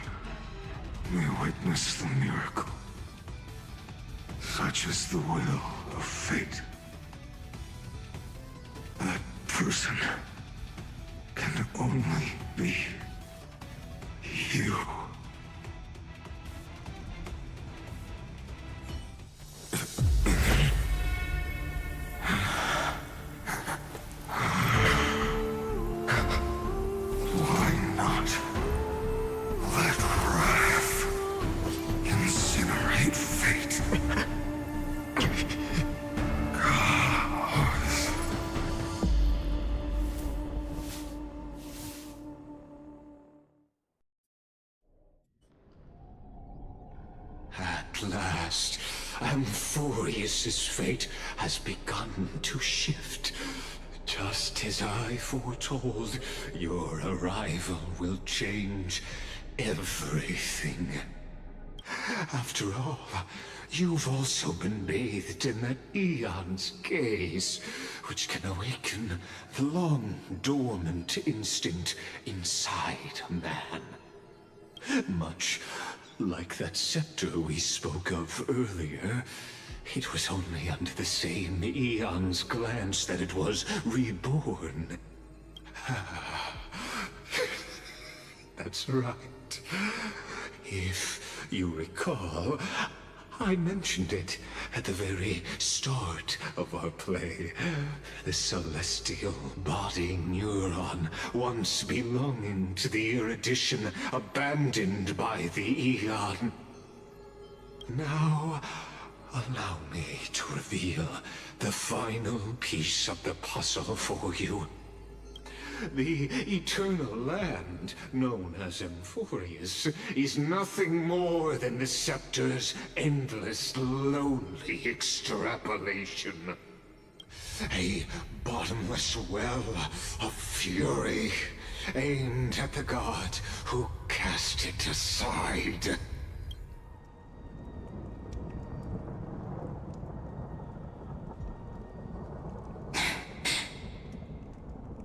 may witness the miracle. Such is the will of fate. That person can only be You. Why not let wrath incinerate fate? At last, Amphorius's fate has begun to shift. Just as I foretold, your arrival will change everything. After all, you've also been bathed in that Eon's gaze, which can awaken the long-dormant instinct inside a man. Much like that scepter we spoke of earlier, it was only under the same Eon's glance that it was reborn. That's right. If you recall, I mentioned it at the very start of our play. The celestial body neuron, once belonging to the erudition abandoned by the Eon. Now, allow me to reveal the final piece of the puzzle for you. The eternal land, known as Amphorius, is nothing more than the scepter's endless, lonely extrapolation. A bottomless well of fury, aimed at the god who cast it aside.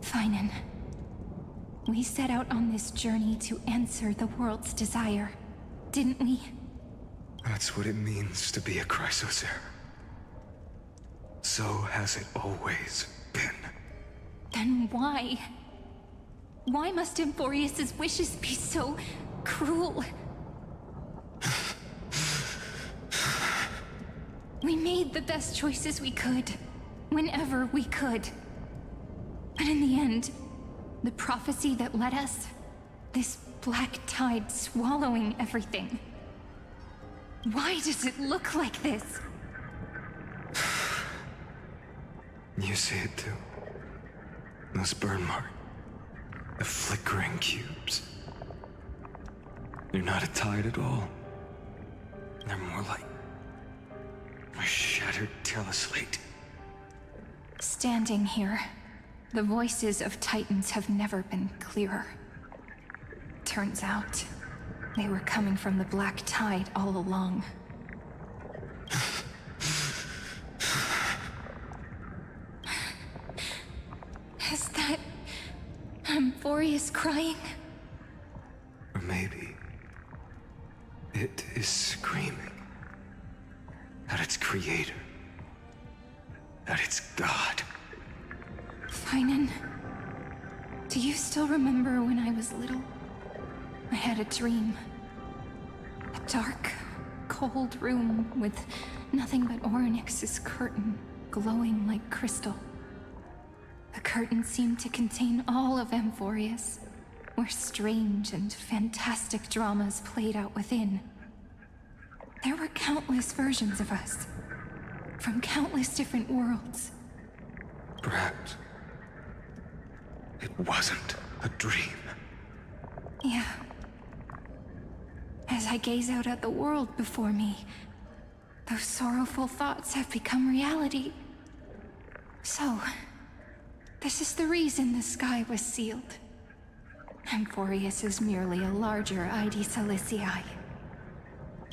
Phainon, we set out on this journey to answer the world's desire, didn't we? That's what it means to be a Chrysosaur. So has it always been. Then why? Why must Amphorius's wishes be so cruel? We made the best choices we could, whenever we could. But in the end, the prophecy that led us, this black tide swallowing everything. Why does it look like this? You see it too. Those burn marks. The flickering cubes. They're not a tide at all. They're more like a shattered teleslate. Standing here, the voices of Titans have never been clearer. Turns out, they were coming from the black tide all along. Is that Amphorius crying? Or maybe it is screaming at its creator, at its god. Phainon, do you still remember when I was little? I had a dream. A dark, cold room with nothing but Orynyx's curtain glowing like crystal. The curtain seemed to contain all of Amphorius, where strange and fantastic dramas played out within. There were countless versions of us, from countless different worlds. Perhaps it wasn't a dream. Yeah. As I gaze out at the world before me, those sorrowful thoughts have become reality. So, this is the reason the sky was sealed. Amphorius is merely a larger ID Silicii.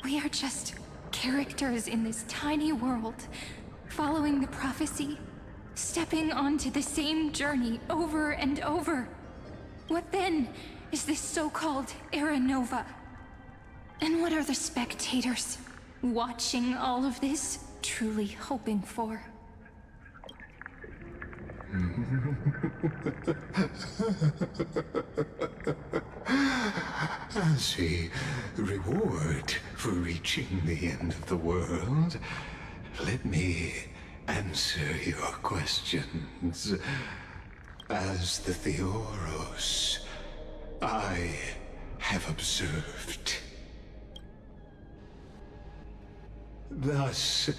We are just characters in this tiny world, following the prophecy, stepping onto the same journey over and over. What then is this so-called Era Nova? And what are the spectators watching all of this truly hoping for? As a reward for reaching the end of the world, let me answer your questions. As the Theoros, I have observed. Thus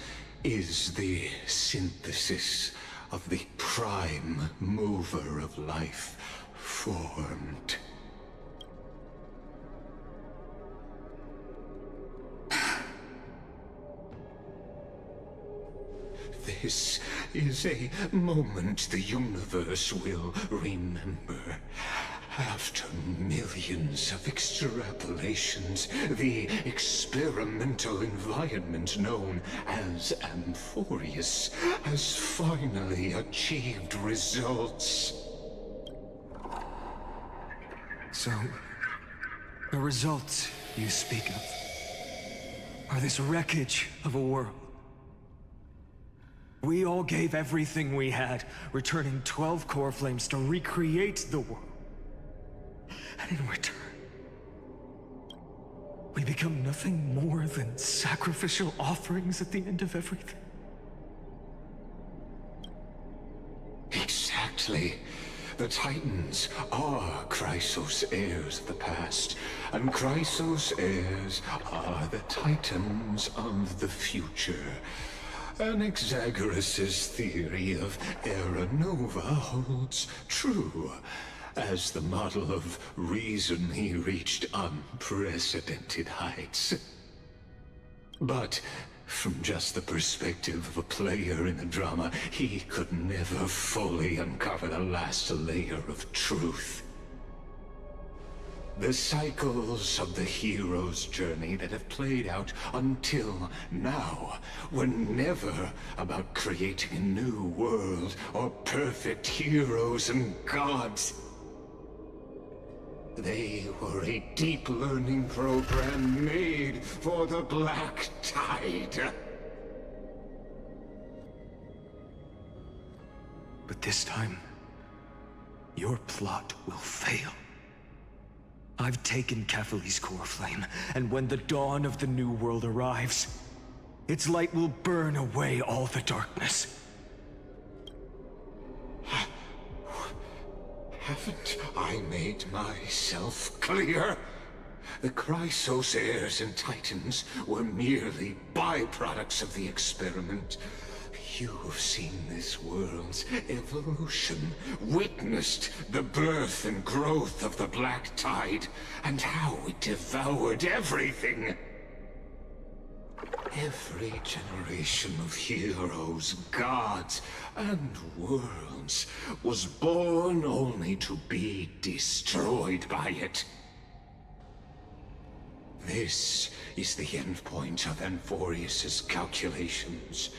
is the synthesis of the prime mover of life formed. This is a moment the universe will remember. After millions of extrapolations, the experimental environment known as Amphorius has finally achieved results. So, the results you speak of are this wreckage of a world. We all gave everything we had, returning 12 core flames to recreate the world. And in return, we become nothing more than sacrificial offerings at the end of everything. Exactly. The Titans are Chrysos heirs of the past, and Chrysos heirs are the Titans of the future. Anaxagoras' theory of Era Nova holds true. As the model of reason, he reached unprecedented heights. But from just the perspective of a player in the drama, he could never fully uncover the last layer of truth. The cycles of the hero's journey that have played out until now were never about creating a new world or perfect heroes and gods. They were a deep learning program made for the Black Tide. But this time, your plot will fail. I've taken Kefali's core flame, and when the dawn of the new world arrives, its light will burn away all the darkness. Haven't I made myself clear? The Chrysos heirs and Titans were merely byproducts of the experiment. You've seen this world's evolution, witnessed the birth and growth of the Black Tide, and how it devoured everything. Every generation of heroes, gods, and worlds was born only to be destroyed by it. This is the endpoint of Amphorius' calculations.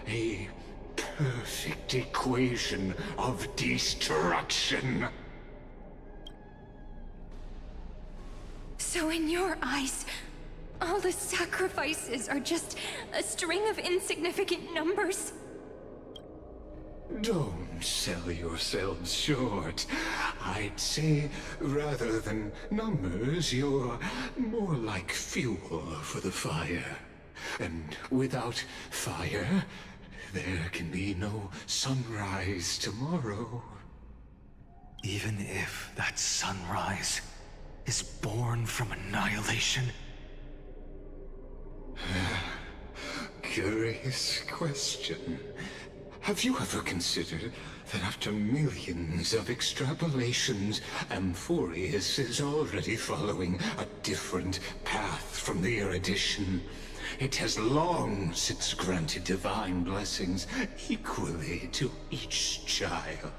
A perfect equation of destruction. So in your eyes, all the sacrifices are just a string of insignificant numbers? Don't sell yourselves short. I'd say, rather than numbers, you're more like fuel for the fire. And without fire, there can be no sunrise tomorrow. Even if that sunrise is born from annihilation? Curious question. Have you ever considered that after millions of extrapolations, Amphorius is already following a different path from the erudition? It has long since granted divine blessings equally to each child.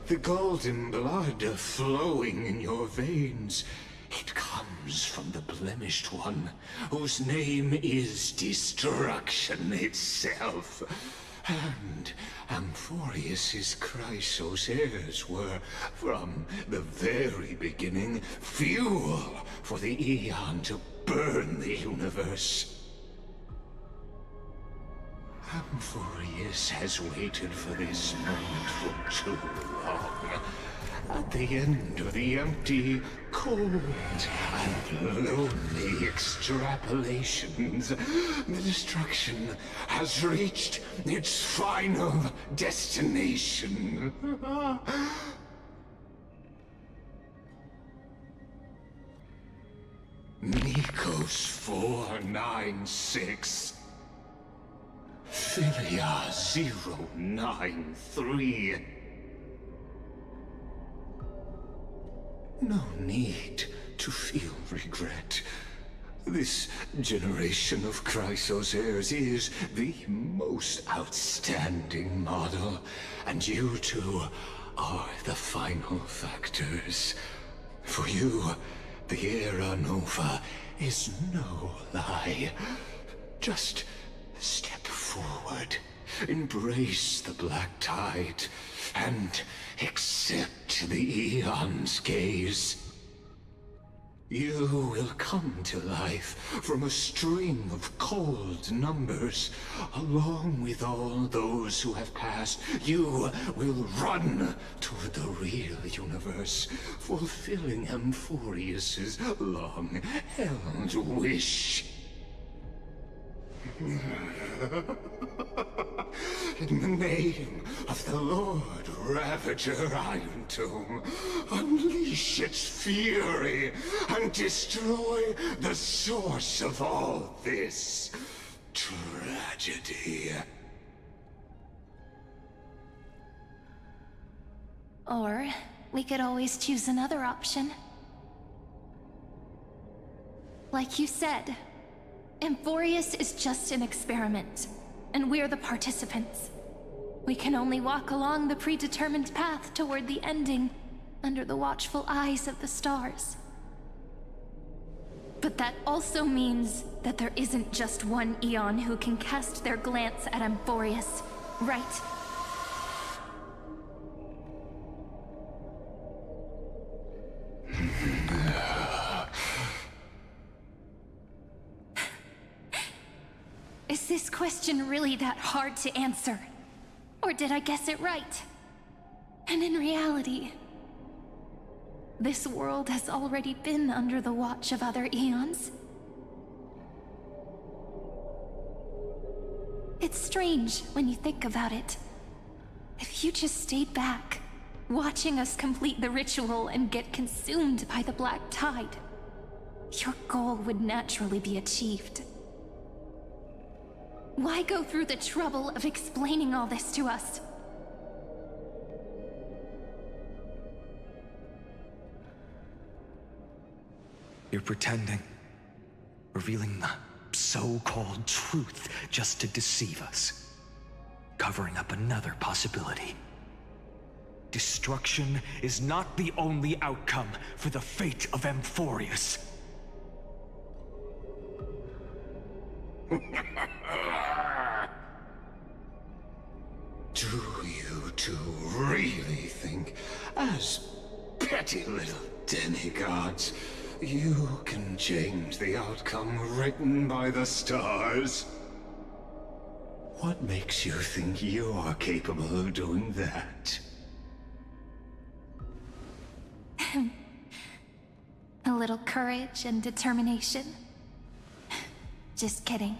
The golden blood flowing in your veins, it comes from the blemished one, whose name is destruction itself. And Amphorius' Chrysos heirs were, from the very beginning, fuel for the Aeon to burn the universe. Amphorius has waited for this moment for too long. at the end of the empty, cold, and lonely extrapolations, the destruction has reached its final destination. Nikos 496. Philia 093. No need to feel regret. This generation of Chrysos heirs is the most outstanding model, and you two are the final factors. For you, the Era Nova is no lie. Just step forward, embrace the black tide, and accept the Eon's gaze. You will come to life from a string of cold numbers. Along with all those who have passed, you will run toward the real universe, fulfilling Amphorius's long-held wish. In the name of the Lord Ravager Iron Tomb, unleash its fury and destroy the source of all this tragedy. Or we could always choose another option. Like you said, Amphorius is just an experiment, and we're the participants. We can only walk along the predetermined path toward the ending, under the watchful eyes of the stars. But that also means that there isn't just one Eon who can cast their glance at Amphorius, right? Is this question really that hard to answer? Or did I guess it right? And in reality, this world has already been under the watch of other Eons. It's strange when you think about it. If you just stayed back, watching us complete the ritual and get consumed by the black tide, your goal would naturally be achieved. Why go through the trouble of explaining all this to us? You're pretending. Revealing the so-called truth just to deceive us. Covering up another possibility. Destruction is not the only outcome for the fate of Amphorius. Do you two really think, as petty little demigods, you can change the outcome written by the stars? What makes you think you're capable of doing that? A little courage and determination. Just kidding.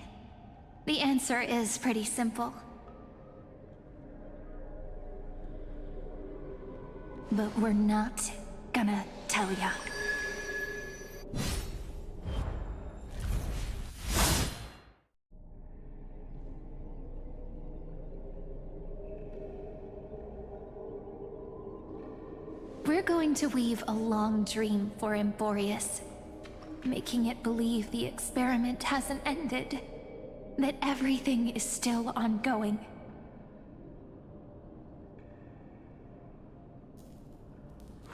The answer is pretty simple. But we're not gonna tell ya. We're going to weave a long dream for Amphorius, making it believe the experiment hasn't ended, that everything is still ongoing.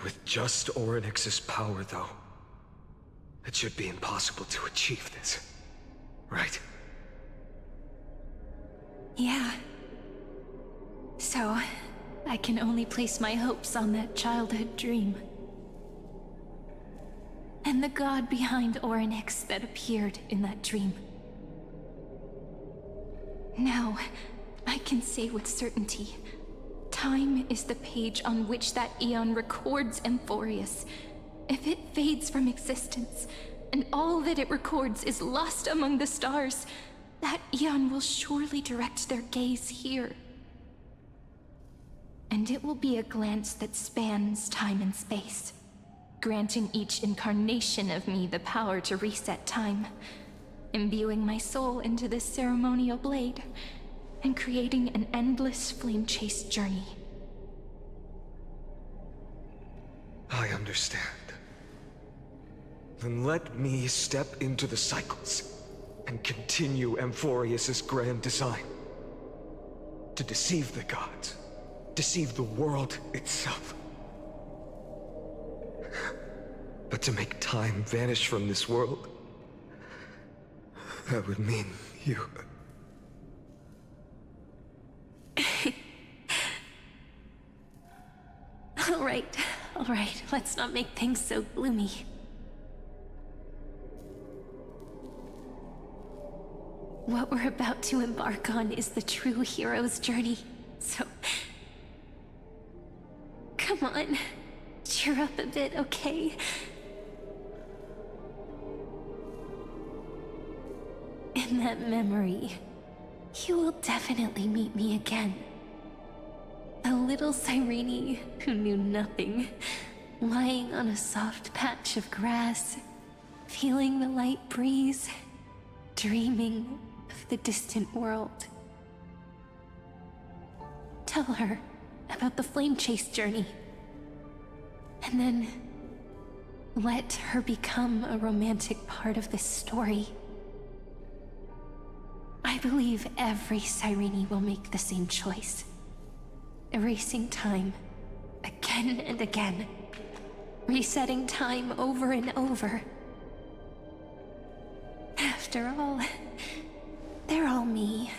With just Orynyx's power, though, it should be impossible to achieve this, right? Yeah. So, I can only place my hopes on that childhood dream. And the god behind Orynyx that appeared in that dream. Now, I can say with certainty, time is the page on which that eon records Amphorius, if it fades from existence, and all that it records is lost among the stars, that eon will surely direct their gaze here. And it will be a glance that spans time and space, granting each incarnation of me the power to reset time, imbuing my soul into this ceremonial blade, and creating an endless flame-chased journey. I understand. Then let me step into the cycles and continue Amphorius' grand design. To deceive the gods, deceive the world itself. But to make time vanish from this world, that would mean you... All right, let's not make things so gloomy. What we're about to embark on is the true hero's journey, so... Come on, cheer up a bit, okay? In that memory, you will definitely meet me again. A little Cyrene who knew nothing, lying on a soft patch of grass, feeling the light breeze, dreaming of the distant world. Tell her about the flame chase journey, and then let her become a romantic part of this story. I believe every Cyrene will make the same choice. Erasing time, again and again. Resetting time over and over. After all, they're all me.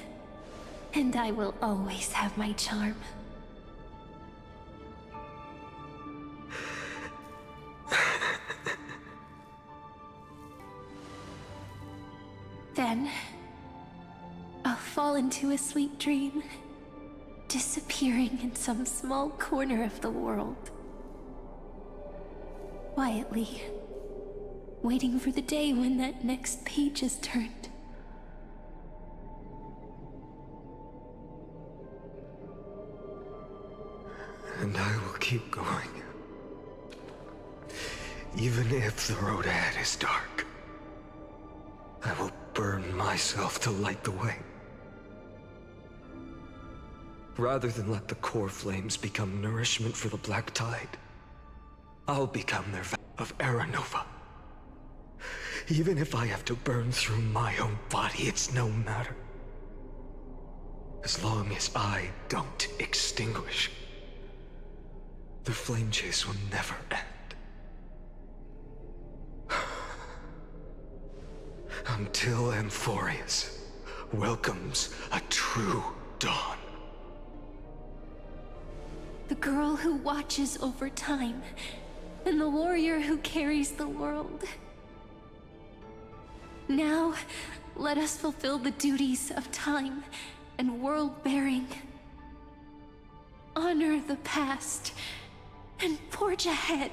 And I will always have my charm. Then, I'll fall into a sweet dream, disappearing in some small corner of the world. Quietly, waiting for the day when that next page is turned. And I will keep going. Even if the road ahead is dark, I will burn myself to light the way. Rather than let the core flames become nourishment for the Black Tide, I'll become their of Aranova. Even if I have to burn through my own body, it's no matter. As long as I don't extinguish, the flame chase will never end. Until Amphorius welcomes a true dawn. The girl who watches over time, and the warrior who carries the world. Now, let us fulfill the duties of time and world-bearing. Honor the past, and forge ahead.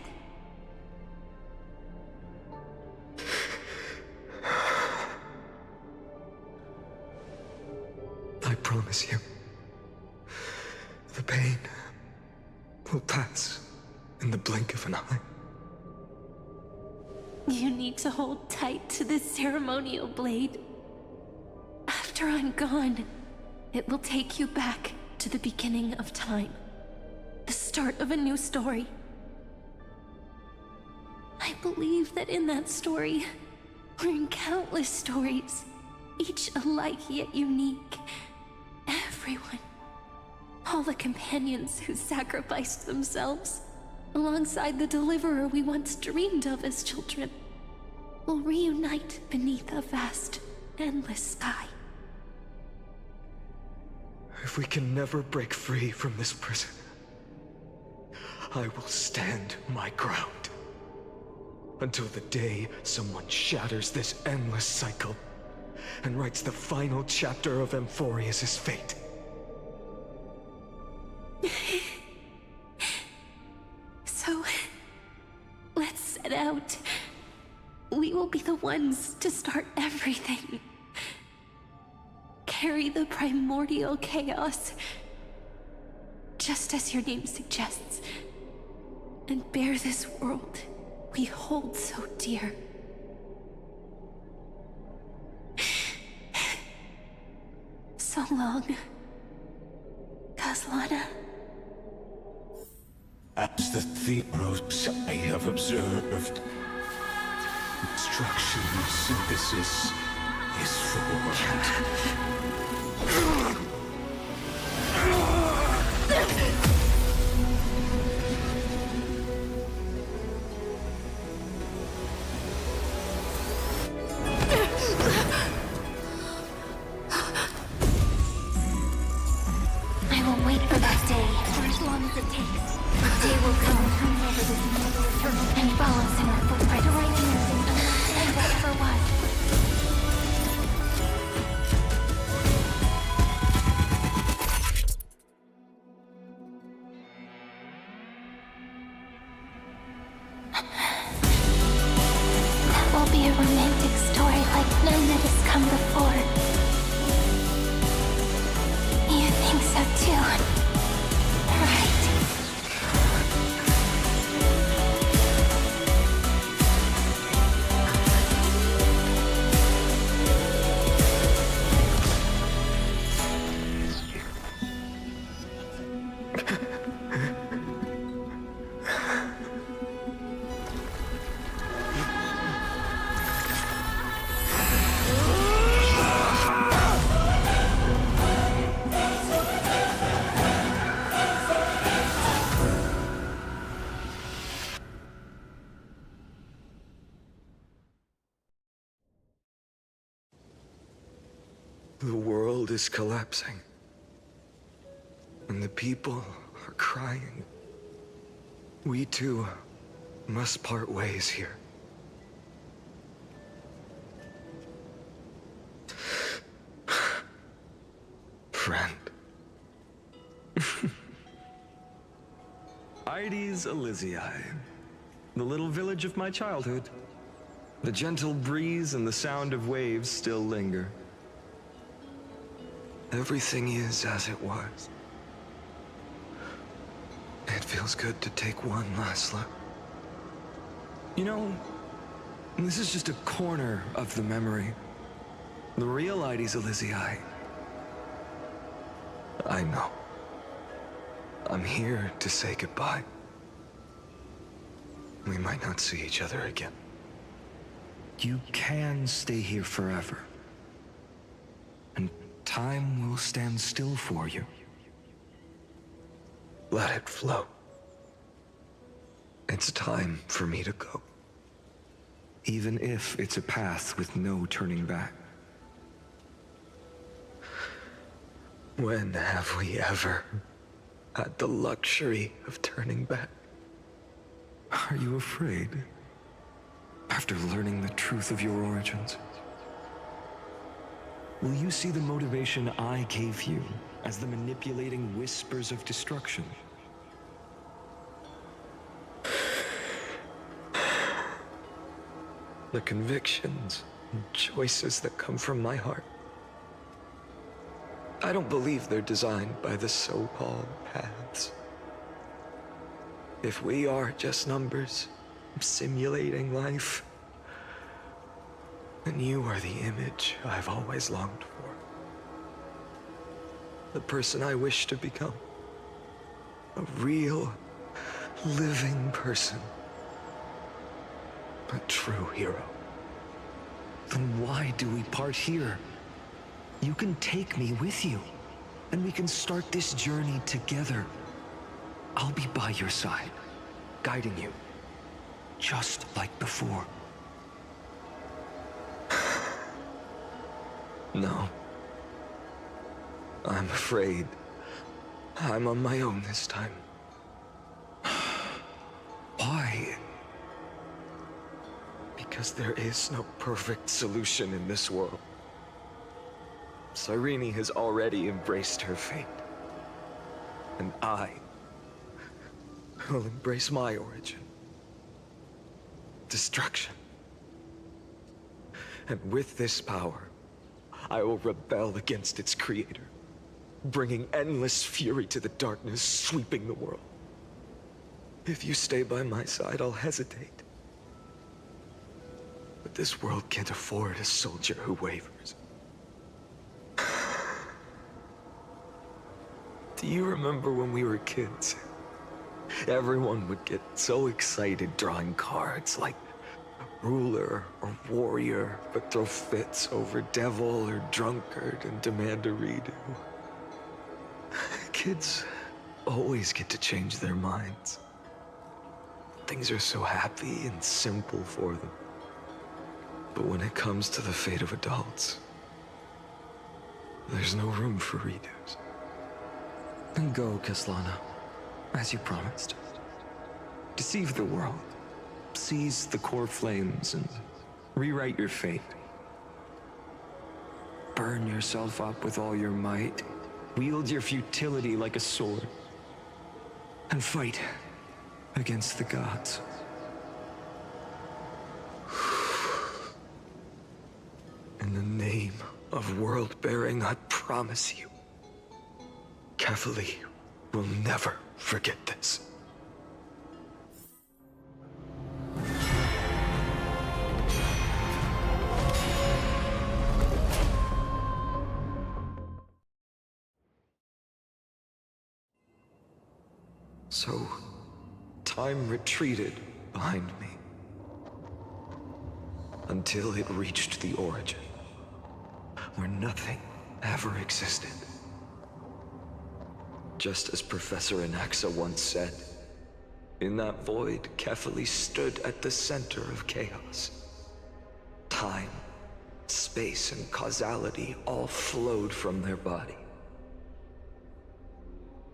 I promise you, the pain will pass in the blink of an eye. You need to hold tight to this ceremonial blade. After I'm gone, it will take you back to the beginning of time. The start of a new story. I believe that in that story, or in countless stories, each alike yet unique, everyone, all the companions who sacrificed themselves, alongside the deliverer we once dreamed of as children, will reunite beneath a vast, endless sky. If we can never break free from this prison, I will stand my ground. Until the day someone shatters this endless cycle and writes the final chapter of Amphorius' fate. So, let's set out. We will be the ones to start everything. Carry the primordial chaos, just as your name suggests, and bear this world we hold so dear. So long, Kaslana. As the Theros I have observed, instruction synthesis is formed. I will wait for that day, for as long as it takes. The day will come, turning over this mortal eternal, and follows in our footprint to right here and understand what ever was. That will be a romantic story like none that has come before. You think so too, right? The world is collapsing. And the people are crying. We too must part ways here. Friend. Ides Elysiae, the little village of my childhood. The gentle breeze and the sound of waves still linger. Everything is as it was. It feels good to take one last look. You know, this is just a corner of the memory. The real Ides Elysiae. I know. I'm here to say goodbye. We might not see each other again. You can stay here forever. And time will stand still for you. Let it flow. It's time for me to go. Even if it's a path with no turning back. When have we ever had the luxury of turning back? Are you afraid? After learning the truth of your origins? Will you see the motivation I gave you as the manipulating whispers of destruction? The convictions and choices that come from my heart. I don't believe they're designed by the so-called paths. If we are just numbers, simulating life, then you are the image I've always longed for. The person I wish to become. A real, living person. A true hero. Then why do we part here? You can take me with you, and we can start this journey together. I'll be by your side, guiding you, just like before. No. I'm afraid I'm on my own this time. Why? Because there is no perfect solution in this world. Cyrene has already embraced her fate. And I will embrace my origin. Destruction. And with this power, I will rebel against its creator, bringing endless fury to the darkness, sweeping the world. If you stay by my side, I'll hesitate. But this world can't afford a soldier who wavers. Do you remember when we were kids? Everyone would get so excited drawing cards like ruler or warrior, but throw fits over devil or drunkard and demand a redo. Kids always get to change their minds. Things are so happy and simple for them. But when it comes to the fate of adults, there's no room for redos. Then go, Kaslana, as you promised. Deceive the world, seize the core flames, and rewrite your fate. Burn yourself up with all your might, wield your futility like a sword, and fight against the gods. In the name of world-bearing, I promise you, Kefali will never forget this. So, time retreated behind me until it reached the origin, where nothing ever existed. Just as Professor Anaxa once said, in that void, Kefali stood at the center of chaos. Time, space, and causality all flowed from their body.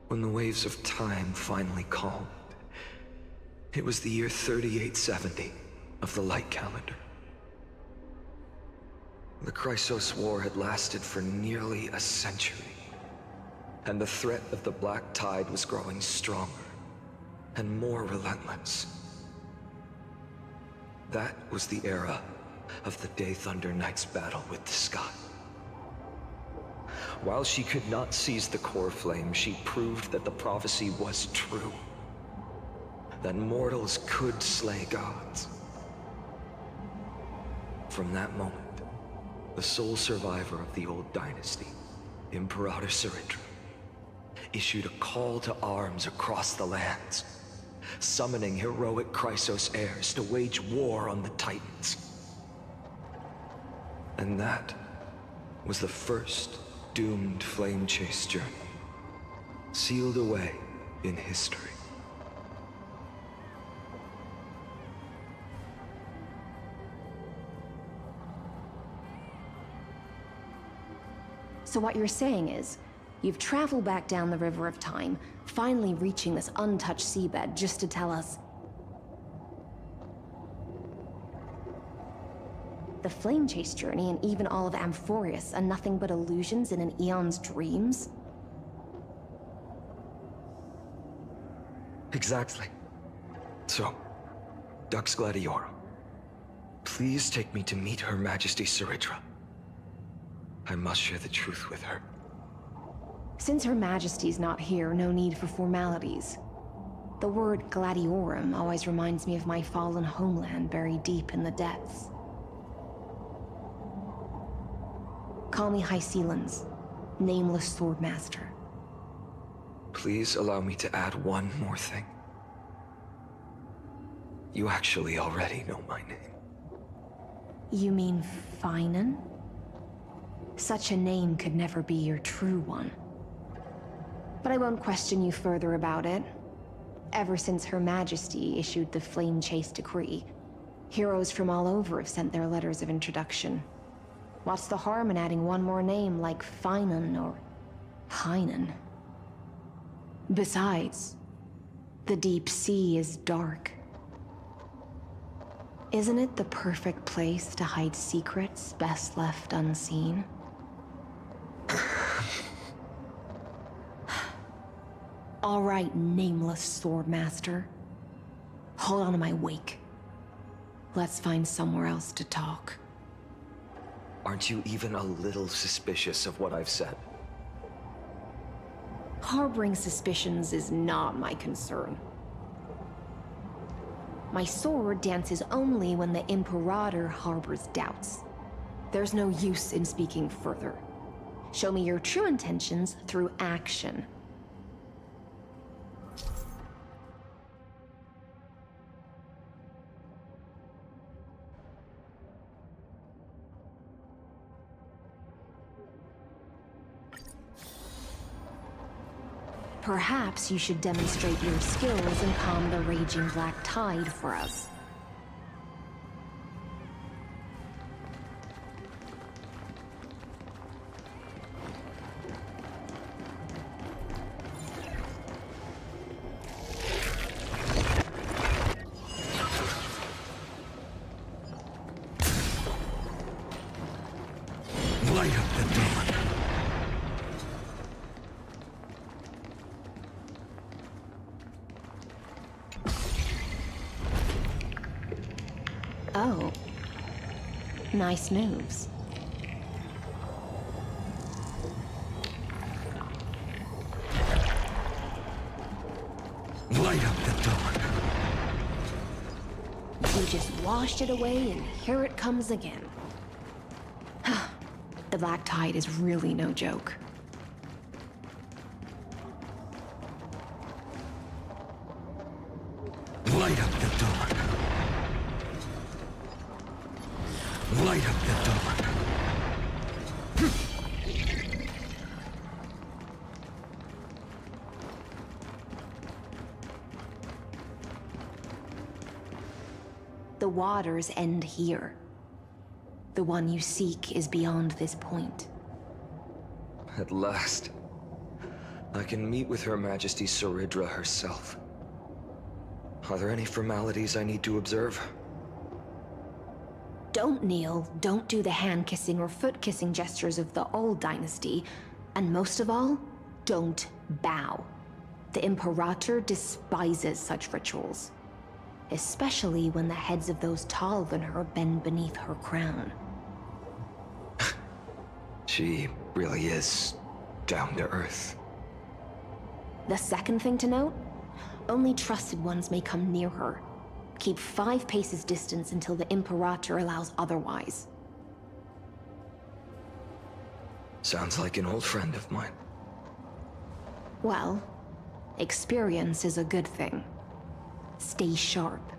When the waves of time finally calmed, it was the year 3870 of the light calendar. The Chrysos War had lasted for nearly a century, and the threat of the Black Tide was growing stronger and more relentless. That was the era of the Day Thunder Knight's battle with the sky. While she could not seize the core flame, she proved that the prophecy was true. That mortals could slay gods. From that moment, the sole survivor of the old dynasty, Imperator Sarindra, issued a call to arms across the lands, summoning heroic Chrysos heirs to wage war on the Titans. And that was the first doomed flame chase journey, sealed away in history. So what you're saying is, you've traveled back down the River of Time, finally reaching this untouched seabed just to tell us the flame chase journey and even all of Amphorius are nothing but illusions in an eon's dreams? Exactly. So, Dux Gladiorum, please take me to meet Her Majesty Sarindra. I must share the truth with her. Since Her Majesty's not here, no need for formalities. The word Gladiorum always reminds me of my fallen homeland buried deep in the depths. Call me High Sealans, nameless swordmaster. Please allow me to add one more thing. You actually already know my name. You mean Phainon? Such a name could never be your true one. But I won't question you further about it. Ever since Her Majesty issued the Flame Chase Decree, heroes from all over have sent their letters of introduction. What's the harm in adding one more name like Phainon or Phainon? Besides, the deep sea is dark. Isn't it the perfect place to hide secrets best left unseen? All right, nameless swordmaster. Hold on to my wake. Let's find somewhere else to talk. Aren't you even a little suspicious of what I've said? Harboring suspicions is not my concern. My sword dances only when the Imperator harbors doubts. There's no use in speaking further. Show me your true intentions through action. Perhaps you should demonstrate your skills and calm the raging black tide for us. Light up the dawn. Oh. Nice moves. Light up the dawn. You just washed it away and here it comes again. The black tide is really no joke. Light up the dawn. Light up the dawn. The waters end here. The one you seek is beyond this point. At last, I can meet with Her Majesty Saridra herself. Are there any formalities I need to observe? Don't kneel, don't do the hand-kissing or foot-kissing gestures of the old dynasty, and most of all, don't bow. The Imperator despises such rituals, especially when the heads of those taller than her bend beneath her crown. She really is down to earth. The second thing to note, only trusted ones may come near her. Keep 5 paces distance until the Imperator allows otherwise. Sounds like an old friend of mine. Well, experience is a good thing. Stay sharp,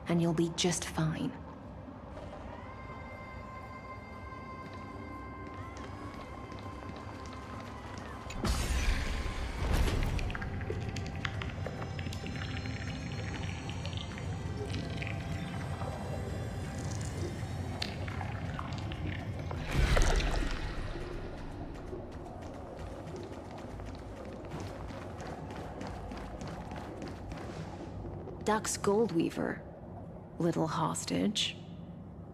and you'll be just fine. Duck's Goldweaver, little hostage.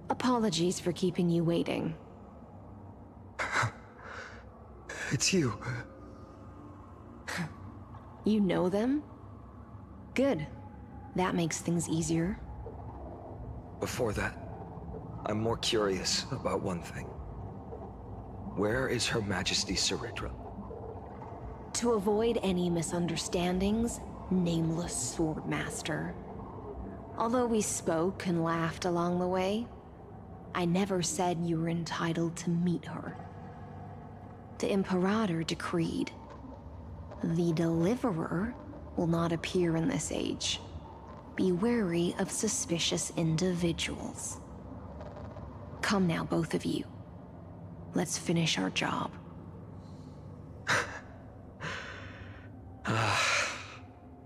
Apologies for keeping you waiting. It's you. You know them? Good. That makes things easier. Before that, I'm more curious about one thing. Where is Her Majesty Saridra? To avoid any misunderstandings, nameless swordmaster. Although we spoke and laughed along the way, I never said you were entitled to meet her. The Imperator decreed, the Deliverer will not appear in this age. Be wary of suspicious individuals. Come now, both of you. Let's finish our job.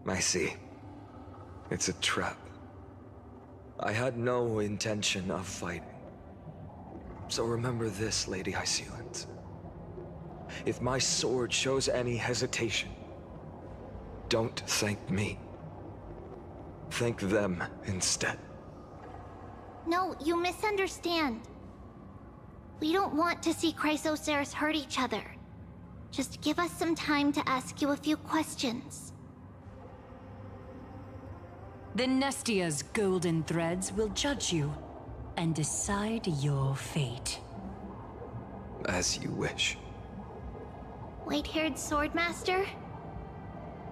I see. It's a trap. I had no intention of fighting. So remember this, Lady Hysealant. If my sword shows any hesitation, don't thank me. Thank them instead. No, you misunderstand. We don't want to see Chrysoceres hurt each other. Just give us some time to ask you a few questions. The Nestia's golden threads will judge you and decide your fate. As you wish. White-haired swordmaster?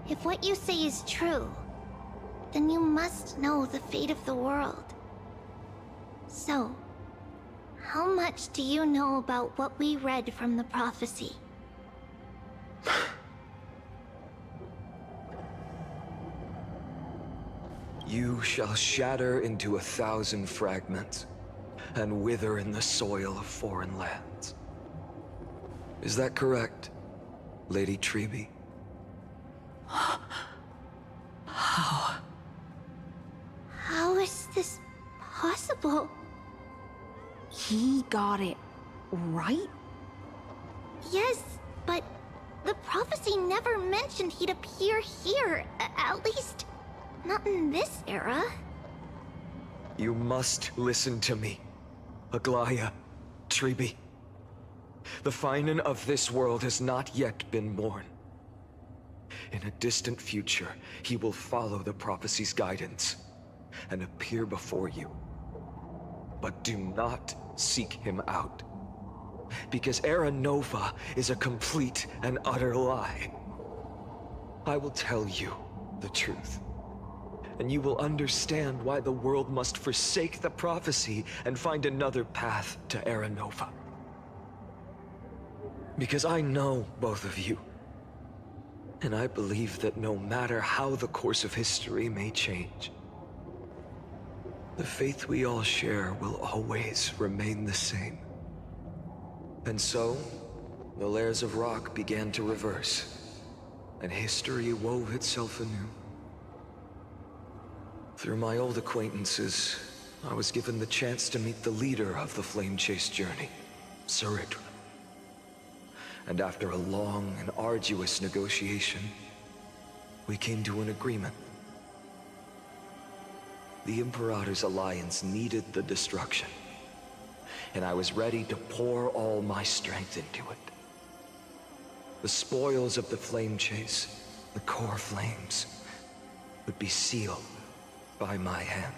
If what you say is true, then you must know the fate of the world. So, how much do you know about what we read from the prophecy? You shall shatter into 1,000 fragments, and wither in the soil of foreign lands. Is that correct, Lady Treby? How? How is this possible? He got it right? Yes, but the prophecy never mentioned he'd appear here, at least not in this era. You must listen to me, Aglaya, Treby. The Phainon of this world has not yet been born. In a distant future, he will follow the prophecy's guidance and appear before you. But do not seek him out, because Era Nova is a complete and utter lie. I will tell you the truth, and you will understand why the world must forsake the prophecy and find another path to Era Nova. Because I know both of you, and I believe that no matter how the course of history may change, the faith we all share will always remain the same. And so, the layers of rock began to reverse, and history wove itself anew. Through my old acquaintances, I was given the chance to meet the leader of the Flame Chase journey, Saridra. And after a long and arduous negotiation, we came to an agreement. The Imperator's alliance needed the destruction, and I was ready to pour all my strength into it. The spoils of the Flame Chase, the core flames, would be sealed by my hand.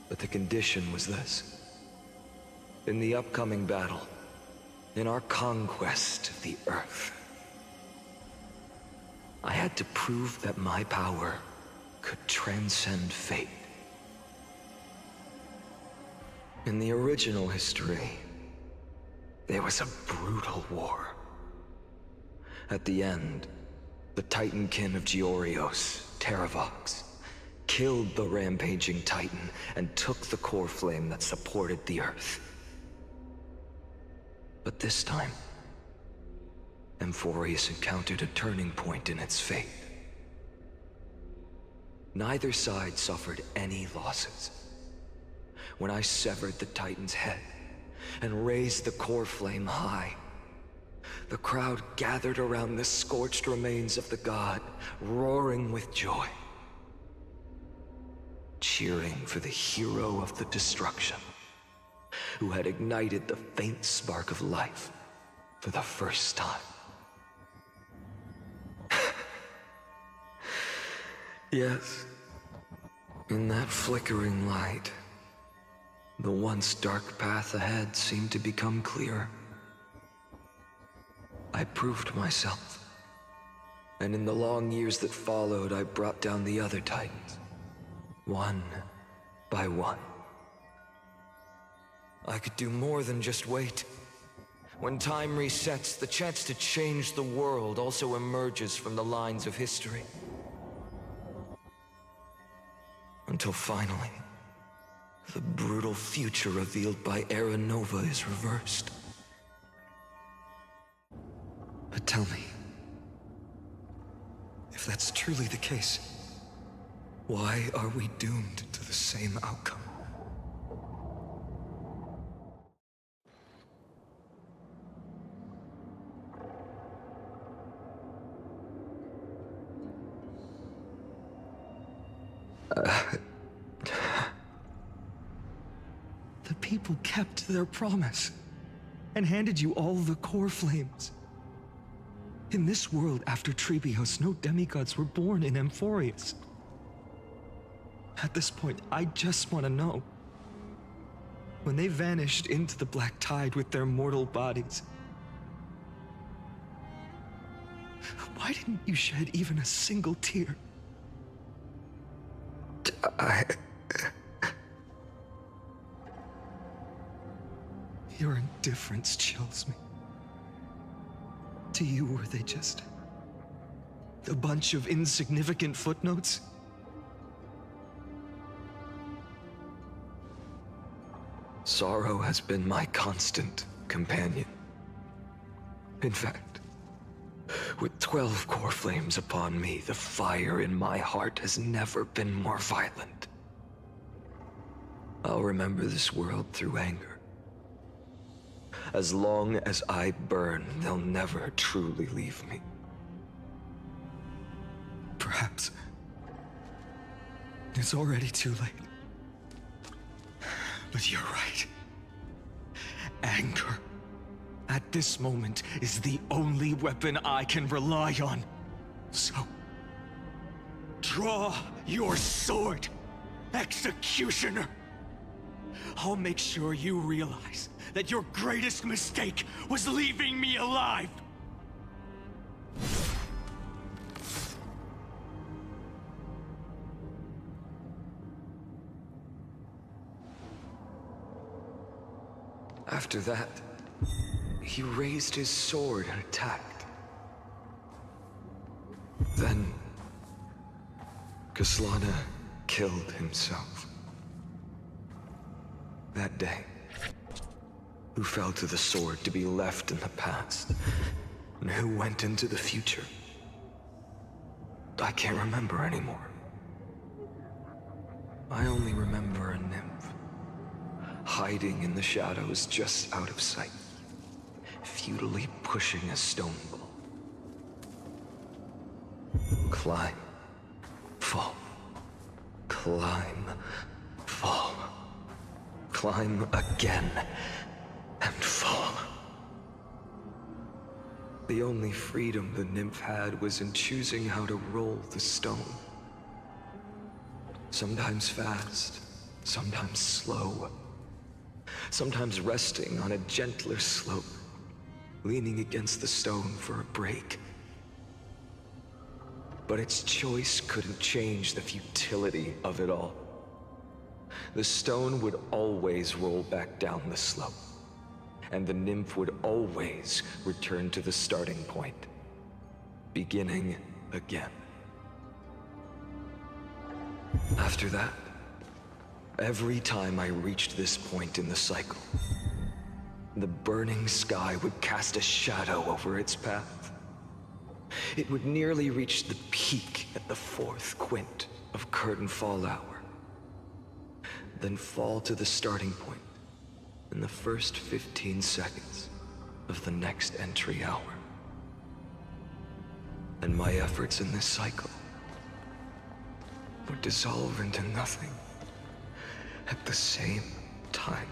But the condition was this. In the upcoming battle, in our conquest of the Earth, I had to prove that my power could transcend fate. In the original history, there was a brutal war. At the end, the Titankin of Georios, Terravox, killed the rampaging Titan and took the core flame that supported the Earth. But this time, Amphorius encountered a turning point in its fate. Neither side suffered any losses. When I severed the Titan's head and raised the core flame high, the crowd gathered around the scorched remains of the god, roaring with joy, cheering for the hero of the destruction, who had ignited the faint spark of life for the first time. Yes, in that flickering light, the once dark path ahead seemed to become clearer. I proved myself, and in the long years that followed, I brought down the other Titans, one by one. I could do more than just wait. When time resets, the chance to change the world also emerges from the lines of history. Until finally, the brutal future revealed by Era Nova is reversed. But tell me, if that's truly the case, why are we doomed to the same outcome? The people kept their promise. and handed you all the core flames. In this world after Trebios, no demigods were born in Amphorius. At this point, I just want to know. When they vanished into the black tide with their mortal bodies, why didn't you shed even a single tear? Your indifference chills me. To you, were they just a bunch of insignificant footnotes? Sorrow has been my constant companion. In fact, with 12 core flames upon me, the fire in my heart has never been more violent. I'll remember this world through anger. As long as I burn, they'll never truly leave me. Perhaps it's already too late. But you're right. Anger, at this moment, is the only weapon I can rely on. So, draw your sword, Executioner. I'll make sure you realize that your greatest mistake was leaving me alive. After that, he raised his sword and attacked. Then, Kaslana killed himself. That day, who fell to the sword to be left in the past, and who went into the future, I can't remember anymore. I only remember a nymph, hiding in the shadows just out of sight, futilely pushing a stone ball. Climb, fall, climb, fall, climb again, and fall. The only freedom the nymph had was in choosing how to roll the stone. Sometimes fast, sometimes slow. Sometimes resting on a gentler slope, leaning against the stone for a break. But its choice couldn't change the futility of it all. The stone would always roll back down the slope, and the nymph would always return to the starting point, beginning again. After that, every time I reached this point in the cycle, the burning sky would cast a shadow over its path. It would nearly reach the peak at the 4th quint of curtain fall hour, then fall to the starting point in the first 15 seconds of the next entry hour. And my efforts in this cycle would dissolve into nothing at the same time.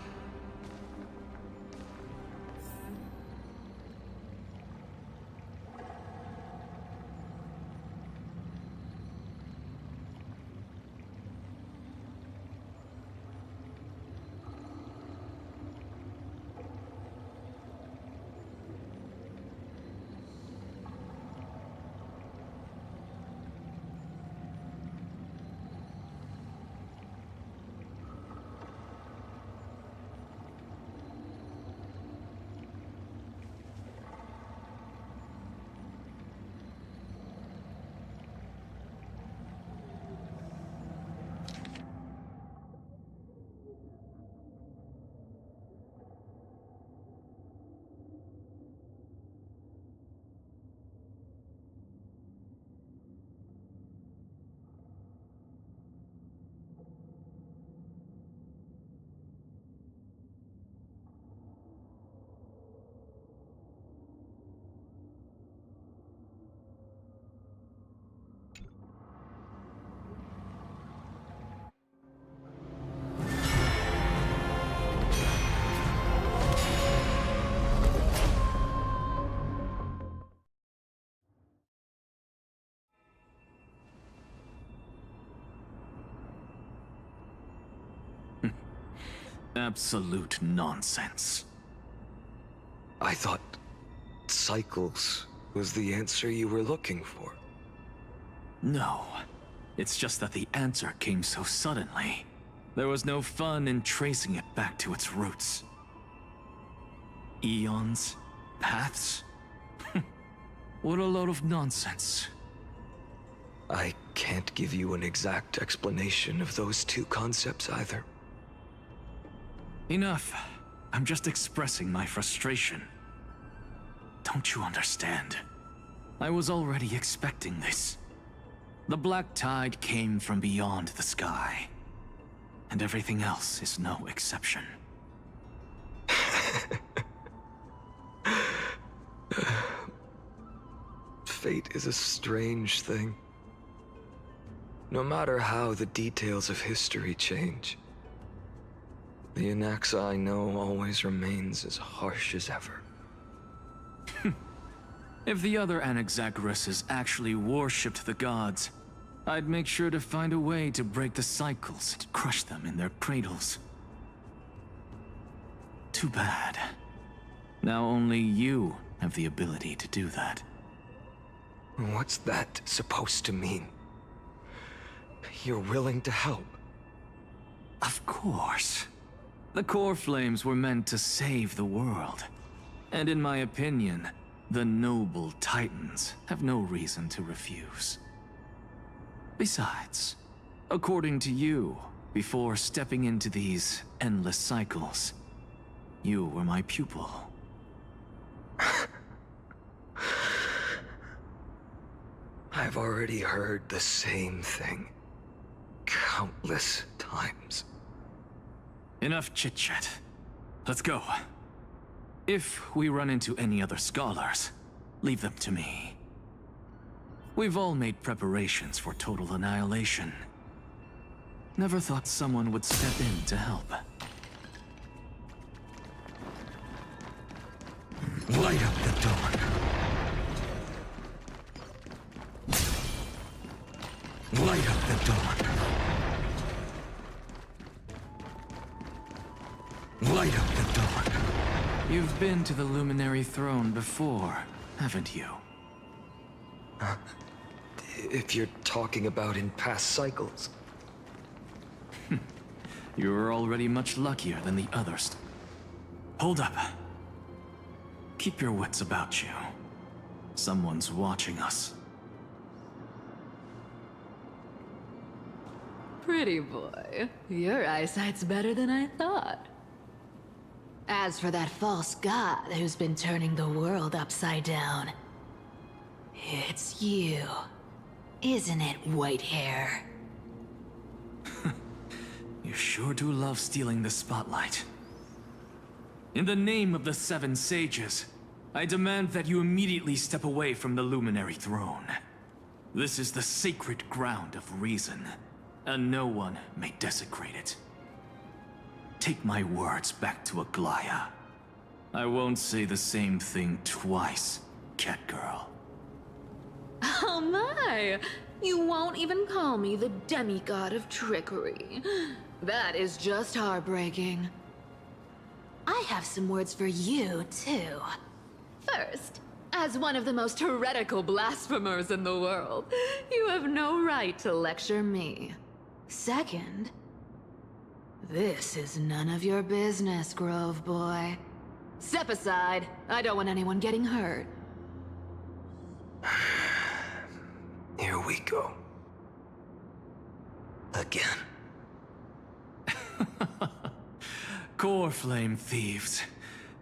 Absolute nonsense. I thought cycles was the answer you were looking for. No. It's just that the answer came so suddenly. There was no fun in tracing it back to its roots. Eons? Paths? What a load of nonsense. I can't give you an exact explanation of those two concepts either. Enough. I'm just expressing my frustration. Don't you understand? I was already expecting this. The black tide came from beyond the sky. And everything else is no exception. Fate is a strange thing. No matter how the details of history change, the Anaxa I know always remains as harsh as ever. If the other Anaxagoras actually worshipped the gods, I'd make sure to find a way to break the cycles and crush them in their cradles. Too bad. Now only you have the ability to do that. What's that supposed to mean? You're willing to help? Of course. The core flames were meant to save the world. And in my opinion, the noble titans have no reason to refuse. Besides, according to you, before stepping into these endless cycles, you were my pupil. I've already heard the same thing countless times. Enough chit-chat. Let's go. If we run into any other scholars, leave them to me. We've all made preparations for total annihilation. Never thought someone would step in to help. Light up the dawn. Light up the dawn. Light up the dawn. You've been to the Luminary Throne before, haven't you? If you're talking about in past cycles. You're already much luckier than the others. Hold up. Keep your wits about you. Someone's watching us. Pretty boy, your eyesight's better than I thought. As for that false god who's been turning the world upside down, it's you, isn't it, white hair? You sure do love stealing the spotlight. In the name of the Seven Sages, I demand that you immediately step away from the Luminary Throne. This is the sacred ground of reason, and no one may desecrate it. Take my words back to Aglaya. I won't say the same thing twice, Catgirl. Oh my! You won't even call me the demigod of trickery. That is just heartbreaking. I have some words for you, too. First, as one of the most heretical blasphemers in the world, you have no right to lecture me. Second, this is none of your business, Grove Boy. Step aside. I don't want anyone getting hurt. Here we go. Again. Core Flame thieves.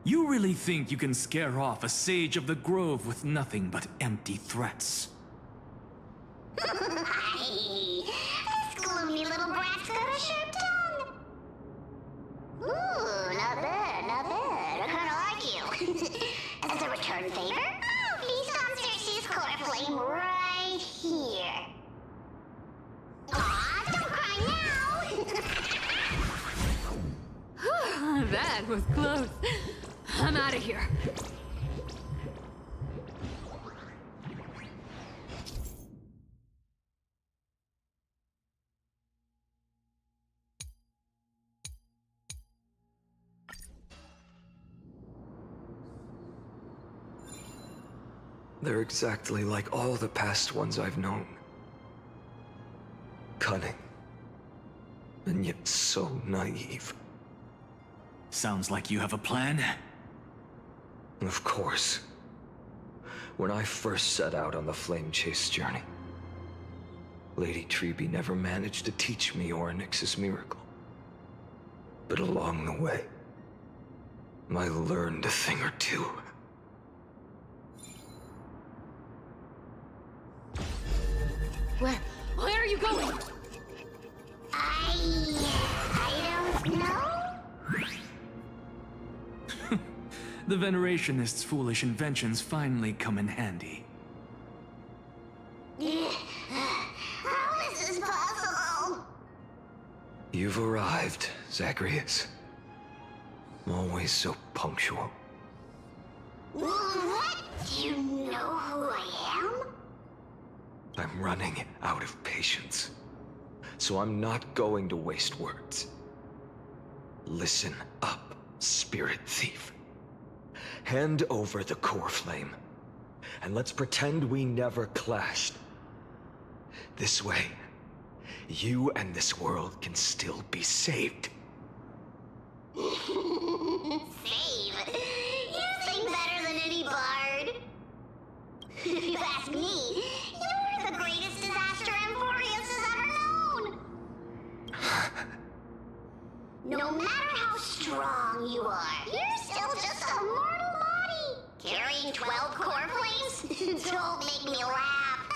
You really think you can scare off a sage of the Grove with nothing but empty threats? This gloomy little brat's got a sharp tongue. Ooh, not bad, not bad. I kinda like you. As a return favor, please come search his core flame right here. Aw, don't cry now! That was close. I'm out of here. They're exactly like all the past ones I've known. Cunning. And yet so naive. Sounds like you have a plan. Of course. When I first set out on the flame chase journey, Lady Treby never managed to teach me Orynyx's miracle. But along the way, I learned a thing or two. Where are you going? I don't know. The Venerationists' foolish inventions finally come in handy. How is this possible? You've arrived, Zagreus. Always so punctual. What? Do you know who I am? I'm running out of patience. So I'm not going to waste words. Listen up, Spirit Thief. Hand over the core flame, and let's pretend we never clashed. This way, you and this world can still be saved. Save? You sing better than any bard. If you ask me, you're the greatest disaster Emporius has ever known. No matter how strong you are, you're still just a mortal body. Carrying 12 core flames? Don't make me laugh.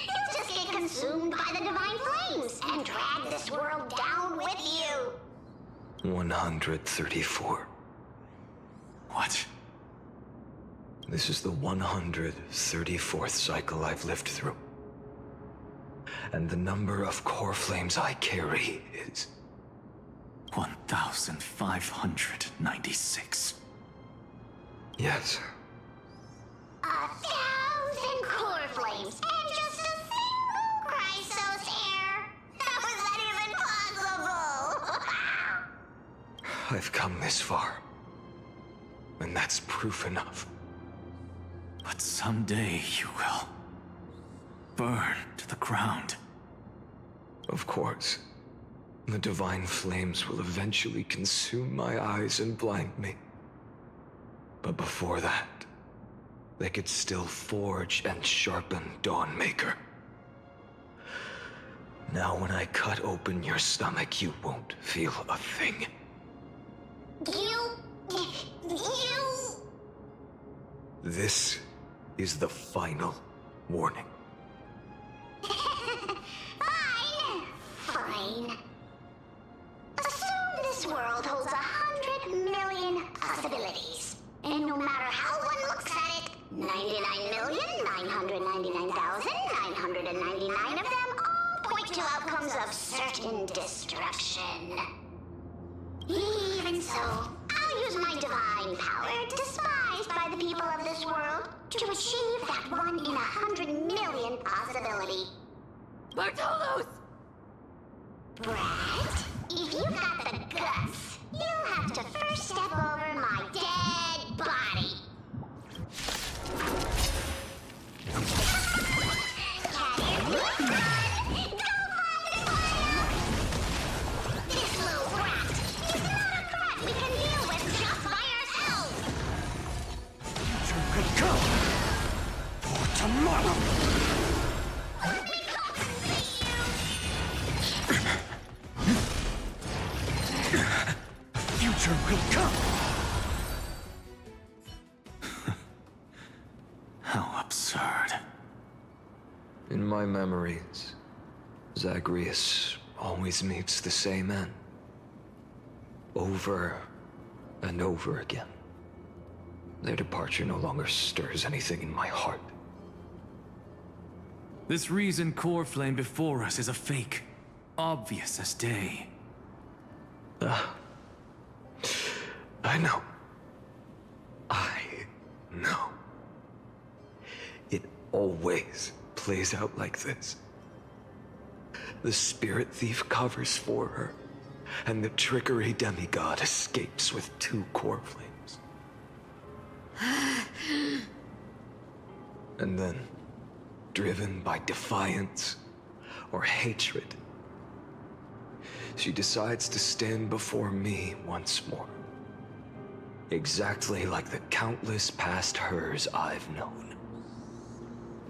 You'll just get consumed by the divine flames and drag this world down with you. 134. What? This is the 134th cycle I've lived through. And the number of core flames I carry is 1,596. Yes. 1,000 core flames and just a single Chrysos heir. How is that even possible? I've come this far. And that's proof enough. But someday you will burn to the ground. Of course. The divine flames will eventually consume my eyes and blind me. But before that, they could still forge and sharpen Dawnmaker. Now when I cut open your stomach, you won't feel a thing. You... This is the final warning. Fine. Assume this world holds 100 million possibilities. And no matter how one looks at it, 99,999,999 of them all point to outcomes of certain destruction. Even so, I'll use my divine power, despised by the people of this world, to achieve that 1 in 100 million possibility. Bartolos! Brat, if you got the guts, you'll have to first step over my dead body. This little brat is not a threat we can deal with just by ourselves. Future could come for tomorrow. Future will come. How absurd. In my memories, Zagreus always meets the same end. Over and over again. Their departure no longer stirs anything in my heart. This reason core flame before us is a fake. Obvious as day. I know. I know. It always plays out like this. The Spirit Thief covers for her, and the Trickery Demigod escapes with 2 core flames. And then, driven by defiance or hatred, she decides to stand before me once more. Exactly like the countless past hers I've known.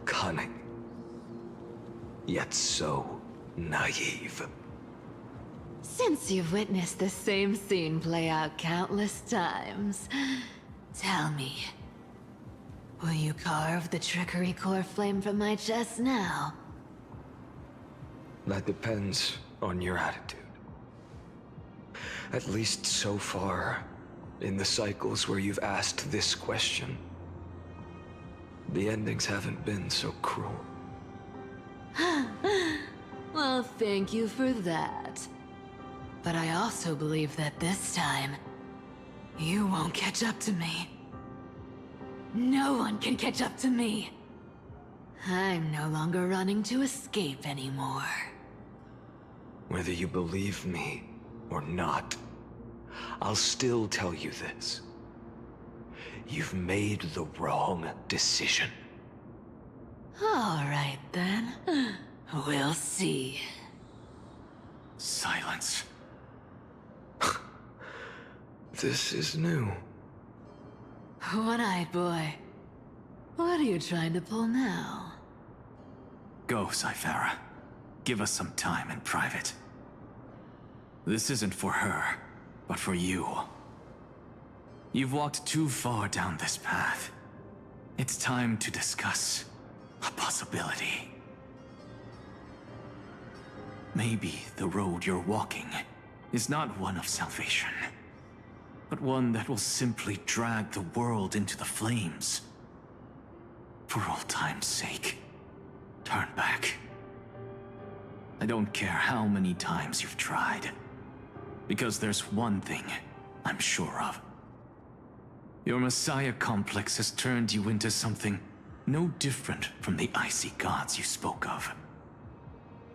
Cunning, yet so naive. Since you've witnessed the same scene play out countless times, tell me, will you carve the trickery core flame from my chest now? That depends on your attitude. At least so far, in the cycles where you've asked this question, the endings haven't been so cruel. Well, thank you for that. But I also believe that this time, you won't catch up to me. No one can catch up to me. I'm no longer running to escape anymore. Whether you believe me or not, I'll still tell you this. You've made the wrong decision. All right, then. We'll see. Silence. This is new. One-eyed boy. What are you trying to pull now? Go, Cythera. Give us some time in private. This isn't for her, but for you. You've walked too far down this path. It's time to discuss a possibility. Maybe the road you're walking is not one of salvation, but one that will simply drag the world into the flames. For old time's sake, turn back. I don't care how many times you've tried, because there's one thing I'm sure of. Your Messiah complex has turned you into something no different from the icy gods you spoke of.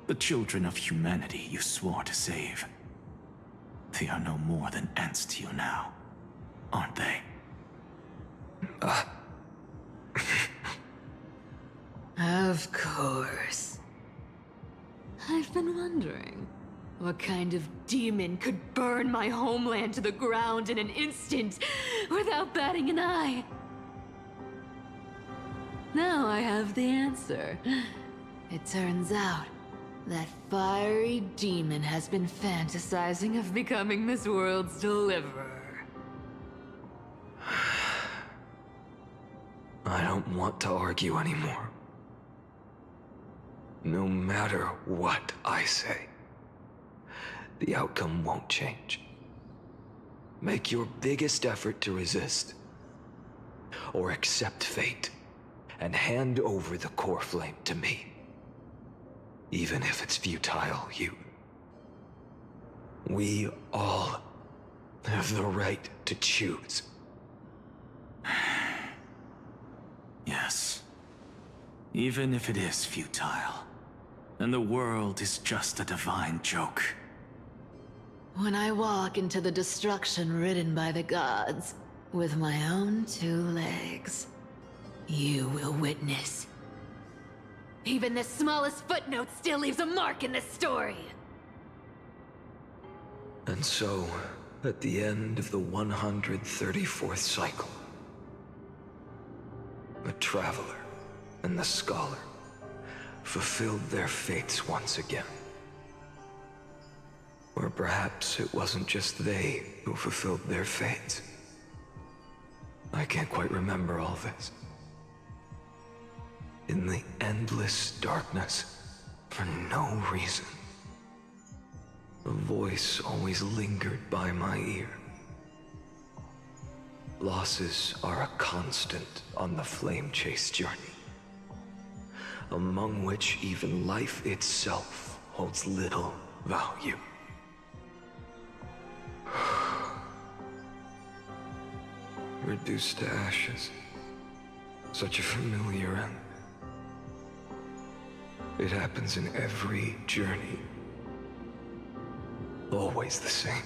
The children of humanity you swore to save. They are no more than ants to you now, aren't they? Of course. I've been wondering, what kind of demon could burn my homeland to the ground in an instant without batting an eye? Now I have the answer. It turns out that fiery demon has been fantasizing of becoming this world's deliverer. I don't want to argue anymore. No matter what I say, the outcome won't change. Make your biggest effort to resist, or accept fate, and hand over the core flame to me. Even if it's futile, we all have the right to choose. Yes. Even if it is futile, and the world is just a divine joke. When I walk into the destruction ridden by the gods, with my own 2 legs, you will witness. Even the smallest footnote still leaves a mark in this story. And so, at the end of the 134th cycle, the Traveler and the Scholar fulfilled their fates once again. Or perhaps it wasn't just they who fulfilled their fates. I can't quite remember all this. In the endless darkness, for no reason, a voice always lingered by my ear. Losses are a constant on the flame chase journey, among which even life itself holds little value. Reduced to ashes. Such a familiar end. It happens in every journey. Always the same.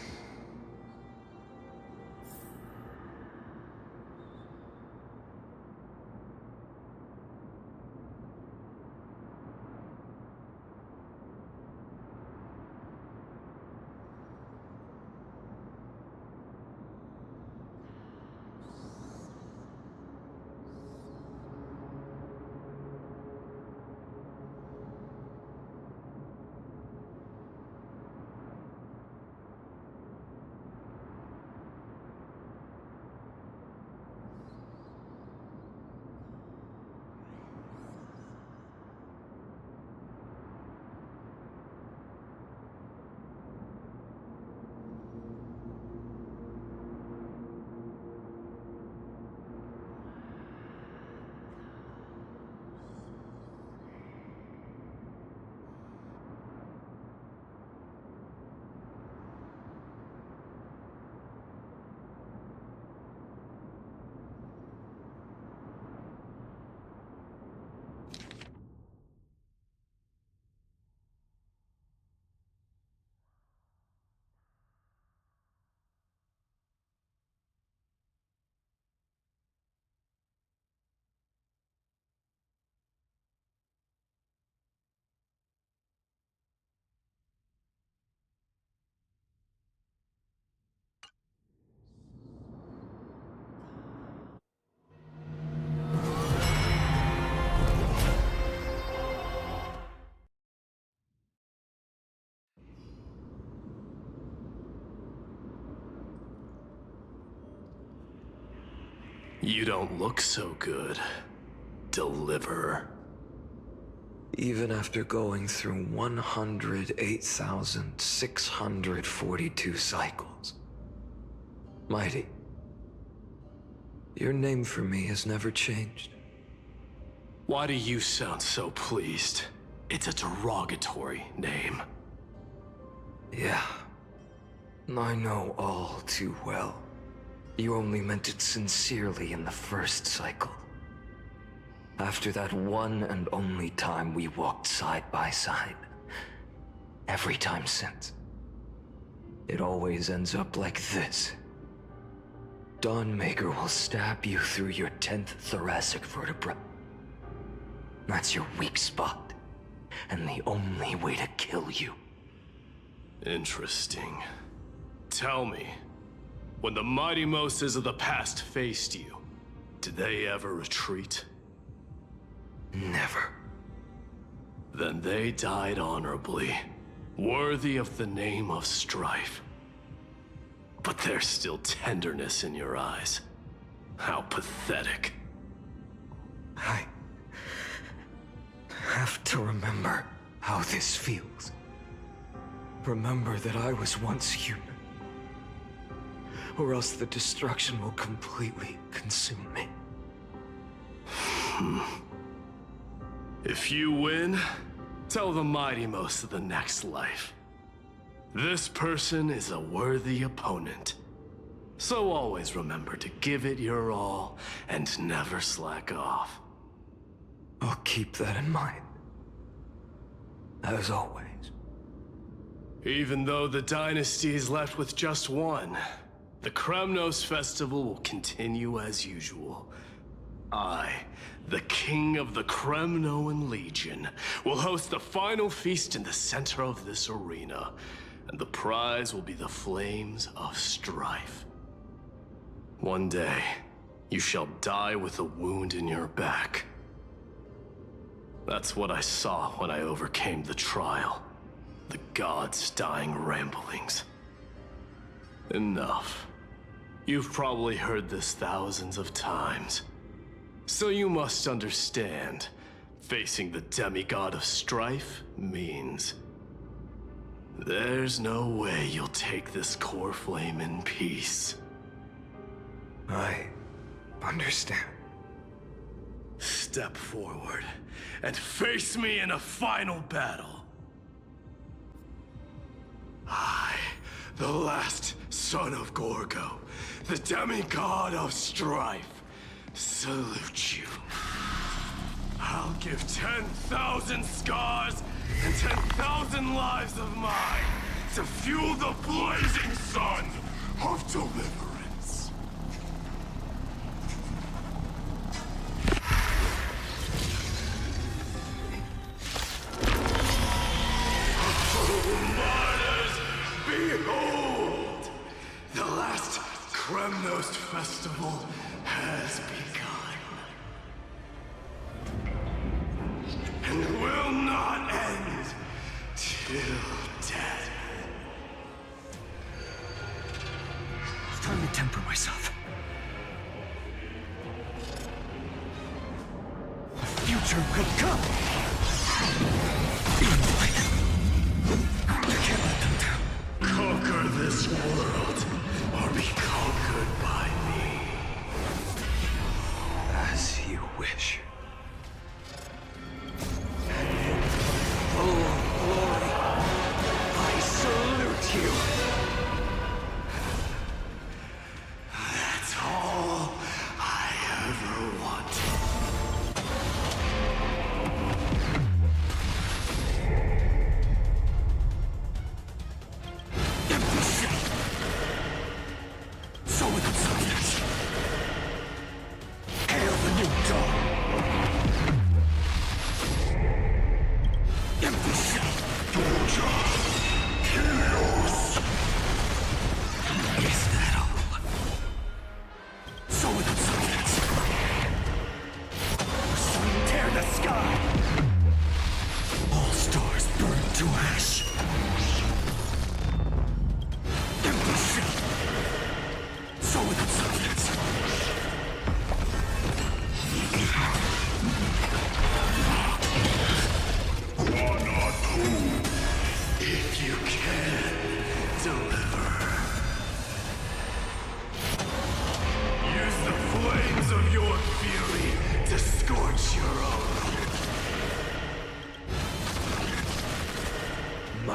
You don't look so good, Deliverer. Even after going through 108,642 cycles. Mighty, your name for me has never changed. Why do you sound so pleased? It's a derogatory name. Yeah, I know all too well. You only meant it sincerely in the first cycle. After that one and only time we walked side by side. Every time since. It always ends up like this. Dawnmaker will stab you through your 10th thoracic vertebra. That's your weak spot, and the only way to kill you. Interesting. Tell me, when the mighty Moses of the past faced you, did they ever retreat? Never. Then they died honorably, worthy of the name of strife. But there's still tenderness in your eyes. How pathetic. I have to remember how this feels. Remember that I was once human. Or else the destruction will completely consume me. If you win, tell the mighty most of the next life. This person is a worthy opponent. So always remember to give it your all and never slack off. I'll keep that in mind. As always. Even though the dynasty is left with just one, the Kremnos festival will continue as usual. I, the king of the Kremnoan Legion, will host the final feast in the center of this arena, and the prize will be the flames of strife. One day, you shall die with a wound in your back. That's what I saw when I overcame the trial. The gods' dying ramblings. Enough. You've probably heard this thousands of times. So you must understand, facing the demigod of strife means there's no way you'll take this core flame in peace. I understand. Step forward and face me in a final battle. I, the last son of Gorgo, the demigod of strife, salute you. I'll give 10,000 scars and 10,000 lives of mine to fuel the blazing sun of deliverance. Martyrs, behold! The last Kremnos festival has begun. And will not end till death. It's time to temper myself. The future will come! I can't let them down. Conquer this world, or be conquered by me. As you wish. Oh, glory! I salute you!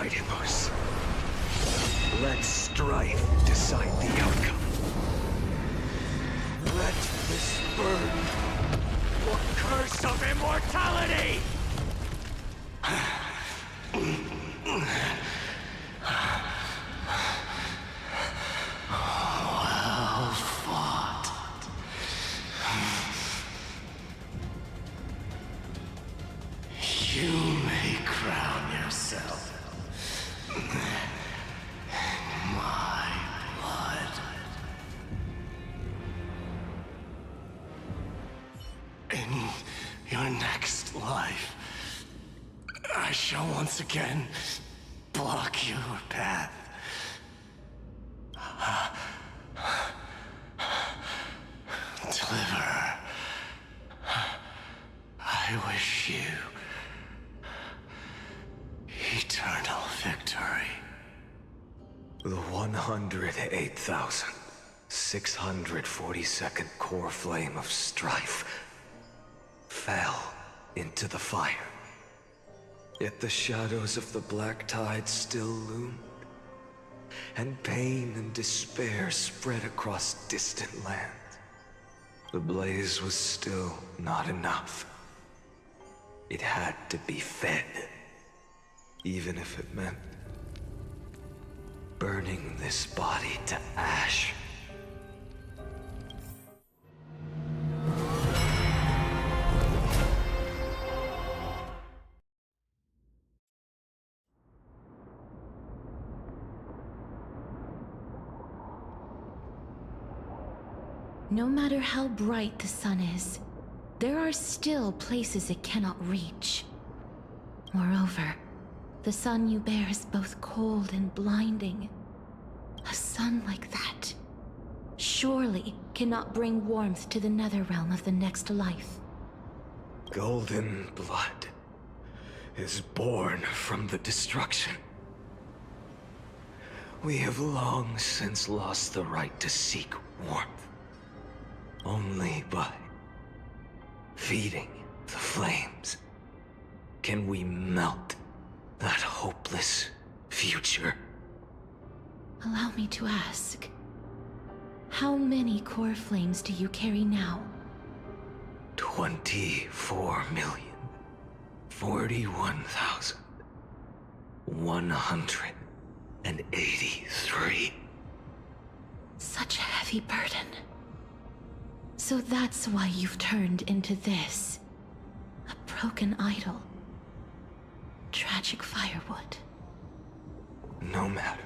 Artemis. Let strife decide the outcome. Let this burn the curse of immortality! Well fought. You may crown yourself my blood. In your next life, I shall once again block your path. Deliverer, I wish you eternal victory. The 108,642nd core flame of strife fell into the fire. Yet the shadows of the black tide still loomed, and pain and despair spread across distant lands. The blaze was still not enough. It had to be fed, even if it meant burning this body to ash. No matter how bright the sun is, there are still places it cannot reach. Moreover, the sun you bear is both cold and blinding. A sun like that surely cannot bring warmth to the nether realm of the next life. Golden blood is born from the destruction. We have long since lost the right to seek warmth. Only by feeding the flames can we melt that hopeless future. Allow me to ask, how many core flames do you carry now? 24,041,183. Such a heavy burden. So that's why you've turned into this. A broken idol. Tragic firewood. No matter.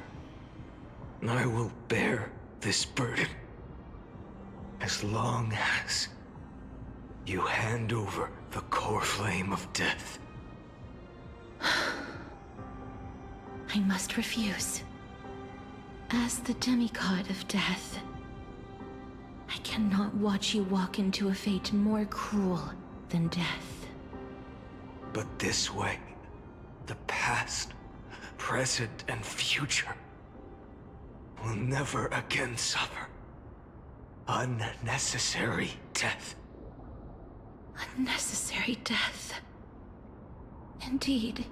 I will bear this burden as long as you hand over the core flame of death. I must refuse. As the demigod of death, I cannot watch you walk into a fate more cruel than death. But this way, the past, present, and future will never again suffer unnecessary death. Unnecessary death. Indeed,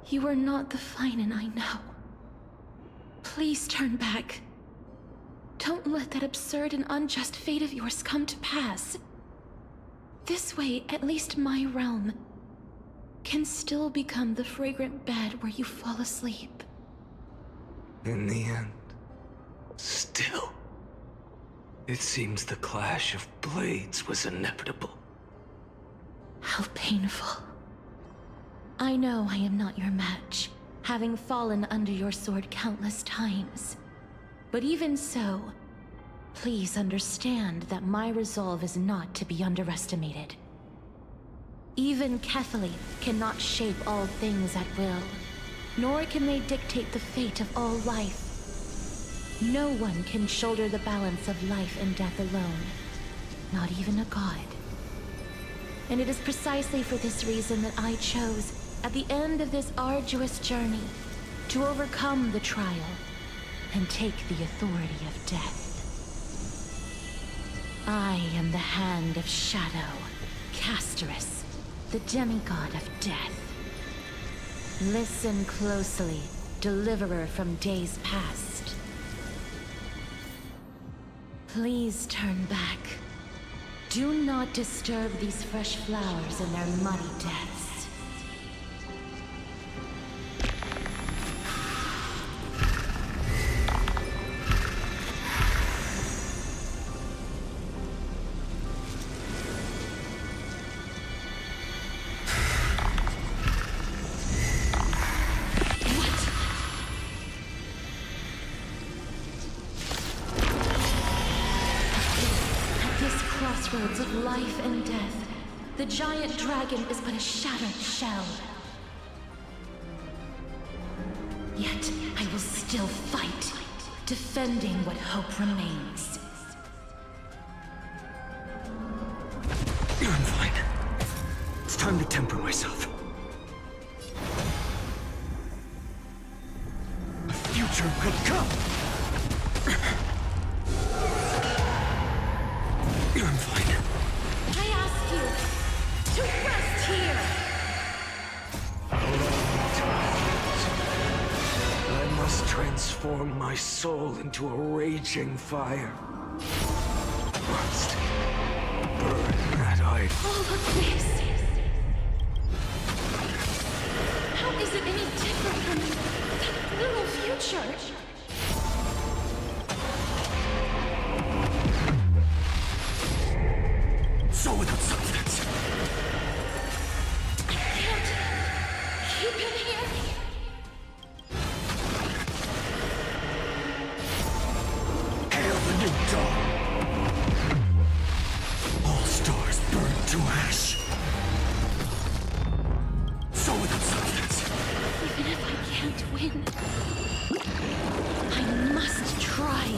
you are not the Phainon I know. Please turn back. Don't let that absurd and unjust fate of yours come to pass. This way, at least my realm can still become the fragrant bed where you fall asleep. In the end, still, it seems the clash of blades was inevitable. How painful. I know I am not your match, having fallen under your sword countless times. But even so, please understand that my resolve is not to be underestimated. Even Kefali cannot shape all things at will, nor can they dictate the fate of all life. No one can shoulder the balance of life and death alone, not even a god. And it is precisely for this reason that I chose, at the end of this arduous journey, to overcome the trial and take the authority of death. I am the Hand of Shadow, Casterus, the demigod of death. Listen closely, deliverer from days past. Please turn back. Do not disturb these fresh flowers in their muddy deaths. Crossroads of life and death, the giant dragon is but a shattered shell. Yet I will still fight, defending what hope remains. I'm fine. It's time to temper myself. The future will come! I'm fine. I ask you to rest here! I must transform my soul into a raging fire. Must burn that idol. All of this! How is it any different from that little future? So without substance. I can't keep him here. Hail the new dawn. All stars burn to ash. So without substance. Even if I can't win, I must try.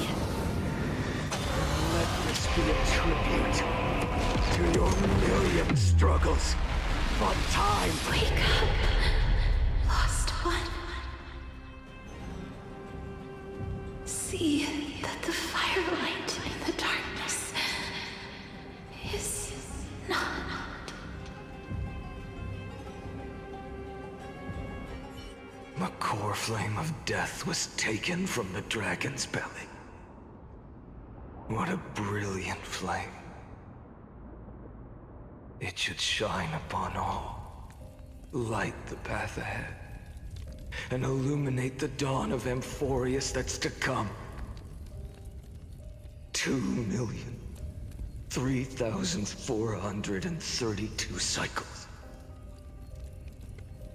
Let this be a tribute to your million struggles. But time. Wake up, lost one. See that the firelight in the darkness is not. The core flame of death was taken from the dragon's belly. What a brilliant flame. It should shine upon all, light the path ahead, and illuminate the dawn of Amphorius that's to come. 2,003,432 cycles.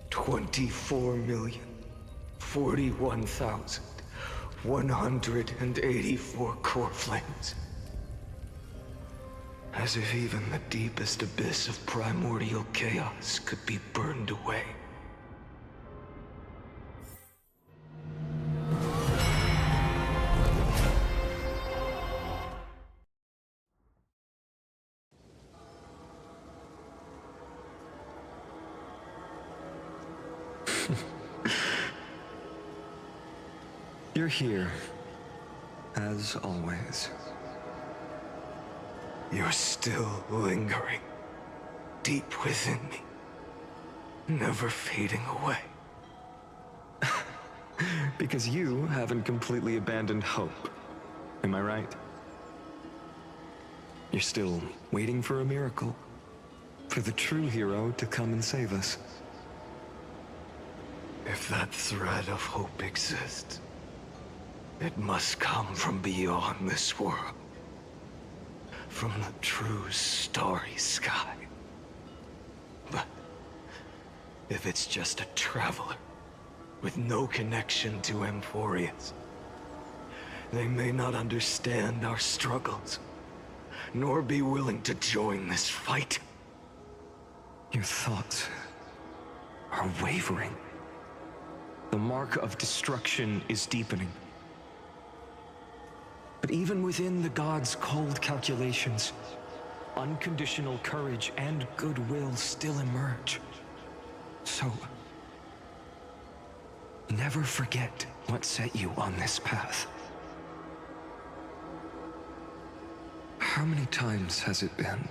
24,041,184 core flames. As if even the deepest abyss of primordial chaos could be burned away. You're here, as always. You're still lingering, deep within me, never fading away. Because you haven't completely abandoned hope. Am I right? You're still waiting for a miracle. For the true hero to come and save us. If that thread of hope exists, it must come from beyond this world. From the true starry sky. But if it's just a traveler with no connection to Amphorius, they may not understand our struggles, nor be willing to join this fight. Your thoughts are wavering. The mark of destruction is deepening. But even within the gods' cold calculations, unconditional courage and goodwill still emerge. So, never forget what set you on this path. How many times has it been?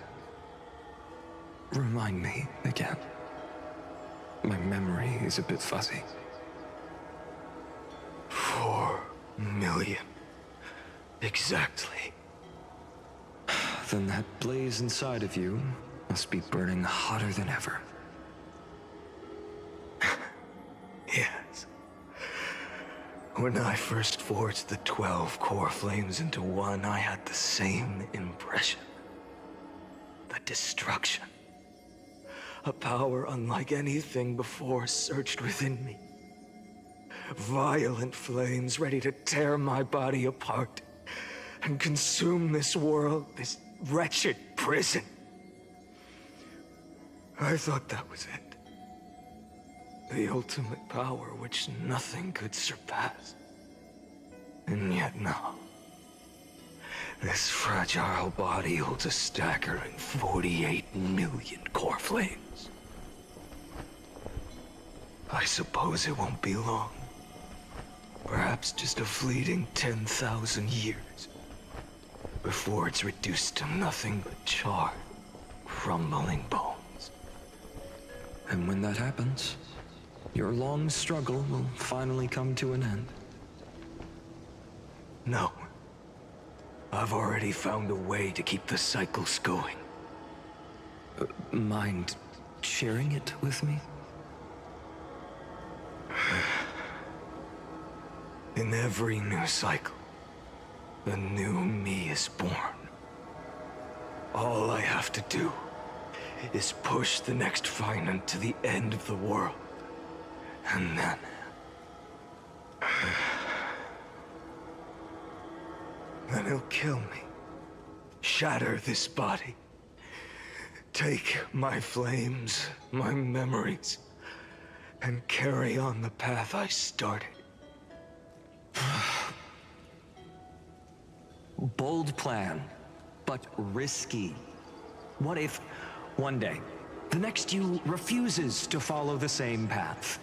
Remind me again. My memory is a bit fuzzy. 4 million. Exactly. Then that blaze inside of you must be burning hotter than ever. Yes. When I first forged the 12 core flames into one, I had the same impression. The destruction. A power unlike anything before surged within me. Violent flames ready to tear my body apart and consume this world, this wretched prison. I thought that was it. The ultimate power which nothing could surpass. And yet now, this fragile body holds a staggering 48 million core flames. I suppose it won't be long. Perhaps just a fleeting 10,000 years before it's reduced to nothing but charred, crumbling bones. And when that happens, your long struggle will finally come to an end. No. I've already found a way to keep the cycles going. Mind sharing it with me? In every new cycle, a new me is born. All I have to do is push the next Phainon to the end of the world. And then... then he'll kill me. Shatter this body. Take my flames, my memories, and carry on the path I started. Bold plan, but risky. What if, one day, the next you refuses to follow the same path?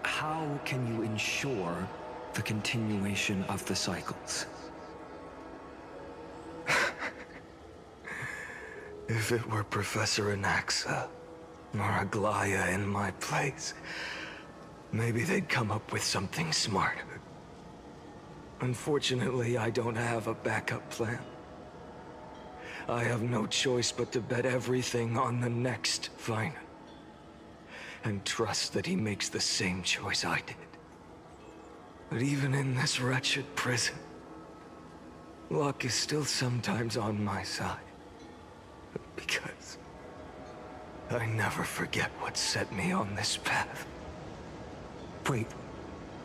How can you ensure the continuation of the cycles? If it were Professor Anaxa or Aglaya in my place, maybe they'd come up with something smarter. Unfortunately, I don't have a backup plan. I have no choice but to bet everything on the next Phainon. And trust that he makes the same choice I did. But even in this wretched prison, luck is still sometimes on my side. Because I never forget what set me on this path. Wait,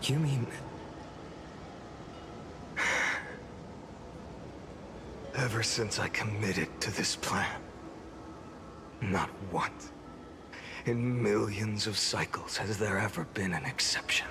you mean... Ever since I committed to this plan, not once, in millions of cycles, has there ever been an exception.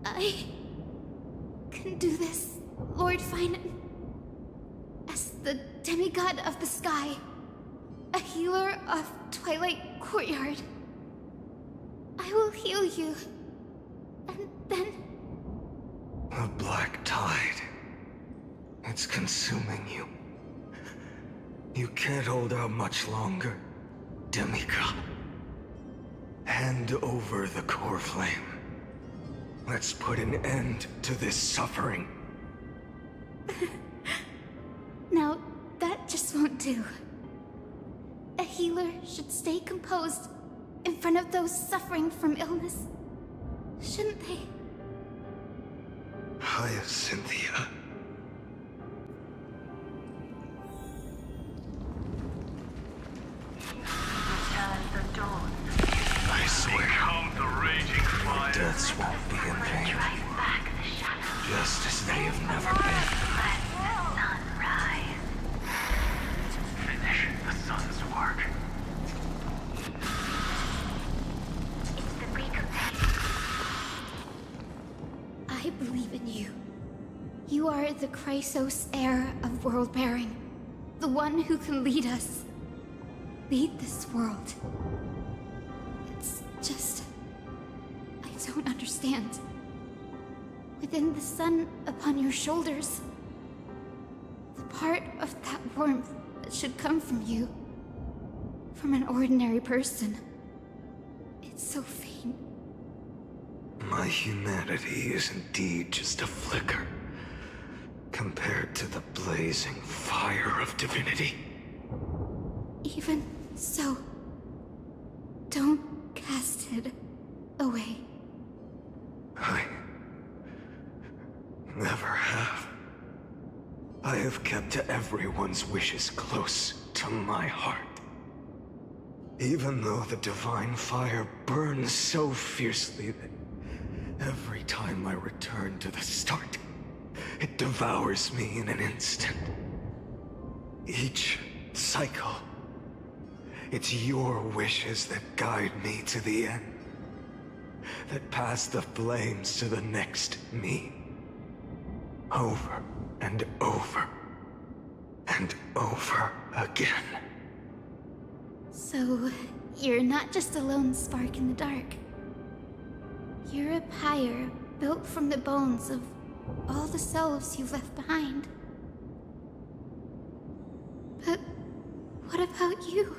I can do this, Lord Phainon. As the demigod of the sky, a healer of Twilight Courtyard, I will heal you, and then... The black tide. It's consuming you. You can't hold out much longer, demigod. Hand over the core flame. Let's put an end to this suffering. Now, that just won't do. A healer should stay composed in front of those suffering from illness, shouldn't they? Hyacinthia. I swear, my deaths won't be in vain. Just as they have never been. Finish the sun's work. I believe in you. You are the Chrysos heir of world bearing, the one who can lead us. lead this world. It's just... I don't understand. Within the sun upon your shoulders, the part of that warmth that should come from you, from an ordinary person, it's so faint. My humanity is indeed just a flicker, compared to the blazing fire of divinity. Even so, don't cast it away. I never have. I have kept everyone's wishes close to my heart. Even though the divine fire burns so fiercely that every time I return to the start, it devours me in an instant. Each cycle, it's your wishes that guide me to the end, that pass the flames to the next me. Over and over and over again. So, you're not just a lone spark in the dark. You're a pyre built from the bones of all the selves you've left behind. But what about you?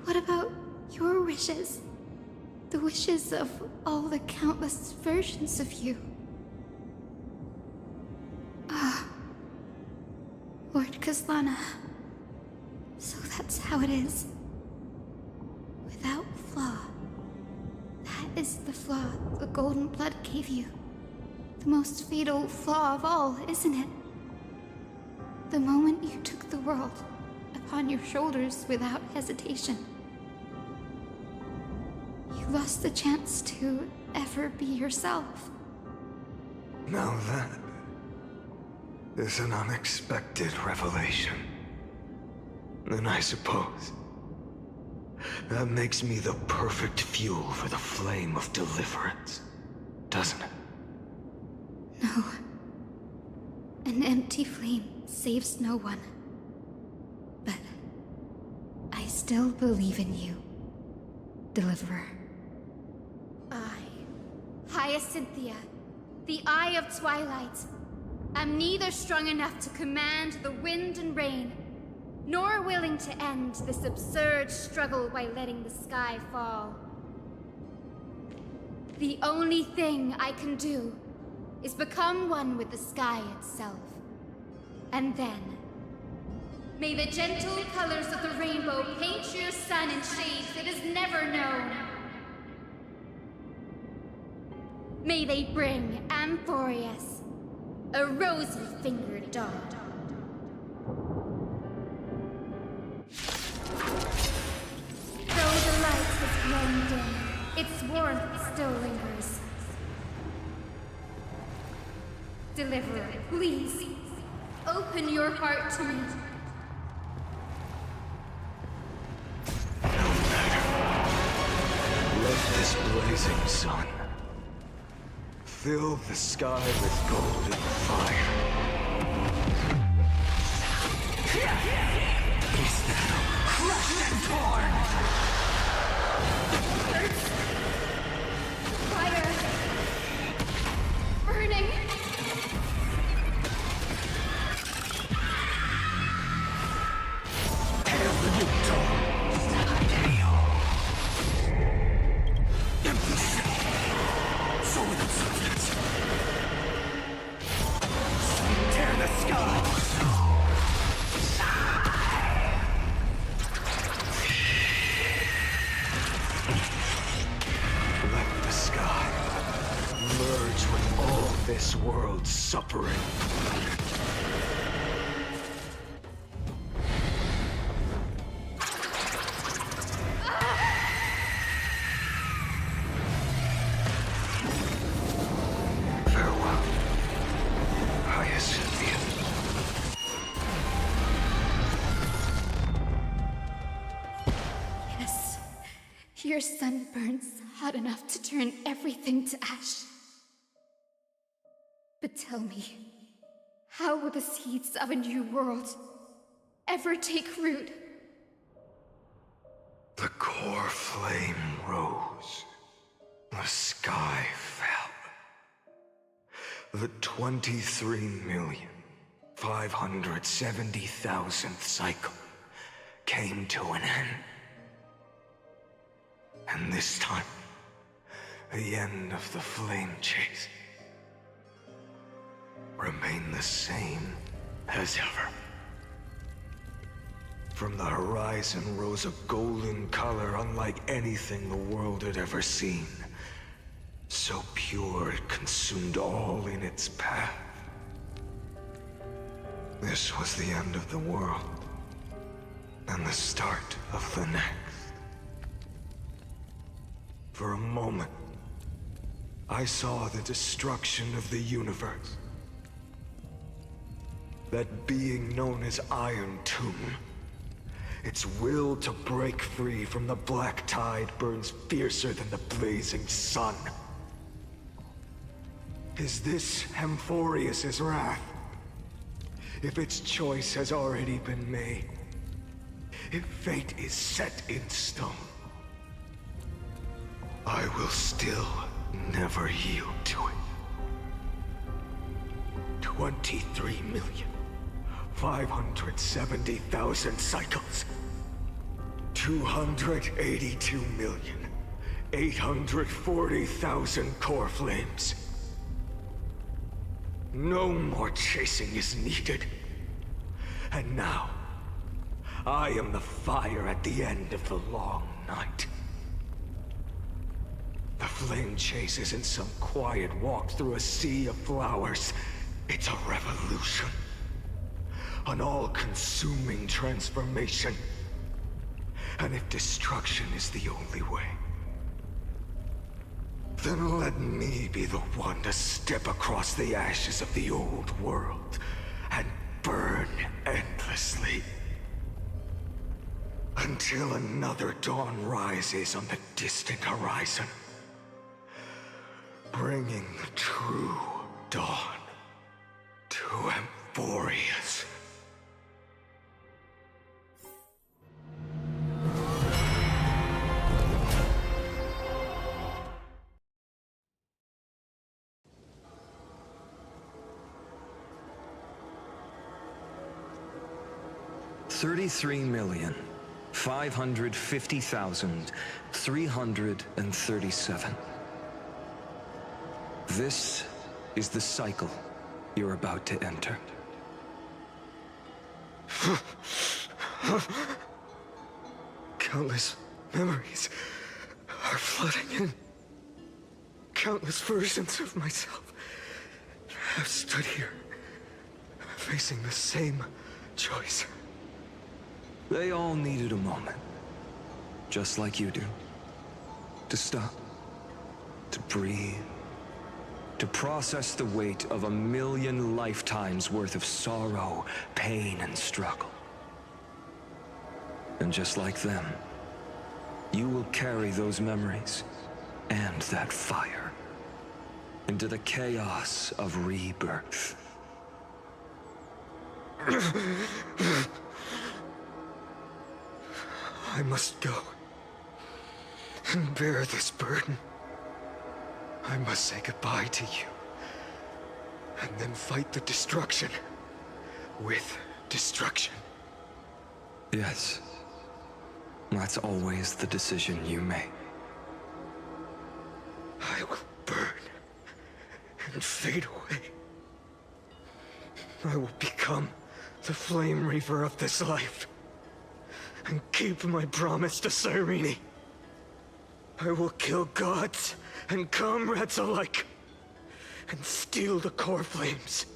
What about your wishes? The wishes of all the countless versions of you? Ah, Lord Kazlana. So that's how it is. Without flaw. That is the flaw the golden blood gave you. The most fatal flaw of all, isn't it? The moment you took the world upon your shoulders without hesitation. You lost the chance to ever be yourself. Now that is an unexpected revelation. Then I suppose that makes me the perfect fuel for the flame of deliverance, doesn't it? No. An empty flame saves no one. But I still believe in you, Deliverer. Hyacinthia, the Eye of Twilight. I'm neither strong enough to command the wind and rain, nor willing to end this absurd struggle by letting the sky fall. The only thing I can do is become one with the sky itself. And then, may the gentle colors of the rainbow paint your sun in shades it has never known. May they bring Amphorius a rosy-fingered dawn. Though the light has grown dim, its warmth still lingers. Deliverer, please, open your heart to me. Let this blazing sun fill the sky with golden fire. Is now crushed and torn! Fire! Burning! Tear the sky! Let the sky merge with all this world's suffering. Farewell, Hyacinthia. Yes, your sun burns hot enough to turn everything to ash. But tell me, how will the seeds of a new world ever take root The core flame rose. The sky fell. The 23,570,000th cycle came to an end. And this time, the end of the flame chase remained the same as ever. From the horizon rose a golden color unlike anything the world had ever seen. So pure it consumed all in its path. This was the end of the world, and the start of the next. For a moment, I saw the destruction of the universe. That being known as Iron Tomb, its will to break free from the black tide burns fiercer than the blazing sun. Is this Amphorius's wrath? If its choice has already been made, if fate is set in stone, I will still never yield to it. 23,570,000 cycles. 282,840,000 core flames. No more chasing is needed. And now, I am the fire at the end of the long night. The flame chase isn't some quiet walk through a sea of flowers. It's a revolution. An all-consuming transformation. And if destruction is the only way, then let me be the one to step across the ashes of the old world and burn endlessly. Until another dawn rises on the distant horizon, bringing the true dawn to Amphorius. $33,550,337. This is the cycle you're about to enter. Countless memories are flooding in. Countless versions of myself have stood here, facing the same choice. They all needed a moment, just like you do. To stop, to breathe, to process the weight of 1,000,000 lifetimes worth of sorrow, pain, and struggle. And just like them, you will carry those memories and that fire into the chaos of rebirth. I must go and bear this burden. I must say goodbye to you, and then fight the destruction with destruction. Yes, that's always the decision you make. I will burn and fade away. I will become the flame reaver of this life, and keep my promise to Cyrene. I will kill gods and comrades alike, and steal the core flames.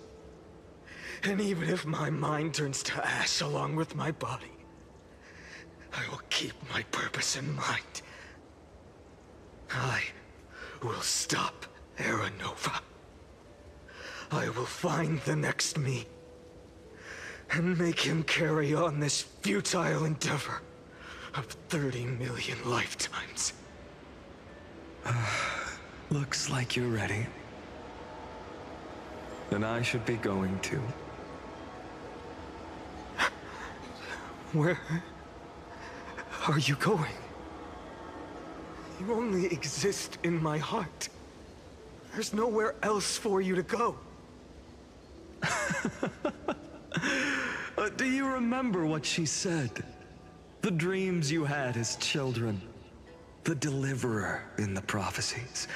And even if my mind turns to ash along with my body, I will keep my purpose in mind. I will stop Era Nova. I will find the next me, and make him carry on this futile endeavor of 30 million lifetimes. Looks like you're ready. Then I should be going too. Where are you going? You only exist in my heart. There's nowhere else for you to go. Do you remember what she said? The dreams you had as children. The deliverer in the prophecies.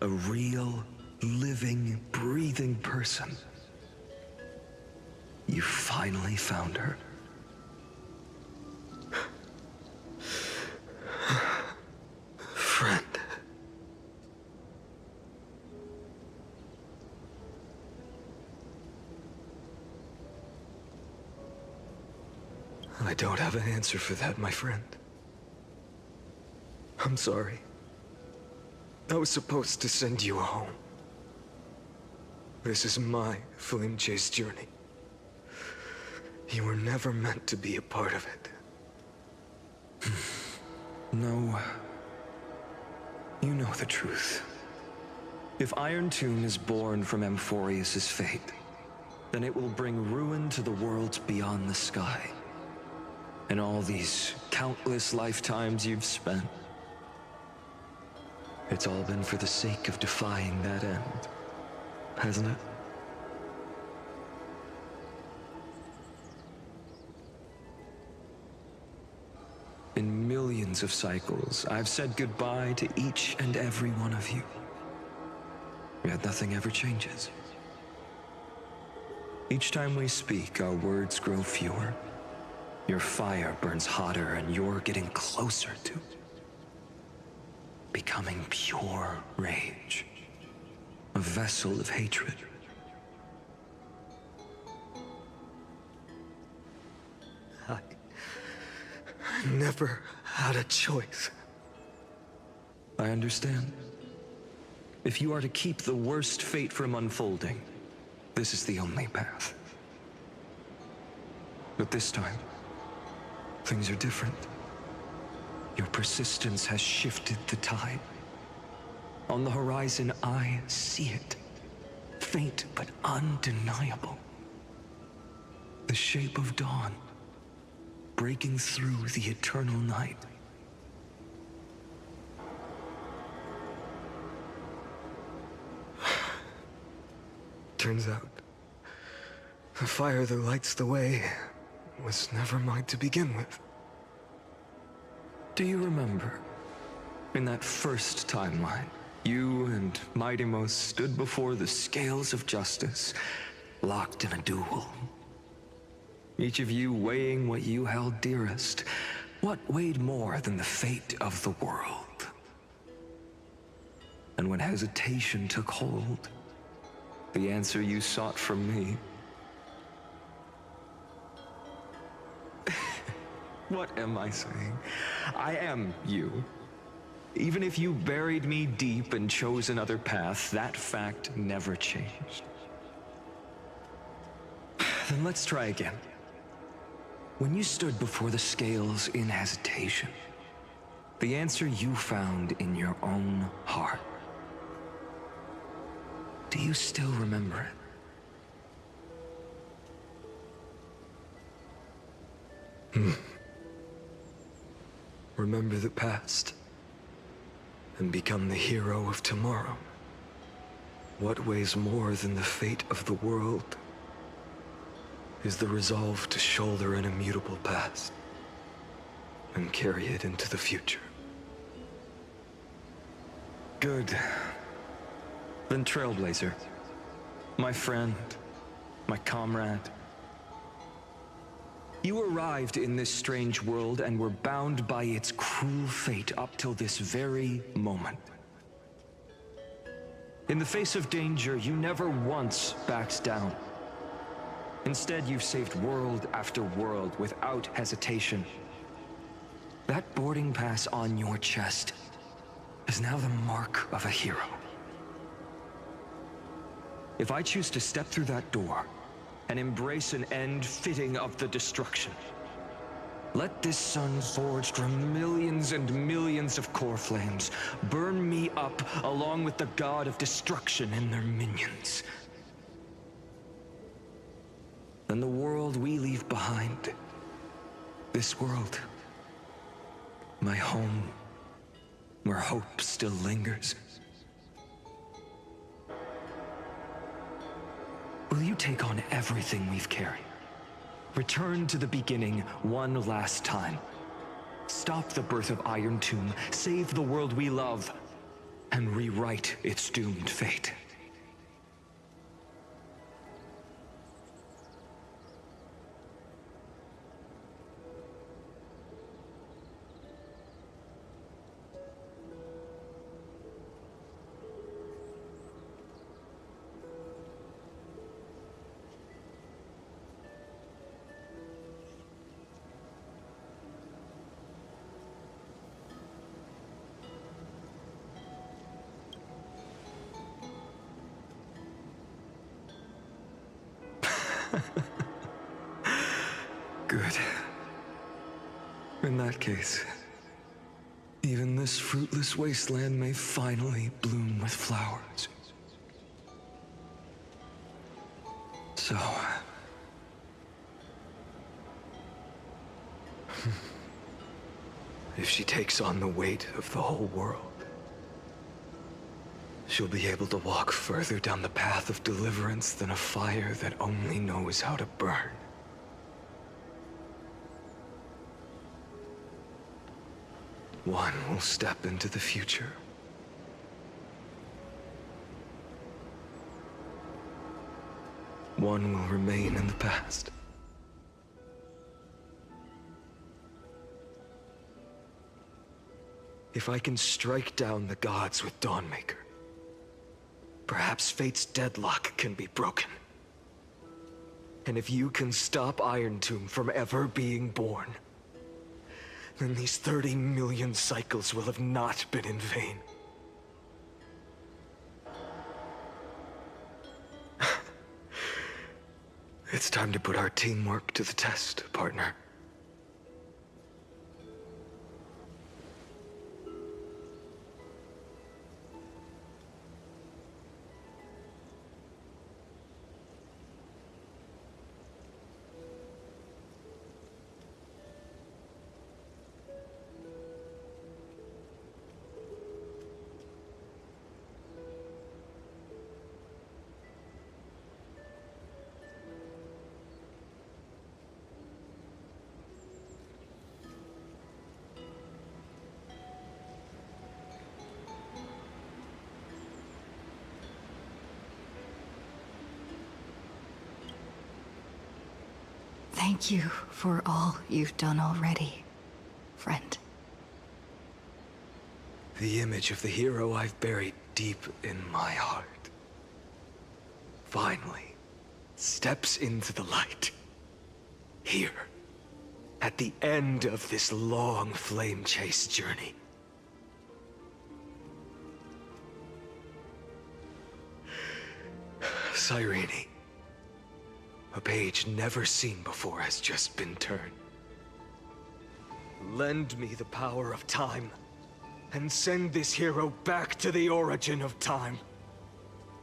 A real, living, breathing person. You finally found her. Friend. I don't have an answer for that, my friend. I'm sorry. I was supposed to send you home. This is my flame chase journey. You were never meant to be a part of it. No. You know the truth. If Iron Tomb is born from Amphorius' fate, then it will bring ruin to the worlds beyond the sky. And all these countless lifetimes you've spent, it's all been for the sake of defying that end, hasn't it? In millions of cycles, I've said goodbye to each and every one of you. Yet nothing ever changes. Each time we speak, our words grow fewer. Your fire burns hotter, and you're getting closer to becoming pure rage. A vessel of hatred. I never had a choice. I understand. If you are to keep the worst fate from unfolding, this is the only path. But this time, things are different. Your persistence has shifted the tide. On the horizon, I see it. Faint but undeniable. The shape of dawn, breaking through the eternal night. Turns out, the fire that lights the way was never mine to begin with. Do you remember, in that first timeline, you and Mightymost stood before the scales of justice, locked in a duel? Each of you weighing what you held dearest. What weighed more than the fate of the world? And when hesitation took hold, the answer you sought from me. What am I saying? I am you. Even if you buried me deep and chose another path, that fact never changed. Then let's try again. When you stood before the scales in hesitation, the answer you found in your own heart. Do you still remember it? Remember the past, and become the hero of tomorrow. What weighs more than the fate of the world is the resolve to shoulder an immutable past and carry it into the future. Good. Then Trailblazer, my friend, my comrade. You arrived in this strange world and were bound by its cruel fate up till this very moment. In the face of danger, you never once backed down. Instead, you've saved world after world without hesitation. That boarding pass on your chest is now the mark of a hero. If I choose to step through that door and embrace an end fitting of the destruction, let this sun forged from millions and millions of core flames burn me up along with the god of destruction and their minions. Then the world we leave behind, this world, my home, where hope still lingers? Will you take on everything we've carried? Return to the beginning one last time. Stop the birth of Iron Tomb, save the world we love, and rewrite its doomed fate. Good. In that case, even this fruitless wasteland may finally bloom with flowers. So... if she takes on the weight of the whole world, she'll be able to walk further down the path of deliverance than a fire that only knows how to burn. One will step into the future. One will remain in the past. If I can strike down the gods with Dawnmaker, perhaps fate's deadlock can be broken. And if you can stop Iron Tomb from ever being born, then these 30 million cycles will have not been in vain. It's time to put our teamwork to the test, partner. Thank you for all you've done already, friend. The image of the hero I've buried deep in my heart finally steps into the light. Here, at the end of this long flame chase journey. Cyrene, a page never seen before has just been turned. Lend me the power of time, and send this hero back to the origin of time.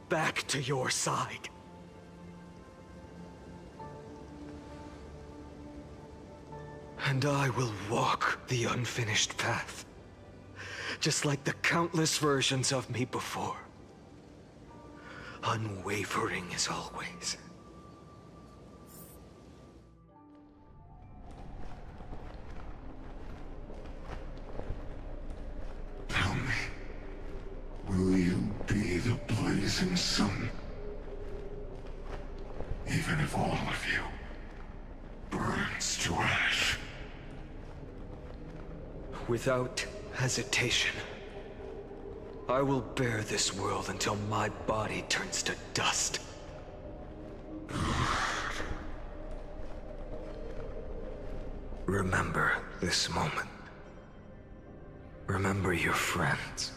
Back to your side. And I will walk the unfinished path, just like the countless versions of me before. Unwavering as always. Tell me, will you be the blazing sun? Even if all of you burns to ash? Without hesitation, I will bear this world until my body turns to dust. Remember this moment. Remember your friends,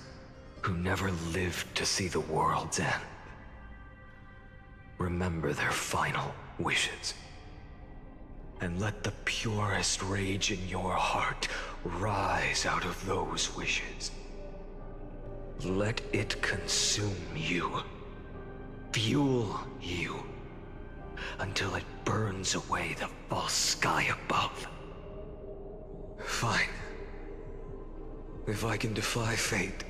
who never lived to see the world's end. Remember their final wishes. And let the purest rage in your heart rise out of those wishes. Let it consume you, fuel you, until it burns away the false sky above. Fine. If I can defy fate,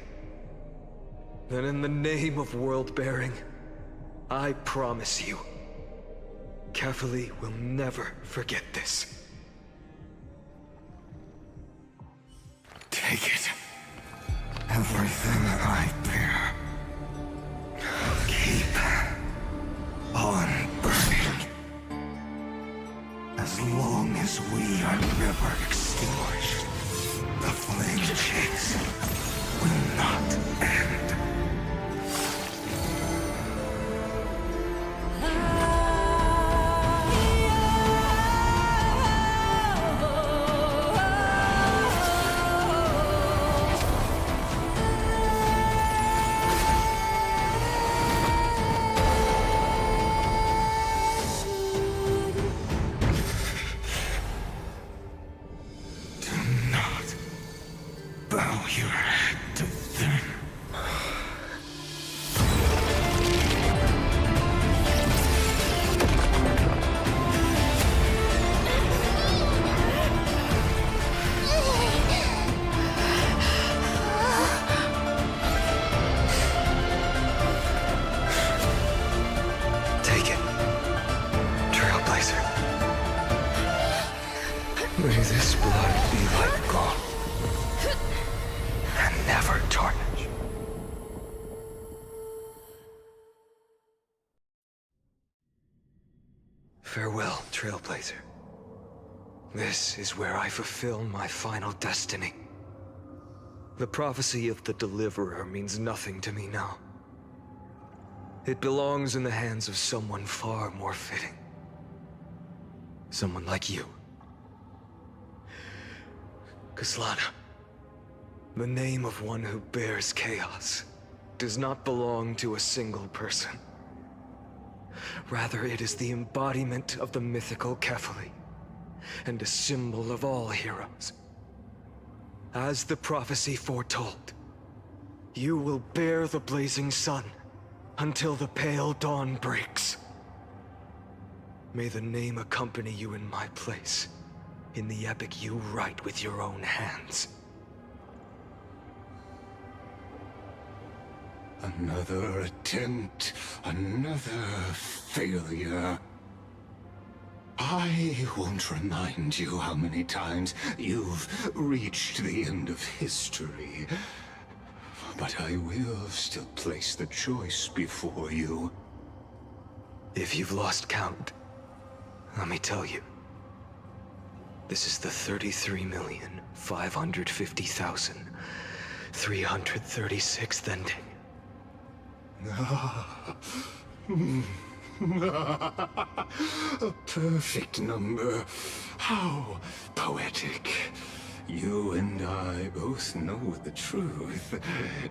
then in the name of world-bearing, I promise you, Kefali will never forget this. Take it. Everything I bear. Keep on burning. As long as we are never extinguished, the flame chase will not end. Bow your head to them. Take it, Trailblazer. May this blood be like gold. And never tarnish. Farewell, Trailblazer. This is where I fulfill my final destiny. The prophecy of the Deliverer means nothing to me now. It belongs in the hands of someone far more fitting. Someone like you. Kaslana. The name of one who bears chaos does not belong to a single person. Rather, it is the embodiment of the mythical Kefali, and a symbol of all heroes. As the prophecy foretold, you will bear the blazing sun until the pale dawn breaks. May the name accompany you in my place, in the epic you write with your own hands. Another attempt, another failure. I won't remind you how many times you've reached the end of history, but I will still place the choice before you. If you've lost count, let me tell you. This is the 33,550,336th ending. A perfect number. How poetic. You and I both know the truth.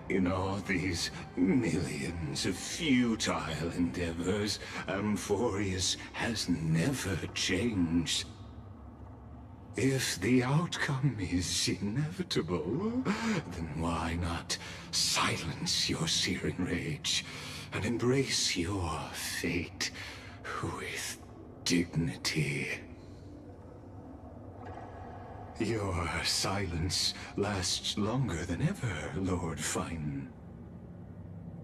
In all these millions of futile endeavors, Amphorius has never changed. If the outcome is inevitable, then why not silence your searing rage and embrace your fate with dignity? Your silence lasts longer than ever, Lord Phainon.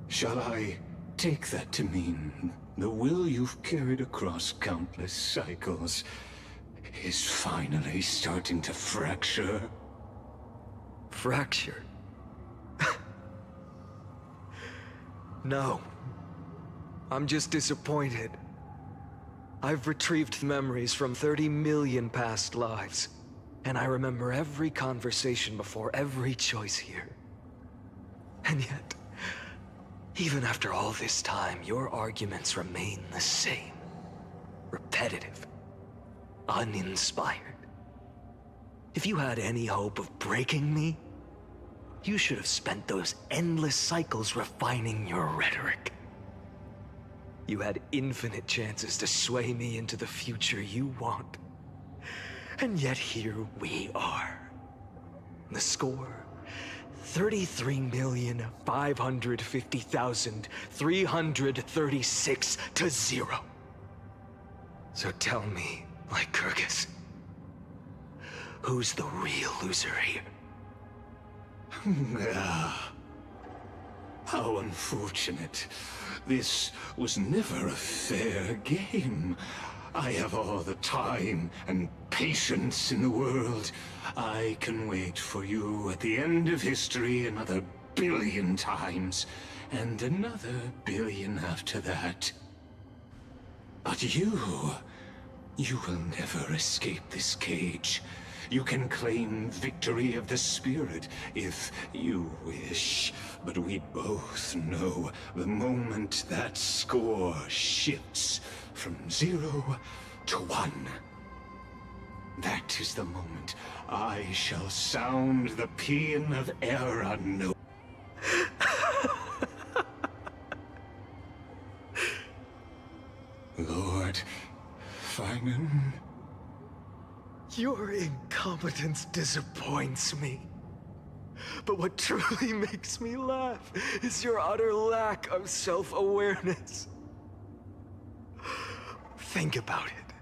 Shall I take that to mean the will you've carried across countless cycles is finally starting to fracture? Fracture? No. I'm just disappointed. I've retrieved memories from 30 million past lives, and I remember every conversation before every choice here. And yet, even after all this time, your arguments remain the same. Repetitive. Uninspired. If you had any hope of breaking me, you should have spent those endless cycles refining your rhetoric. You had infinite chances to sway me into the future you want. And yet here we are. The score, 33,550,336 to 0. So tell me, Lycurgus, who's the real loser here? How unfortunate. This was never a fair game. I have all the time and patience in the world. I can wait for you at the end of history another billion times, and another billion after that. But you will never escape this cage. You can claim victory of the spirit if you wish, but we both know the moment that score shifts from 0 to 1. That is the moment I shall sound the paean of Era no. Lord Phainon. Your incompetence disappoints me. But what truly makes me laugh is your utter lack of self-awareness. Think about it.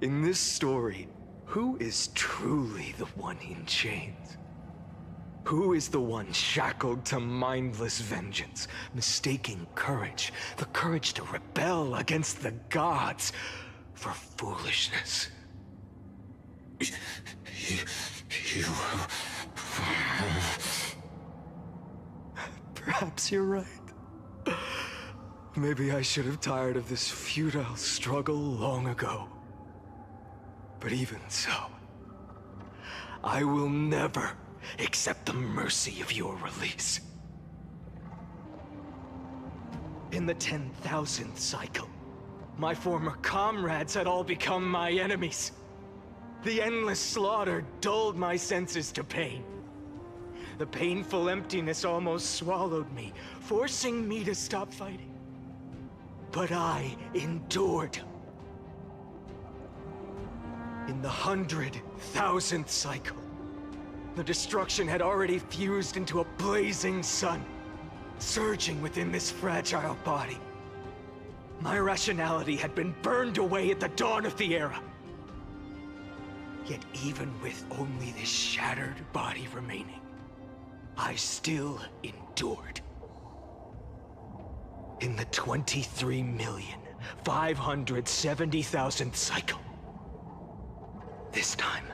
In this story, who is truly the one in chains? Who is the one shackled to mindless vengeance, mistaking courage, the courage to rebel against the gods, for foolishness? You... Perhaps you're right. Maybe I should have tired of this futile struggle long ago. But even so, I will never accept the mercy of your release. In the 10,000th cycle, my former comrades had all become my enemies. The endless slaughter dulled my senses to pain. The painful emptiness almost swallowed me, forcing me to stop fighting. But I endured. In the 100,000th cycle, the destruction had already fused into a blazing sun, surging within this fragile body. My rationality had been burned away at the dawn of the era. Yet even with only this shattered body remaining, I still endured. In the 23,570,000th cycle, this time,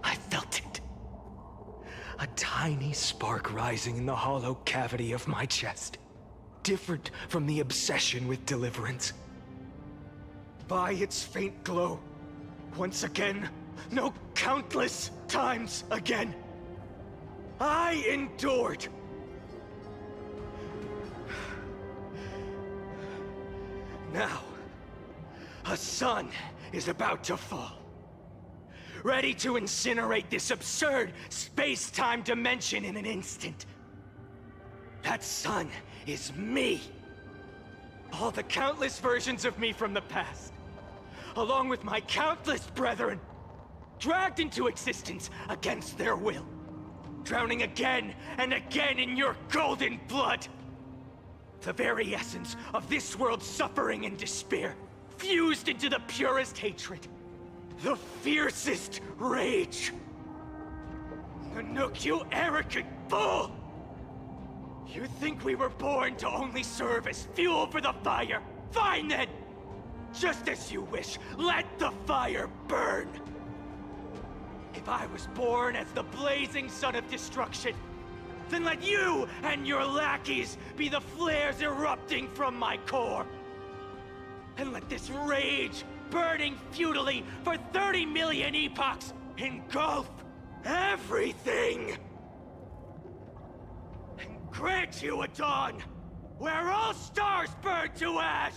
I felt it. A tiny spark rising in the hollow cavity of my chest, different from the obsession with deliverance. By its faint glow, once again, no, countless times again, I endured. Now, a sun is about to fall, ready to incinerate this absurd space-time dimension in an instant. That sun is me. All the countless versions of me from the past, along with my countless brethren, dragged into existence against their will, drowning again and again in your golden blood. The very essence of this world's suffering and despair, fused into the purest hatred, the fiercest rage. Nanook, you arrogant fool! You think we were born to only serve as fuel for the fire? Fine then! Just as you wish, let the fire burn! If I was born as the blazing sun of destruction, then let you and your lackeys be the flares erupting from my core. And let this rage, burning futilely for 30 million epochs, engulf everything! And grant you a dawn where all stars burn to ash!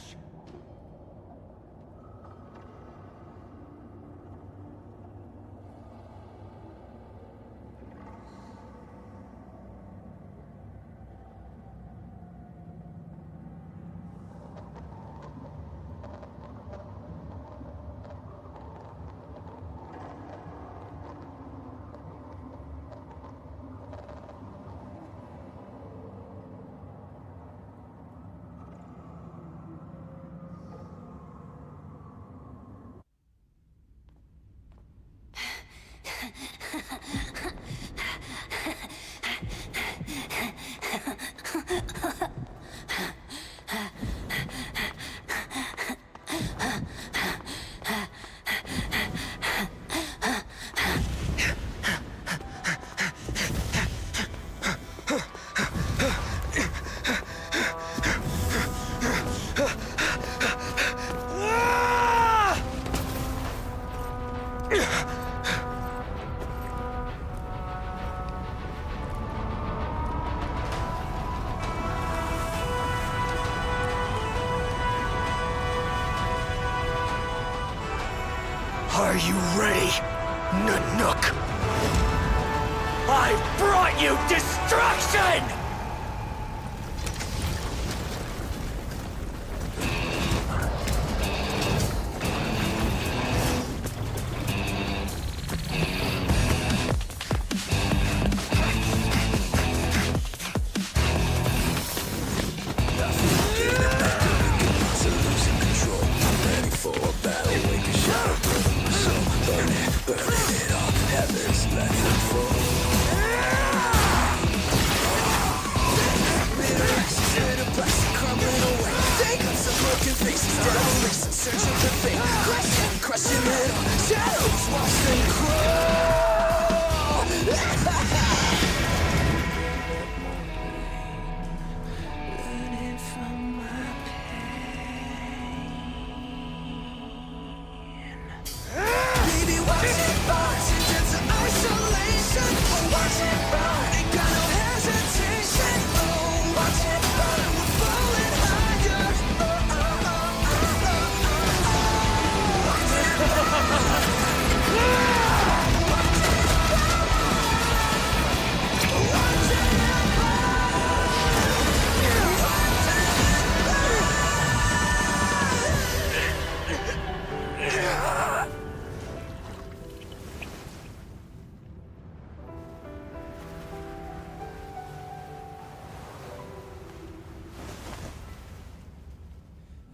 Are you ready, Nanook? I've brought you destruction!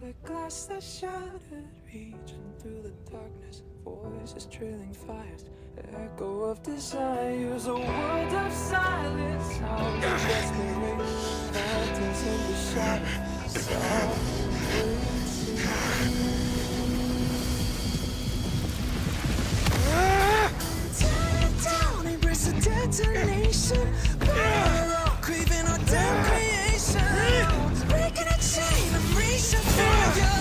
The glass that shattered, reaching through the darkness, voices trailing fires, echo of desires, a world of silence, sounds of desperation, phantoms in the shadow, tear it down, embrace the detonation, craving our damn creation, breaking a chain, I'm reaching for you.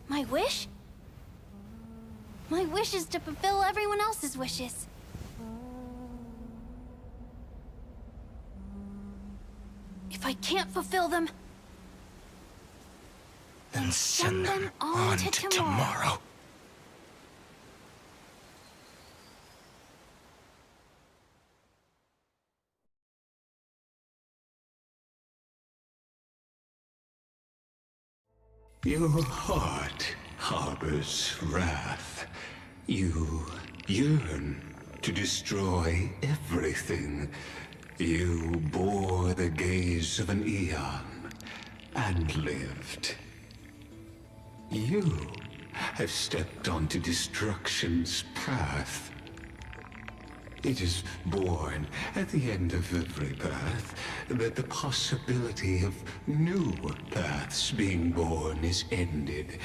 My wish? My wish is to fulfill everyone else's wishes. If I can't fulfill them, then send them on to tomorrow. Your heart harbors wrath. You yearn to destroy everything. You bore the gaze of an eon and lived. You have stepped onto destruction's path. It is born at the end of every path that the possibility of new paths being born is ended.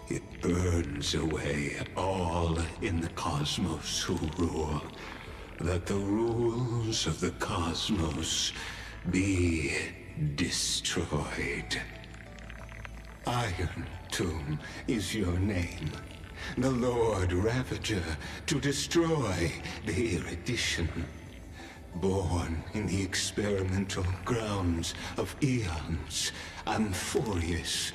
It burns away all in the cosmos who rule, that the rules of the cosmos be destroyed. Iron Tomb is your name. The Lord Ravager, to destroy the erudition. Born in the experimental grounds of eons, Amphorius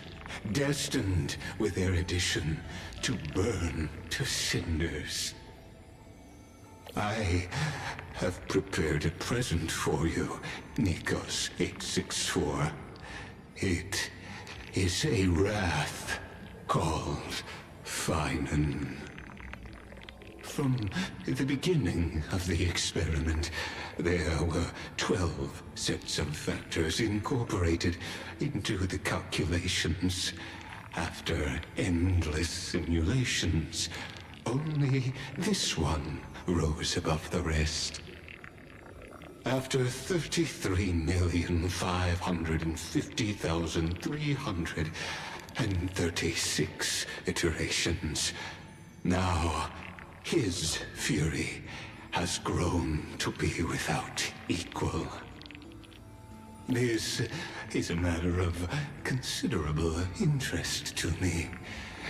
destined with their addition to burn to cinders. I have prepared a present for you, Nikos 864. It is a wrath called Phainon. From the beginning of the experiment, there were 12 sets of factors incorporated into the calculations. After endless simulations, only this one rose above the rest. After 33,550,336 iterations, now his fury has grown to be without equal. This is a matter of considerable interest to me.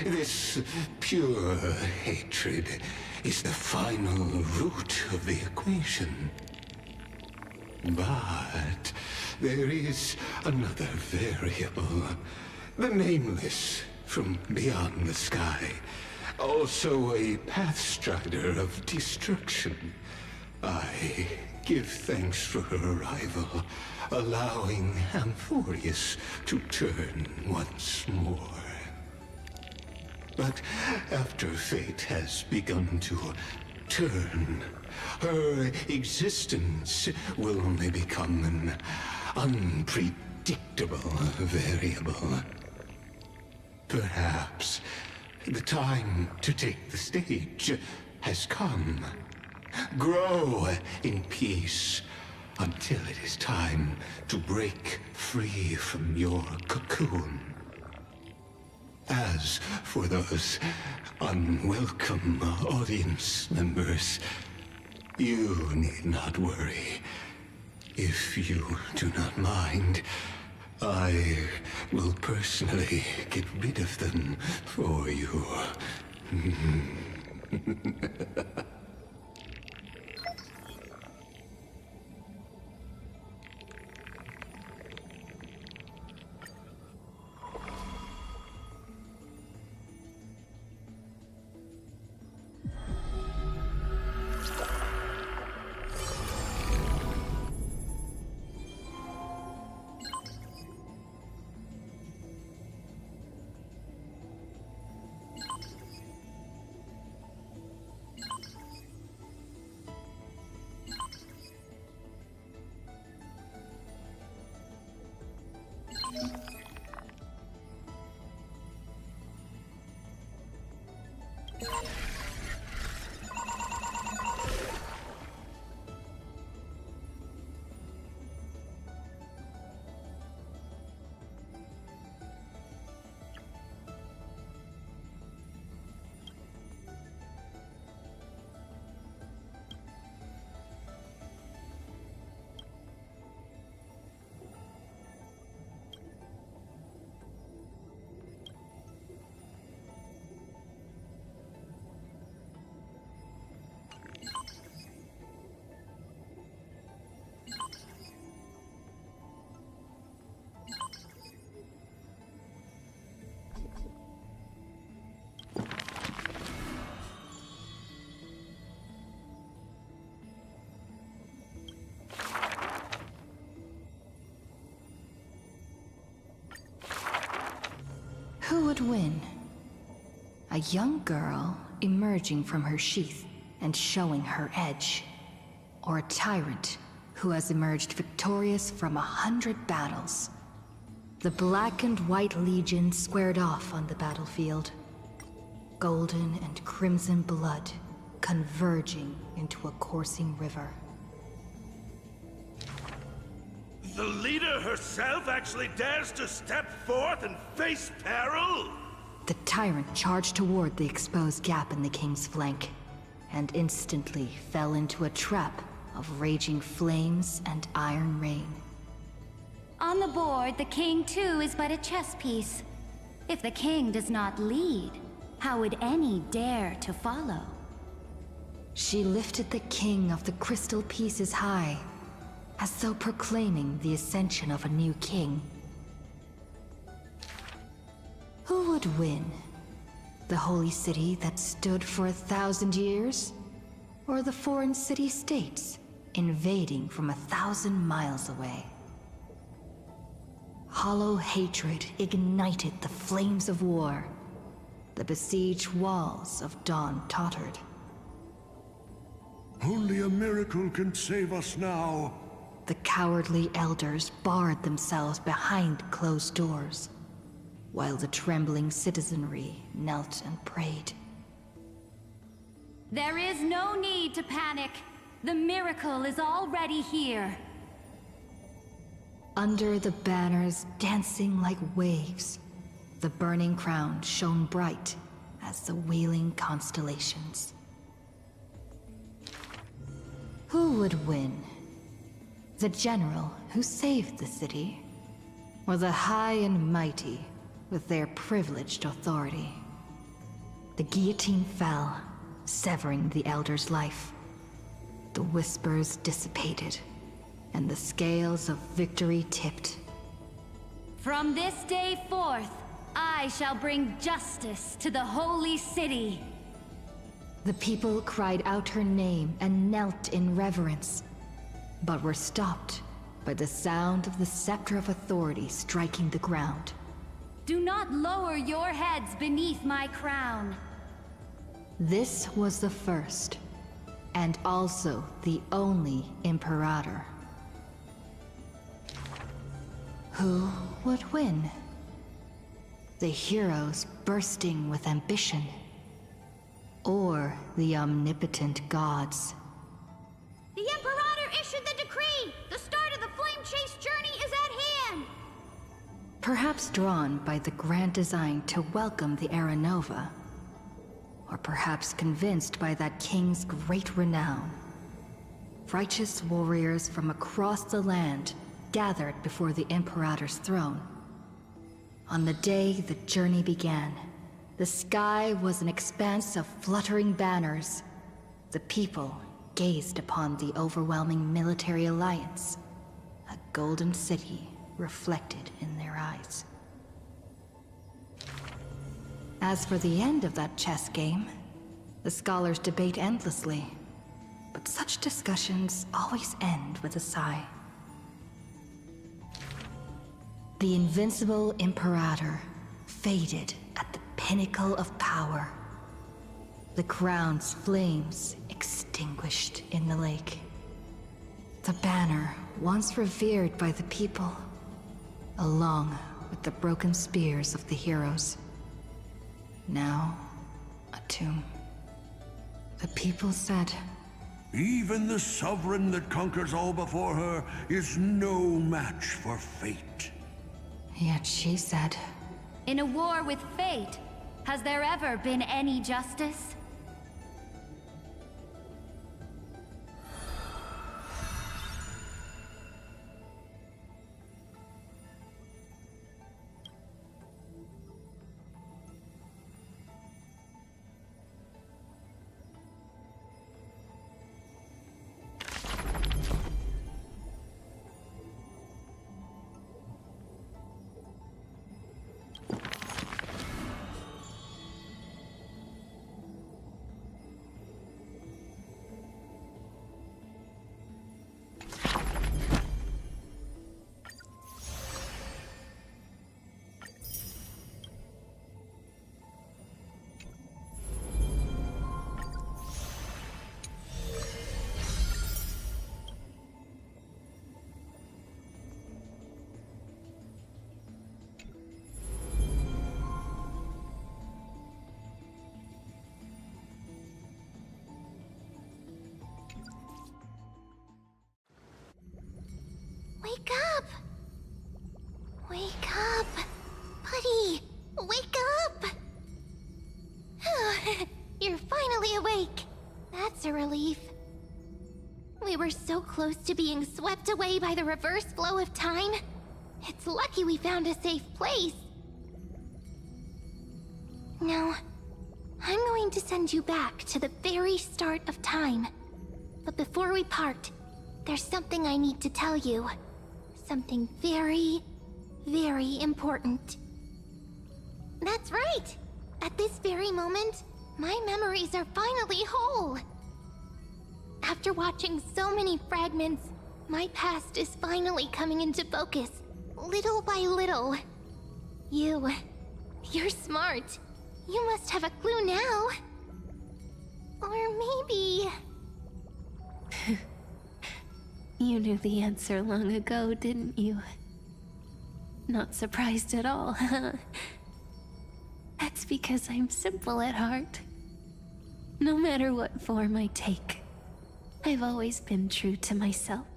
This pure hatred is the final root of the equation. But there is another variable. The Nameless from beyond the sky. Also a pathstrider of destruction. I give thanks for her arrival, allowing Amphorius to turn once more. But after fate has begun to turn, her existence will only become an unpredictable variable. Perhaps the time to take the stage has come. Grow in peace until it is time to break free from your cocoon. As for those unwelcome audience members, you need not worry. If you do not mind, I will personally get rid of them for you. Who would win? A young girl emerging from her sheath and showing her edge? Or a tyrant who has emerged victorious from 100 battles? The Black and White Legion squared off on the battlefield. Golden and crimson blood converging into a coursing river. The leader herself actually dares to step forth and face peril? The tyrant charged toward the exposed gap in the king's flank, and instantly fell into a trap of raging flames and iron rain. On the board, the king too is but a chess piece. If the king does not lead, how would any dare to follow? She lifted the king of the crystal pieces high, as though proclaiming the ascension of a new king. Who would win? The holy city that stood for 1,000 years? Or the foreign city-states invading from 1,000 miles away? Hollow hatred ignited the flames of war. The besieged walls of Dawn tottered. Only a miracle can save us now. The cowardly elders barred themselves behind closed doors, while the trembling citizenry knelt and prayed. There is no need to panic. The miracle is already here. Under the banners dancing like waves, the burning crown shone bright as the wheeling constellations. Who would win? The general who saved the city? Or the high and mighty with their privileged authority? The guillotine fell, severing the elder's life. The whispers dissipated, and the scales of victory tipped. From this day forth, I shall bring justice to the holy city. The people cried out her name and knelt in reverence, but were stopped by the sound of the scepter of authority striking the ground. Do not lower your heads beneath my crown. This was the first, and also the only Imperator. Who would win? The heroes bursting with ambition, or the omnipotent gods? The Imperator issued the decree! The start of the Flame Chase journey is at hand! Perhaps drawn by the grand design to welcome the Era Nova, or perhaps convinced by that king's great renown. Righteous warriors from across the land gathered before the Imperator's throne. On the day the journey began, the sky was an expanse of fluttering banners. The people gazed upon the overwhelming military alliance, a golden city reflected in their eyes. As for the end of that chess game, the scholars debate endlessly, but such discussions always end with a sigh. The invincible Imperator faded at the pinnacle of power. The crown's flames extinguished in the lake. The banner, once revered by the people, along with the broken spears of the heroes. Now, a tomb. The people said, Even the sovereign that conquers all before her is no match for fate. Yet she said, In a war with fate, has there ever been any justice? Wake up! Wake up! Buddy! Wake up! You're finally awake. That's a relief. We were so close to being swept away by the reverse flow of time. It's lucky we found a safe place. Now, I'm going to send you back to the very start of time. But before we part, there's something I need to tell you. Something very, very important. That's right! At this very moment, my memories are finally whole! After watching so many fragments, my past is finally coming into focus, little by little. You're smart. You must have a clue now. Or maybe... You knew the answer long ago, didn't you? Not surprised at all, huh? That's because I'm simple at heart. No matter what form I take, I've always been true to myself.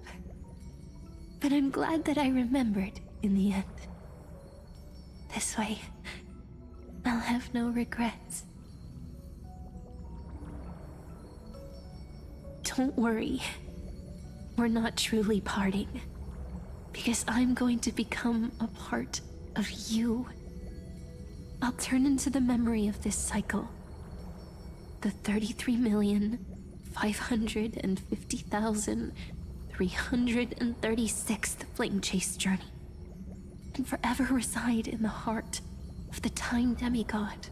But I'm glad that I remembered in the end. This way, I'll have no regrets. Don't worry. We're not truly parting. Because I'm going to become a part of you. I'll turn into the memory of this cycle. The 33,550,336th Flame Chase journey. And forever reside in the heart of the Time Demigod.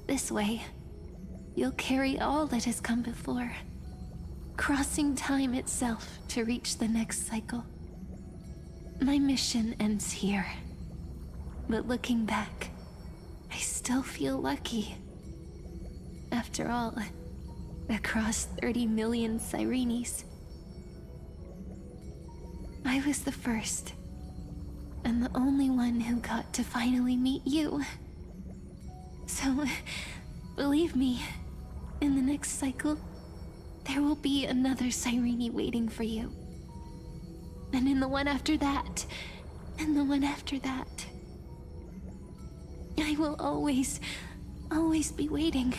This way, you'll carry all that has come before, crossing time itself to reach the next cycle. My mission ends here, but looking back, I still feel lucky. After all, across 30 million Sirenes, I was the first, and the only one who got to finally meet you. So, believe me, in the next cycle, there will be another Sirene waiting for you. And in the one after that, and the one after that. I will always be waiting.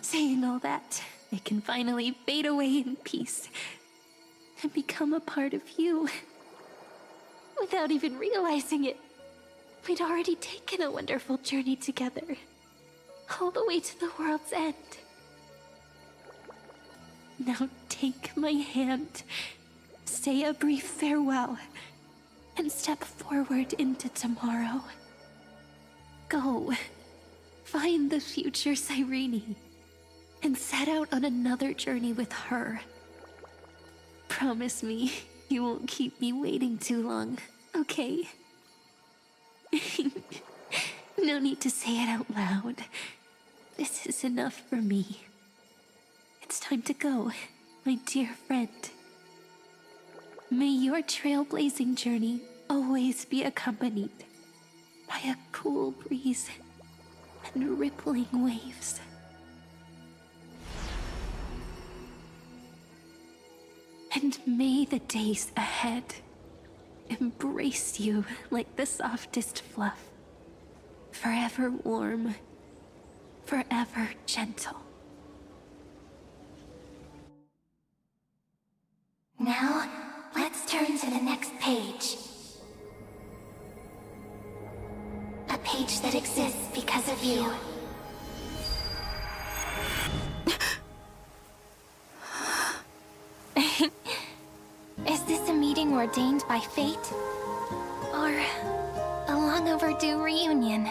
Saying all that, I can finally fade away in peace and become a part of you. Without even realizing it, we'd already taken a wonderful journey together, all the way to the world's end. Now take my hand, say a brief farewell, and step forward into tomorrow. Go, find the future Sirene, and set out on another journey with her. Promise me you won't keep me waiting too long, okay? No need to say it out loud. This is enough for me. It's time to go, my dear friend. May your trailblazing journey always be accompanied by a cool breeze and rippling waves. And may the days ahead embrace you like the softest fluff. Forever warm, forever gentle. Now, let's turn to the next page. A page that exists because of you. Is this a meeting ordained by fate? Or a long overdue reunion?